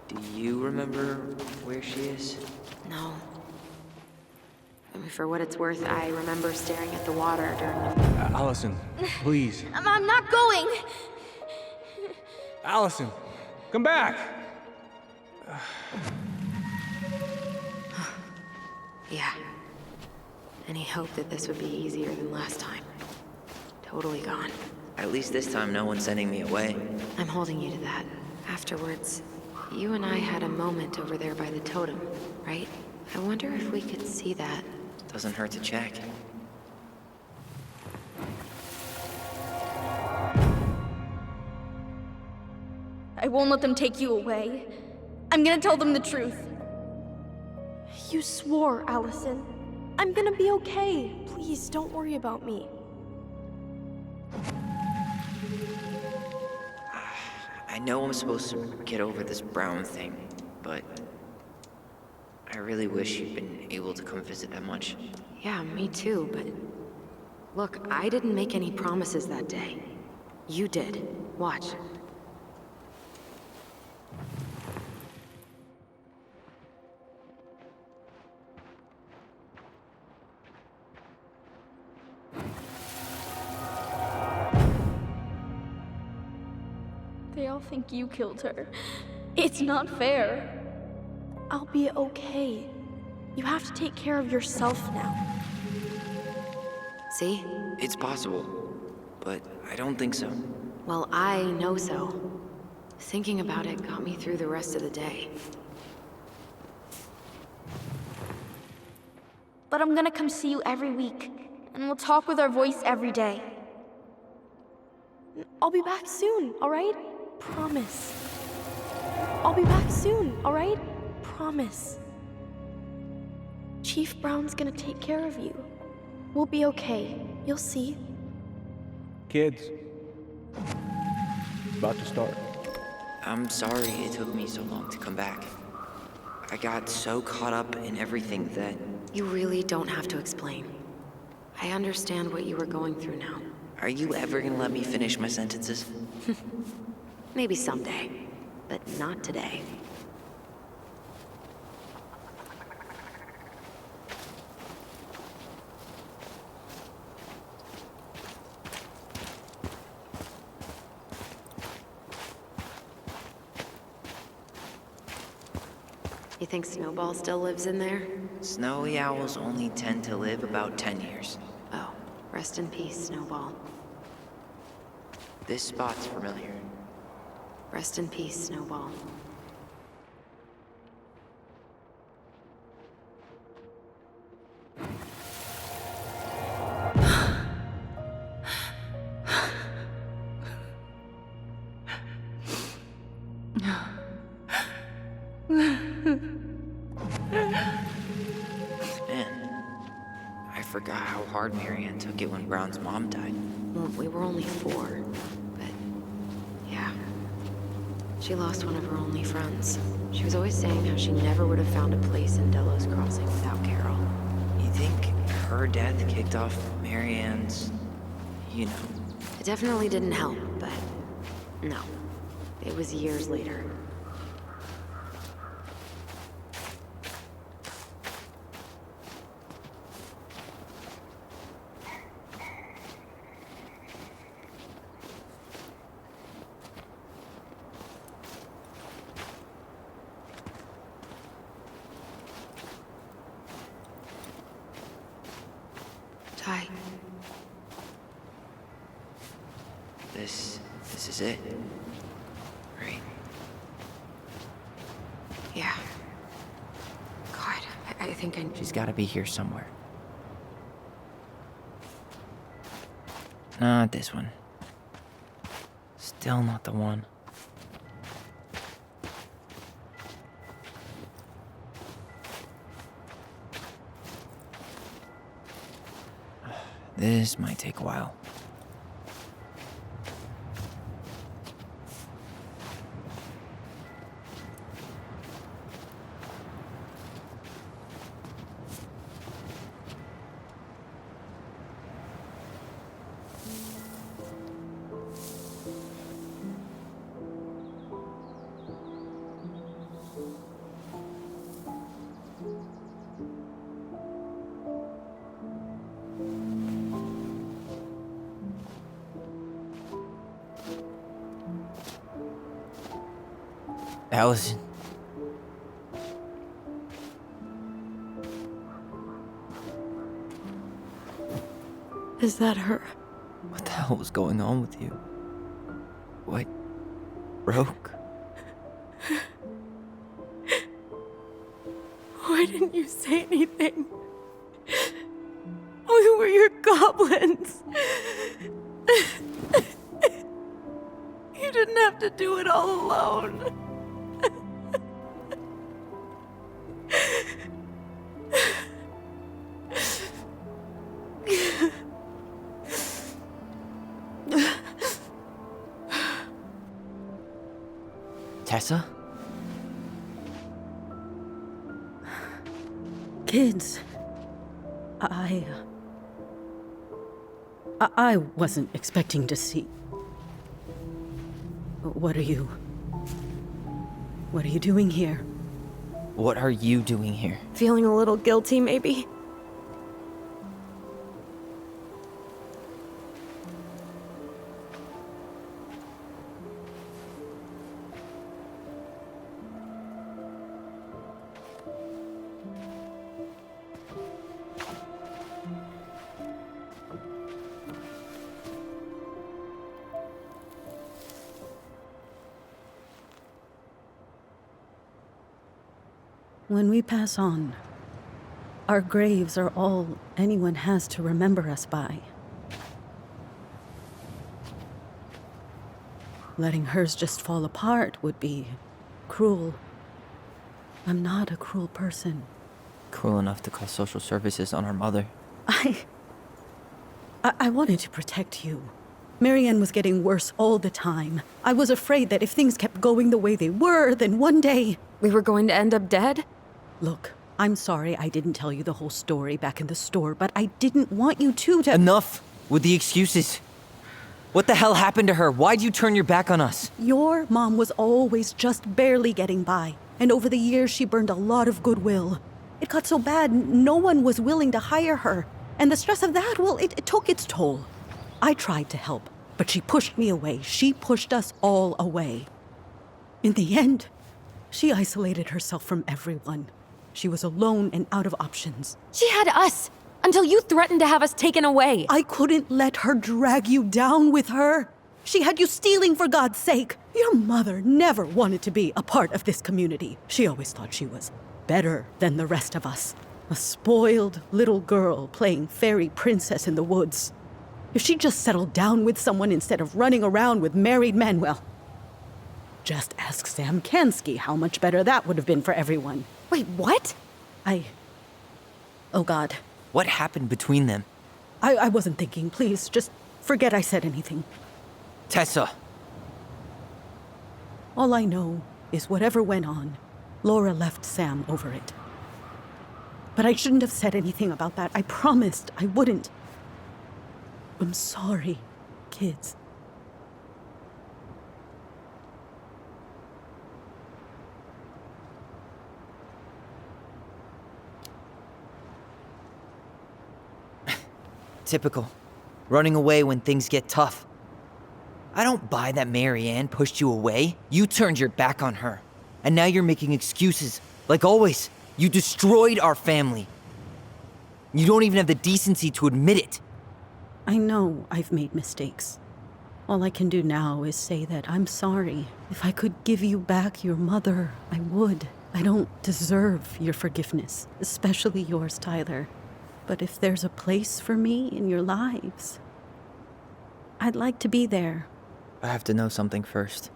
Do you remember where she is? No. I mean, for what it's worth, I remember staring at the water during the... Alyson, please. I'm not going! Alyson, come back! Yeah. Any hope that this would be easier than last time? Totally gone. At least this time no one's sending me away. I'm holding you to that. Afterwards, you and I had a moment over there by the totem, right? I wonder if we could see that. Doesn't hurt to check. I won't let them take you away. I'm gonna tell them the truth. You swore, Alyson. I'm gonna be okay. Please, don't worry about me. I know I'm supposed to get over this Brown thing, but... I really wish you'd been able to come visit that much. Yeah, me too, but... Look, I didn't make any promises that day. You did. Watch. They all think you killed her. It's not fair. I'll be okay. You have to take care of yourself now. See? It's possible, but I don't think so. Well, I know so. Thinking about it got me through the rest of the day. But I'm gonna come see you every week, and we'll talk with our voice every day. I'll be back soon, alright? Promise. I'll be back soon, alright? Promise. Chief Brown's gonna take care of you. We'll be okay. You'll see. Kids. It's about to start. I'm sorry it took me so long to come back. I got so caught up in everything that... You really don't have to explain. I understand what you were going through now. Are you ever gonna let me finish my sentences? Maybe someday, but not today. You think Snowball still lives in there? Snowy owls only tend to live about 10 years. Oh, rest in peace, Snowball. This spot's familiar. Rest in peace, Snowball. Man, I forgot how hard Marianne took it when Brown's mom died. Well, we were only 4, but yeah. She lost one of her only friends. She was always saying how she never would have found a place in Delos Crossing without Carol. You think her death kicked off Marianne's, you know? It definitely didn't help, but no. It was years later. Ty. This is it. Right? Yeah. God, I think She's gotta be here somewhere. Not this one. Still not the one. This might take a while. Alyson. Is that her? What the hell was going on with you? What broke? Why didn't you say anything? We were your goblins. You didn't have to do it all alone. Tessa? Kids, I wasn't expecting to see. What are you doing here? What are you doing here? Feeling a little guilty, maybe? When we pass on, our graves are all anyone has to remember us by. Letting hers just fall apart would be cruel. I'm not a cruel person. Cruel enough to call social services on our mother. I wanted to protect you. Marianne was getting worse all the time. I was afraid that if things kept going the way they were, then one day... We were going to end up dead? Look, I'm sorry I didn't tell you the whole story back in the store, but I didn't want you to... Enough with the excuses. What the hell happened to her? Why'd you turn your back on us? Your mom was always just barely getting by, and over the years she burned a lot of goodwill. It got so bad, no one was willing to hire her. And the stress of that, well, it took its toll. I tried to help, but she pushed me away. She pushed us all away. In the end, she isolated herself from everyone. She was alone and out of options. She had us, until you threatened to have us taken away. I couldn't let her drag you down with her. She had you stealing for God's sake. Your mother never wanted to be a part of this community. She always thought she was better than the rest of us. A spoiled little girl playing fairy princess in the woods. If she just settled down with someone instead of running around with married men, well, just ask Sam Kansky how much better that would have been for everyone. Wait, what? Oh God. What happened between them? I wasn't thinking. Please, just forget I said anything. Tessa. All I know is whatever went on, Laura left Sam over it. But I shouldn't have said anything about that. I promised I wouldn't. I'm sorry, kids. Typical. Running away when things get tough. I don't buy that Marianne pushed you away. You turned your back on her. And now you're making excuses. Like always, you destroyed our family. You don't even have the decency to admit it. I know I've made mistakes. All I can do now is say that I'm sorry. If I could give you back your mother, I would. I don't deserve your forgiveness, especially yours, Tyler. But if there's a place for me in your lives, I'd like to be there. I have to know something first.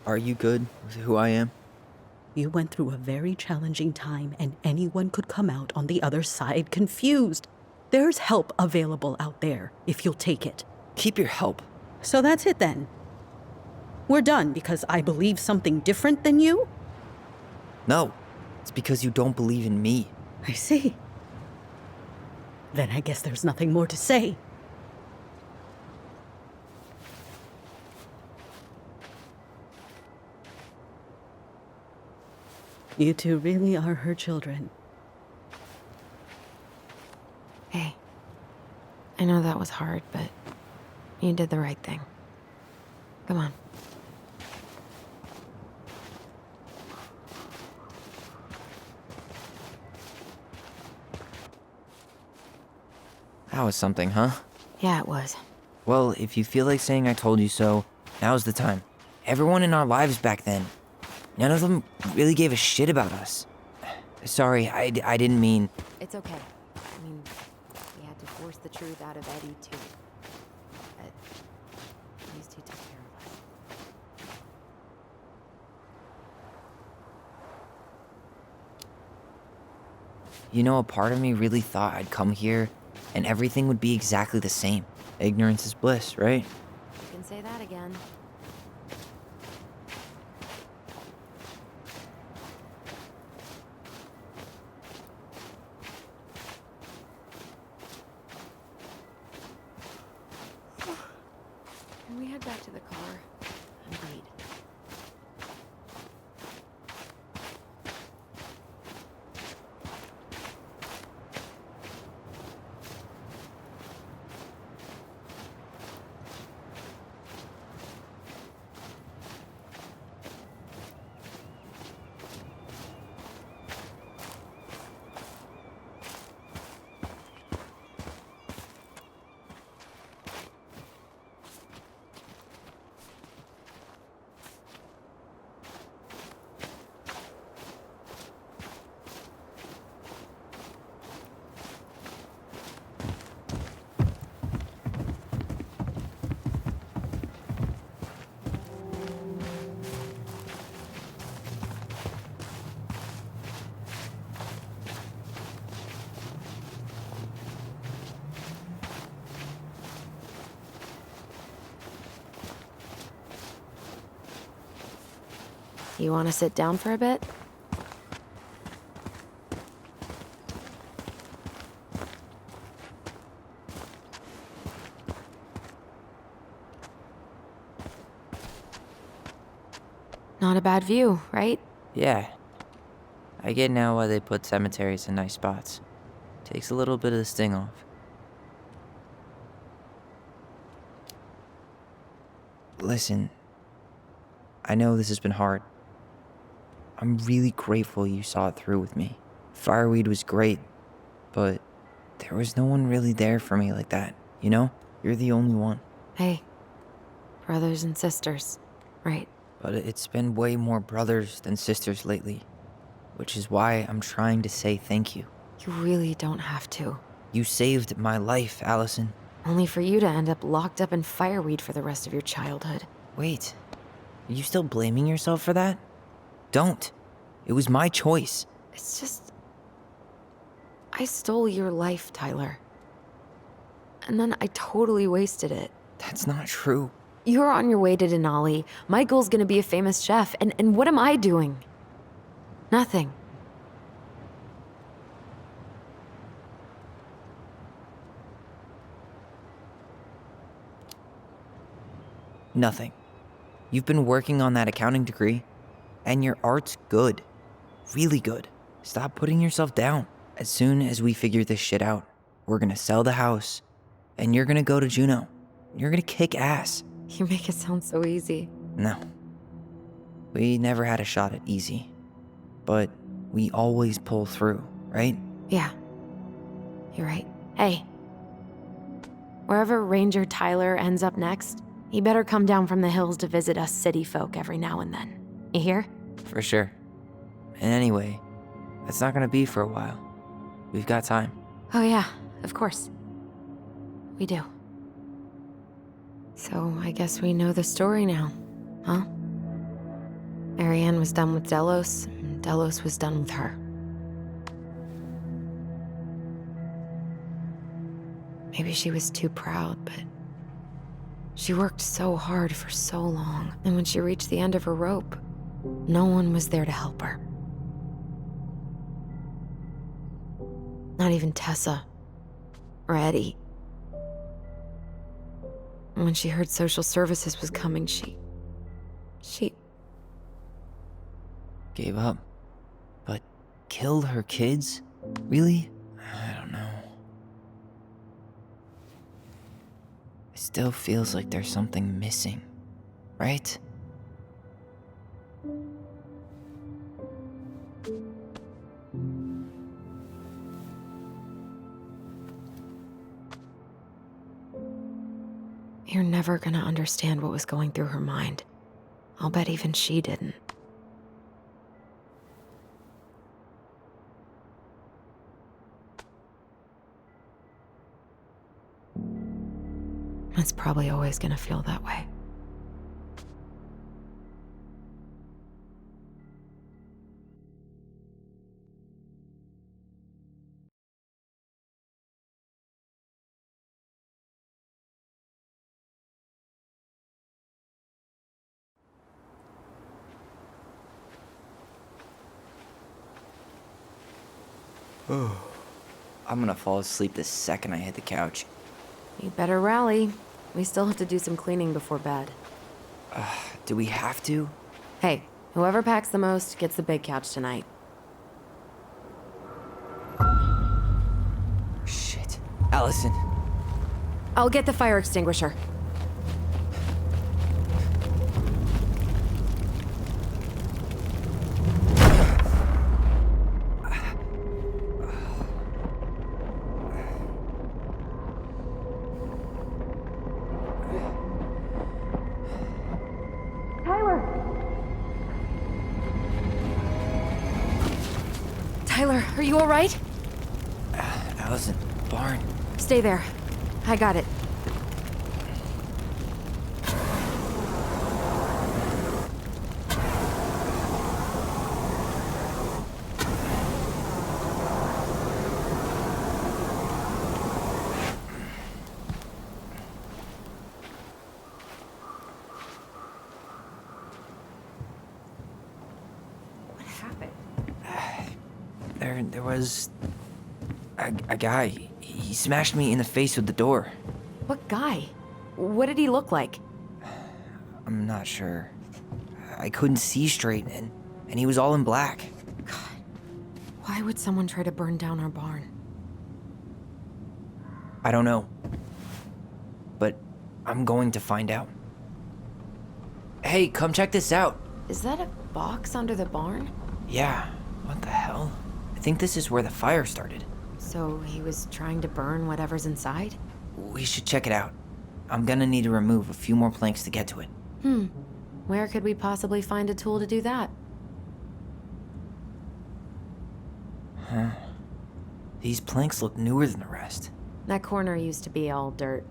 Are you good with who I am? You went through a very challenging time, and anyone could come out on the other side confused. There's help available out there, if you'll take it. Keep your help. So that's it then. We're done because I believe something different than you? No, it's because you don't believe in me. I see. Then I guess there's nothing more to say. You two really are her children. Hey, I know that was hard, but you did the right thing. Come on. That was something, huh? Yeah, it was. Well, if you feel like saying I told you so, now's the time. Everyone in our lives back then, none of them really gave a shit about us. Sorry, I didn't mean... It's okay. I mean, we had to force the truth out of Eddie, too. But at least he took care of us. You know, a part of me really thought I'd come here and everything would be exactly the same. Ignorance is bliss, right? You can say that again. Can we head back to the car and wait? You want to sit down for a bit? Not a bad view, right? Yeah. I get now why they put cemeteries in nice spots. Takes a little bit of the sting off. Listen, I know this has been hard. I'm really grateful you saw it through with me. Fireweed was great, but there was no one really there for me like that, you know? You're the only one. Hey, brothers and sisters, right? But it's been way more brothers than sisters lately, which is why I'm trying to say thank you. You really don't have to. You saved my life, Alyson. Only for you to end up locked up in fireweed for the rest of your childhood. Wait, are you still blaming yourself for that? Don't. It was my choice. It's just... I stole your life, Tyler. And then I totally wasted it. That's not true. You're on your way to Denali. Michael's gonna be a famous chef, and what am I doing? Nothing. Nothing. You've been working on that accounting degree, and your art's good. Really good. Stop putting yourself down. As soon as we figure this shit out, we're gonna sell the house, and you're gonna go to Juneau. You're gonna kick ass. You make it sound so easy. No. We never had a shot at easy. But we always pull through, right? Yeah. You're right. Hey. Wherever Ranger Tyler ends up next, he better come down from the hills to visit us city folk every now and then. You hear? For sure. And anyway, that's not gonna be for a while. We've got time. Oh yeah, of course. We do. So I guess we know the story now, huh? Marianne was done with Delos, and Delos was done with her. Maybe she was too proud, but she worked so hard for so long, and when she reached the end of her rope, no one was there to help her. Not even Tessa or Eddie. And when she heard social services was coming, she Gave up. But killed her kids? Really? I don't know. It still feels like there's something missing, right? You're never gonna understand what was going through her mind. I'll bet even she didn't. It's probably always gonna feel that way. I'm gonna fall asleep the second I hit the couch. You better rally. We still have to do some cleaning before bed. Do we have to? Hey, whoever packs the most gets the big couch tonight. Shit. Alyson. I'll get the fire extinguisher. Tyler, are you all right? Alyson, barn. Stay there. I got it. What happened? There was a guy. He smashed me in the face with the door. What guy? What did he look like? I'm not sure. I couldn't see straight, and he was all in black. God, why would someone try to burn down our barn? I don't know. But I'm going to find out. Hey, come check this out. Is that a box under the barn? Yeah, what the hell? I think this is where the fire started. So he was trying to burn whatever's inside? We should check it out. I'm gonna need to remove a few more planks to get to it. Where could we possibly find a tool to do that? Huh. These planks look newer than the rest. That corner used to be all dirt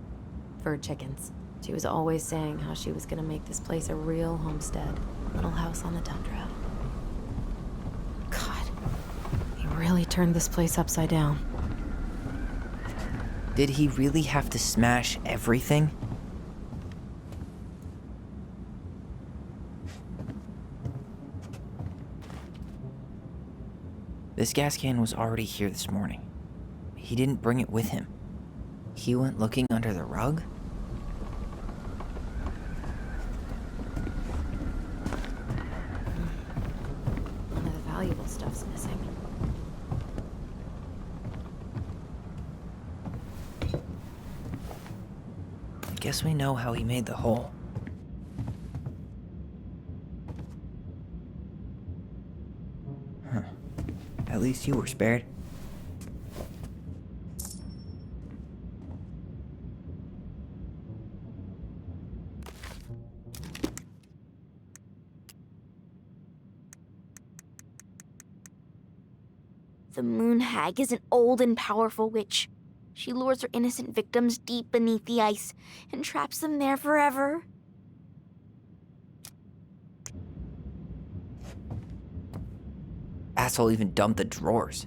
for chickens. She was always saying how she was gonna make this place a real homestead. Little house on the tundra. God, he really turned this place upside down. Did he really have to smash everything? This gas can was already here this morning. He didn't bring it with him. He went looking under the rug? None of the valuable stuff's missing. I guess we know how he made the hole. Huh. At least you were spared. The Moon Hag is an old and powerful witch. She lures her innocent victims deep beneath the ice and traps them there forever. Asshole even dumped the drawers.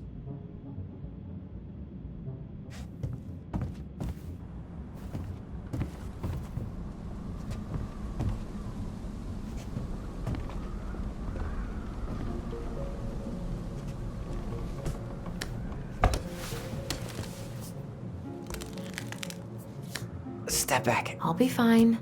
Step back. I'll be fine.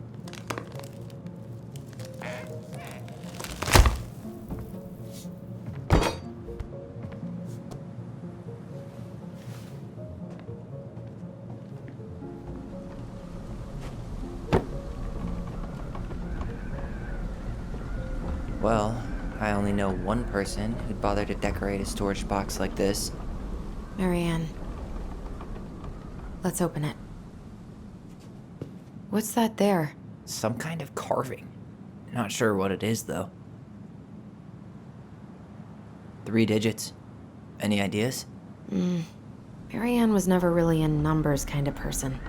Well, I only know one person who'd bother to decorate a storage box like this. Marianne. Let's open it. What's that there? Some kind of carving. Not sure what it is, though. 3 digits. Any ideas? Marianne was never really a numbers kind of person.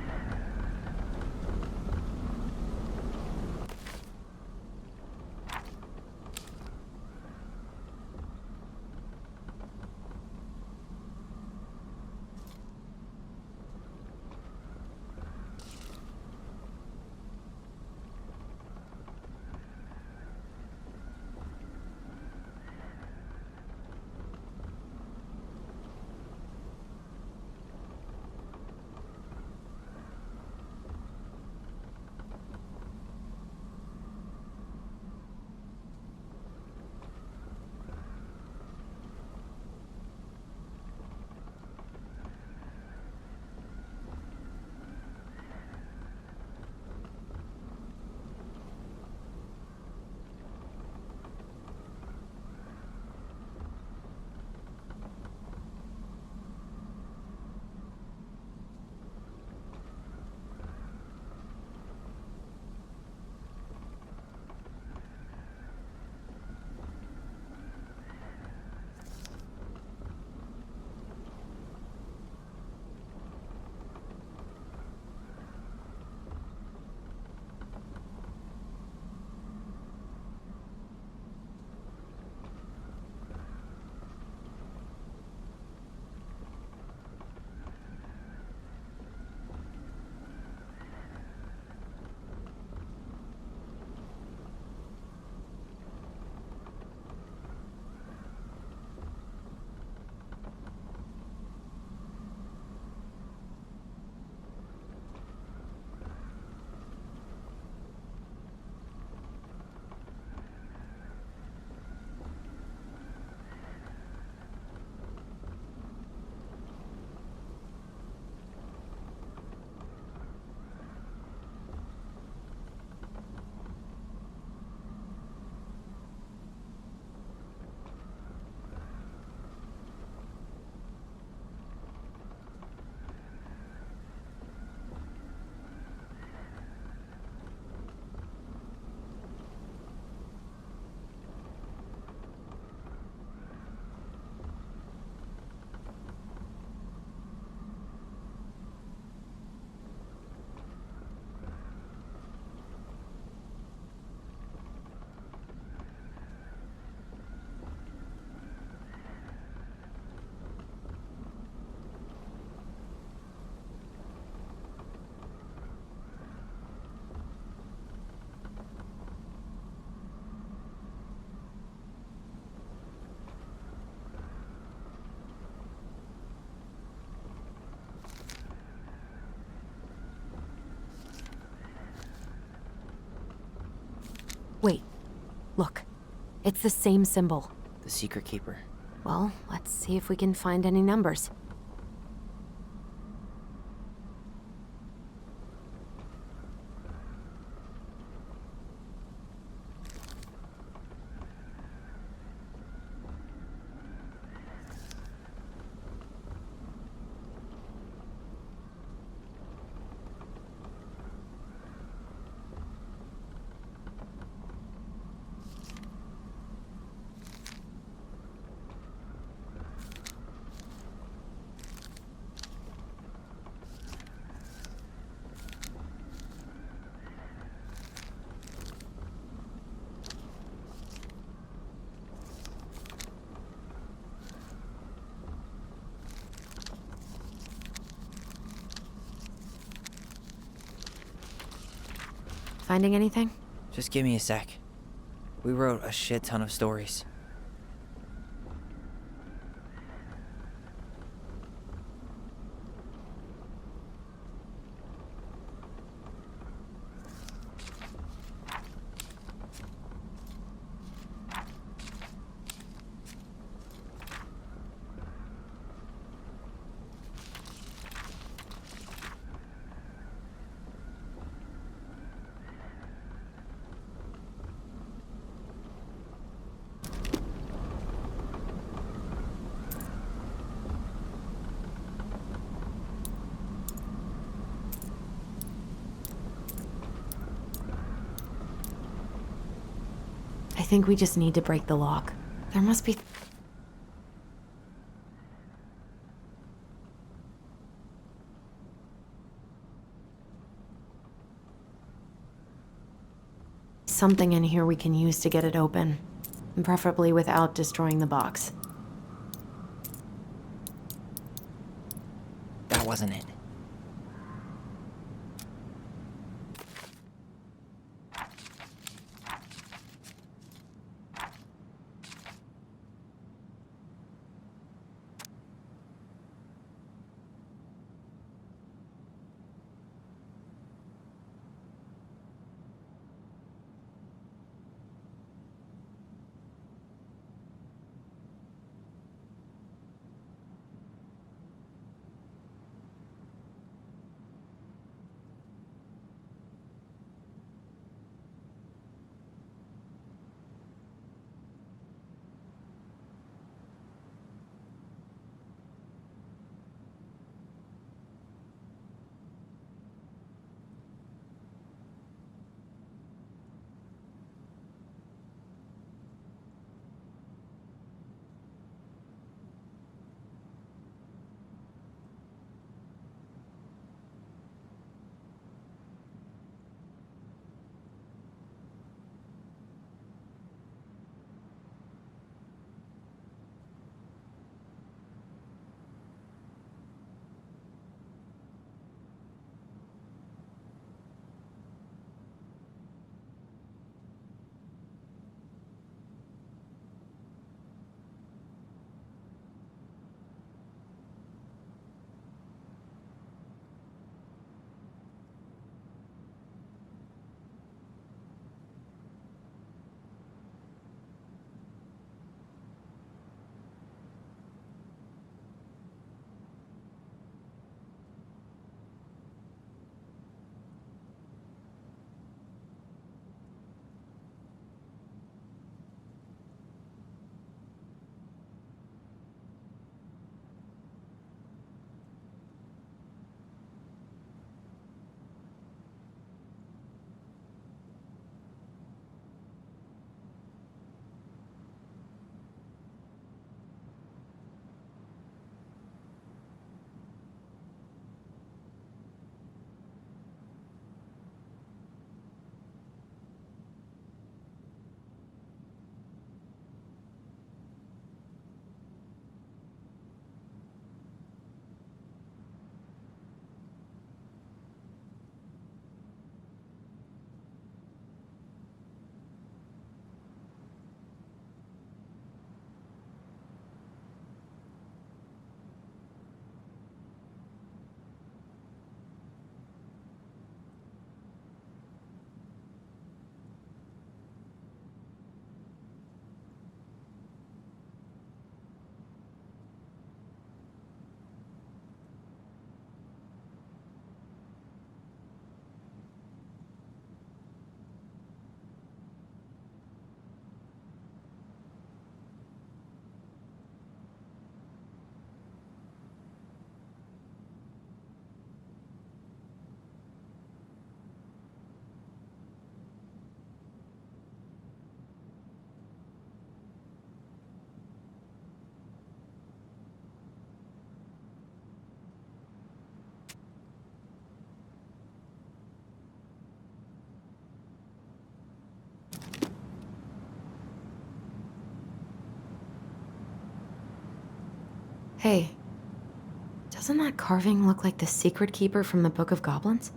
Look, it's the same symbol. The secret keeper. Well, let's see if we can find any numbers. Finding anything? Just give me a sec. We wrote a shit ton of stories. I think we just need to break the lock. There must be... something in here we can use to get it open. And preferably without destroying the box. That wasn't it. Hey, doesn't that carving look like the secret keeper from the Book of Goblins?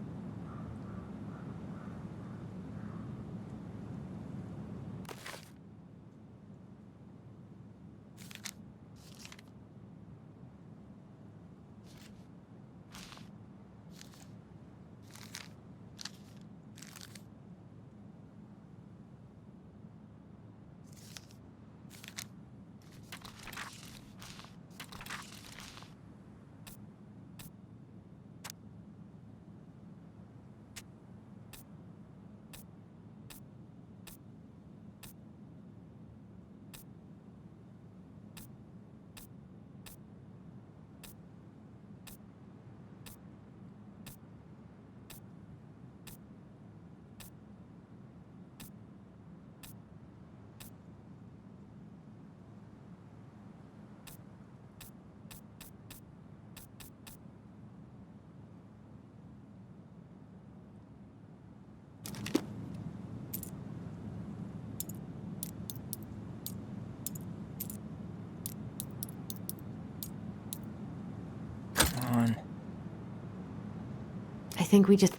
I think we just...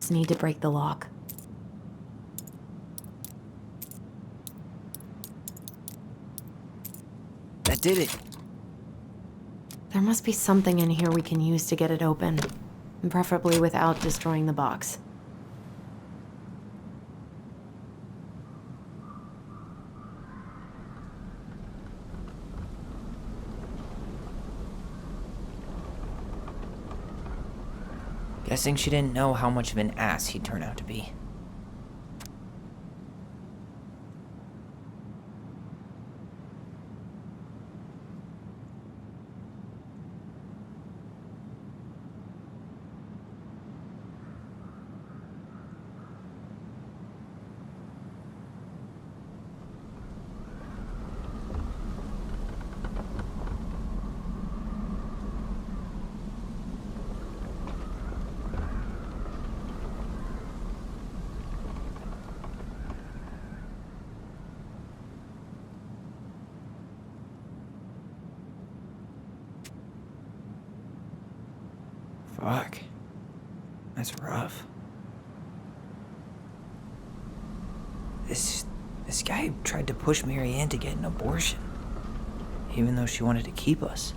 need to break the lock. That did it. There must be something in here we can use to get it open, and preferably without destroying the box. Guessing she didn't know how much of an ass he'd turn out to be. Fuck. That's rough. This guy tried to push Mary Ann to get an abortion, even though she wanted to keep us.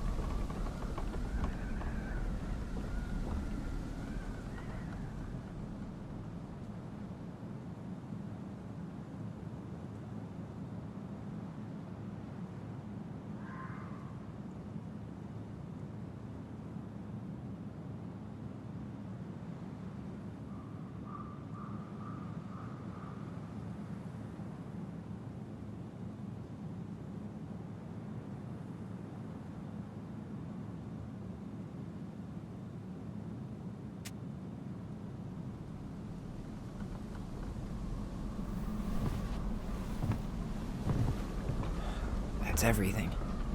That's everything.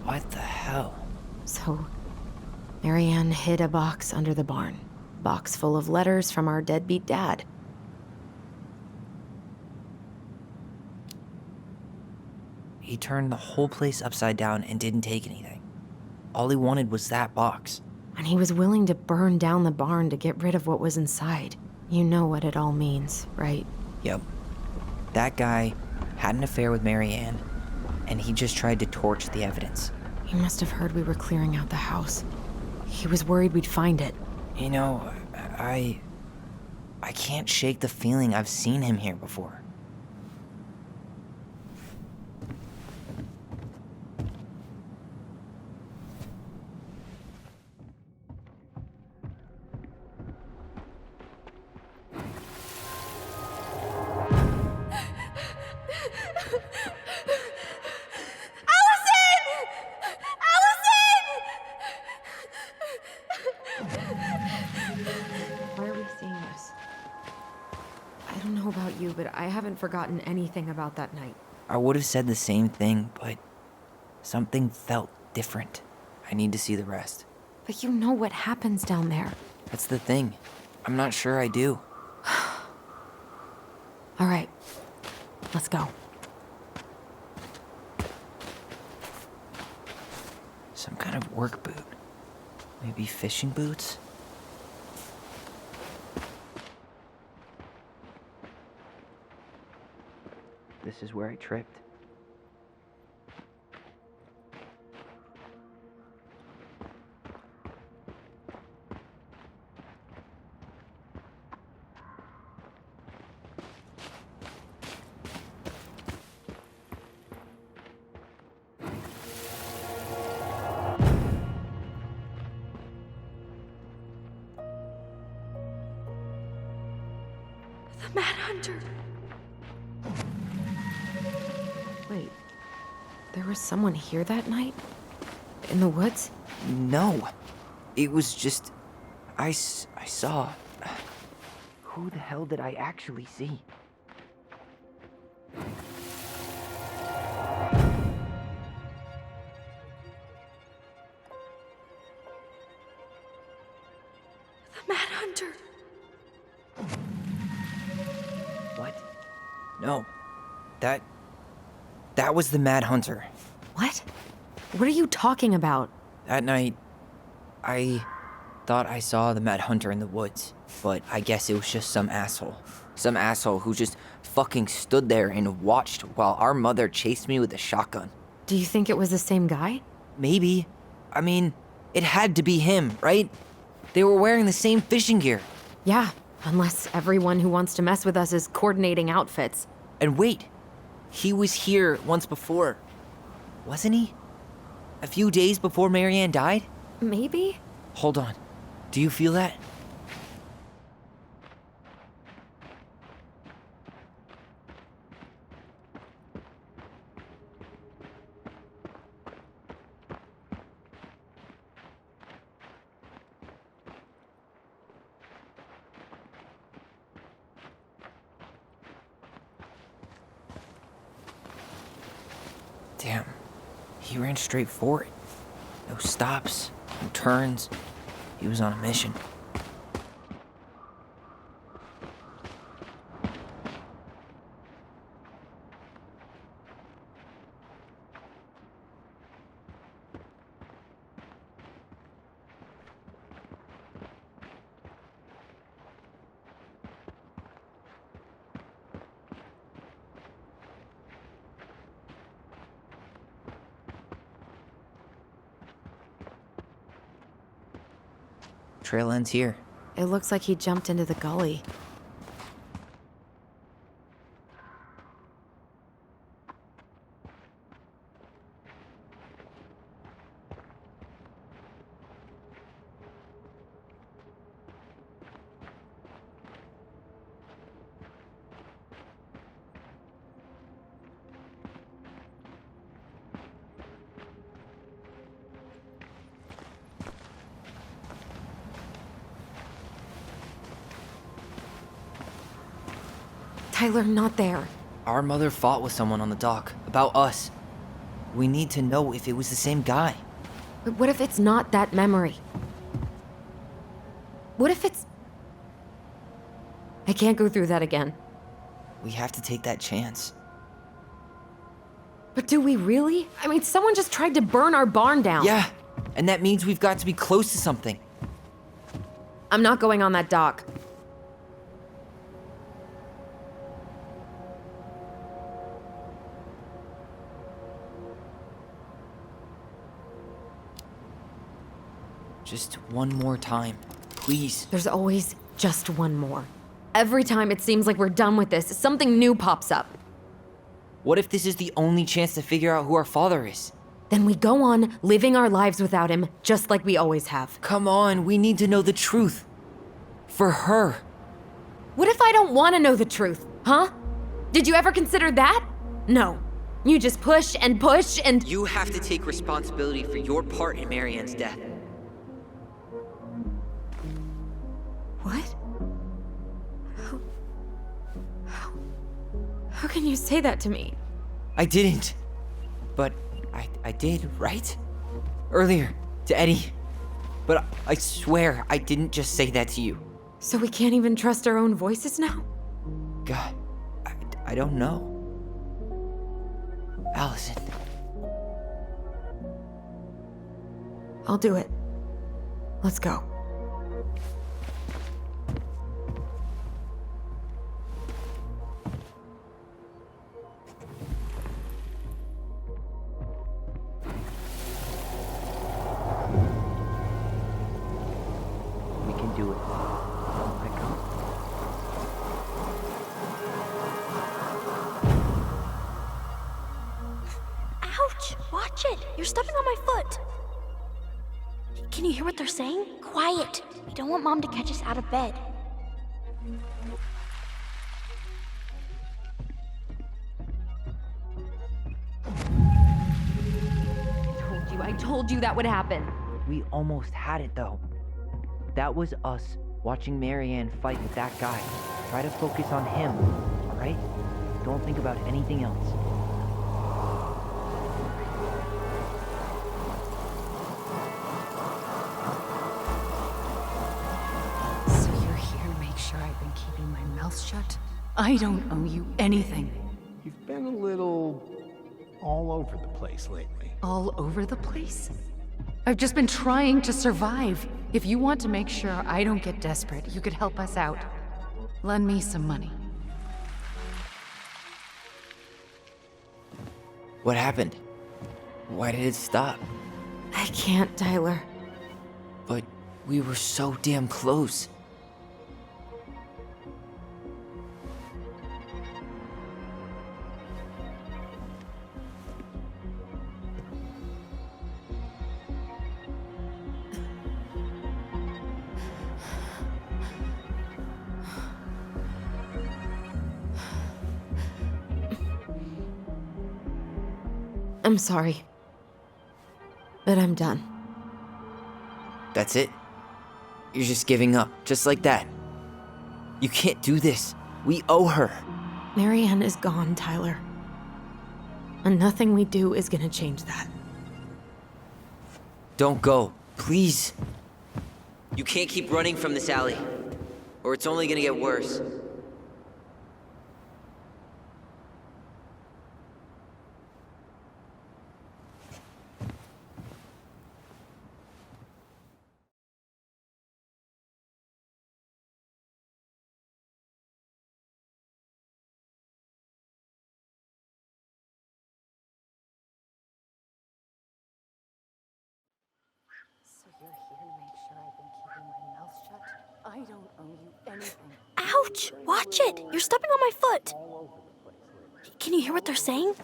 What the hell? So, Mary Ann hid a box under the barn. Box full of letters from our deadbeat dad. He turned the whole place upside down and didn't take anything. All he wanted was that box. And he was willing to burn down the barn to get rid of what was inside. You know what it all means, right? Yep. That guy had an affair with Mary Ann, and he just tried to torch the evidence. He must have heard we were clearing out the house. He was worried we'd find it. You know, I can't shake the feeling I've seen him here before. but I haven't forgotten anything about that night. I would have said the same thing, but something felt different. I need to see the rest. But you know what happens down there. That's the thing. I'm not sure I do. All right, let's go. Some kind of work boot. Maybe fishing boots? This is where I tripped. The Mad Hunter. Wait, there was someone here that night? In the woods? No. It was just... I saw... Who the hell did I actually see? The Mad Hunter. What? No. That was the Mad Hunter. What? What are you talking about? That night, I thought I saw the Mad Hunter in the woods, but I guess it was just some asshole. Some asshole who just fucking stood there and watched while our mother chased me with a shotgun. Do you think it was the same guy? Maybe. I mean, it had to be him, right? They were wearing the same fishing gear. Yeah, unless everyone who wants to mess with us is coordinating outfits. And wait, he was here once before, wasn't he? A few days before Marianne died? Maybe? Hold on. Do you feel that? Damn. He ran straight for it. No stops, no turns. He was on a mission. Trail ends here. It looks like he jumped into the gully. Tyler, not there. Our mother fought with someone on the dock about us. We need to know if it was the same guy. But what if it's not that memory? What if it's... I can't go through that again. We have to take that chance. But do we really? I mean, someone just tried to burn our barn down. Yeah, and that means we've got to be close to something. I'm not going on that dock. Just one more time, please. There's always just one more. Every time it seems like we're done with this, something new pops up. What if this is the only chance to figure out who our father is? Then we go on living our lives without him, just like we always have. Come on, we need to know the truth. For her. What if I don't want to know the truth, huh? Did you ever consider that? No. You just push and push and... You have to take responsibility for your part in Marianne's death. What? How can you say that to me? I didn't. But I did, right? Earlier, to Eddie. But I swear I didn't just say that to you. So we can't even trust our own voices now? God, I don't know. Alyson. I'll do it. Let's go. We can do it. I come. Ouch! Watch it! You're stepping on my foot! Can you hear what they're saying? Quiet! We don't want Mom to catch us out of bed. I told you that would happen. We almost had it, though. That was us watching Marianne fight with that guy. Try to focus on him, all right? Don't think about anything else. So you're here to make sure I've been keeping my mouth shut? I don't owe you anything. You've been a little all over the place lately. All over the place? I've just been trying to survive. If you want to make sure I don't get desperate, you could help us out. Lend me some money. What happened? Why did it stop? I can't, Tyler. But we were so damn close. I'm sorry. But I'm done. That's it? You're just giving up, just like that. You can't do this. We owe her. Marianne is gone, Tyler. And nothing we do is gonna change that. Don't go, please. You can't keep running from this alley, or it's only gonna get worse. So you're here to make sure I've been keeping my mouth shut? I don't owe you anything. Ouch! Watch it! You're stepping on my foot! Can you hear what they're saying?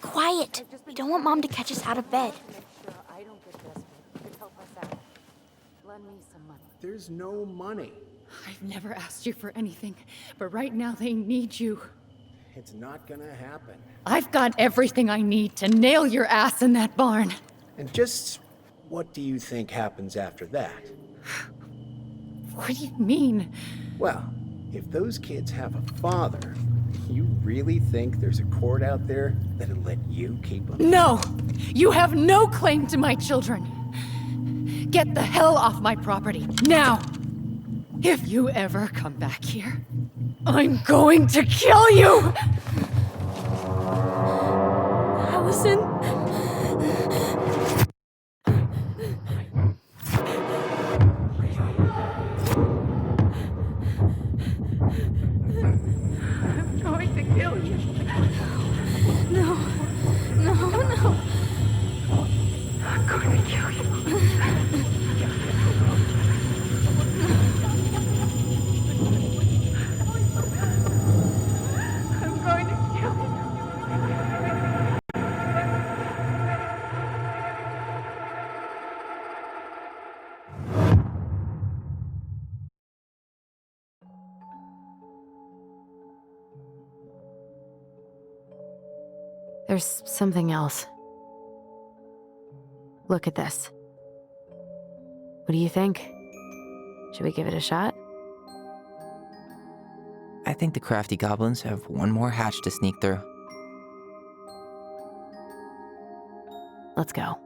Quiet! We don't want Mom to catch us out of bed. Make sure I don't get desperate. You could help us out. Lend me some money. There's no money. I've never asked you for anything, but right now they need you. It's not gonna happen. I've got everything I need to nail your ass in that barn. And just what do you think happens after that? What do you mean? Well, if those kids have a father, you really think there's a court out there that'll let you keep them? No! You have no claim to my children. Get the hell off my property, now! If you ever come back here, I'm going to kill you! Alyson? I'm going to kill you. No. No, no. I'm going to kill you. I'm going to kill you. There's something else. Look at this. What do you think? Should we give it a shot? I think the crafty goblins have one more hatch to sneak through. Let's go.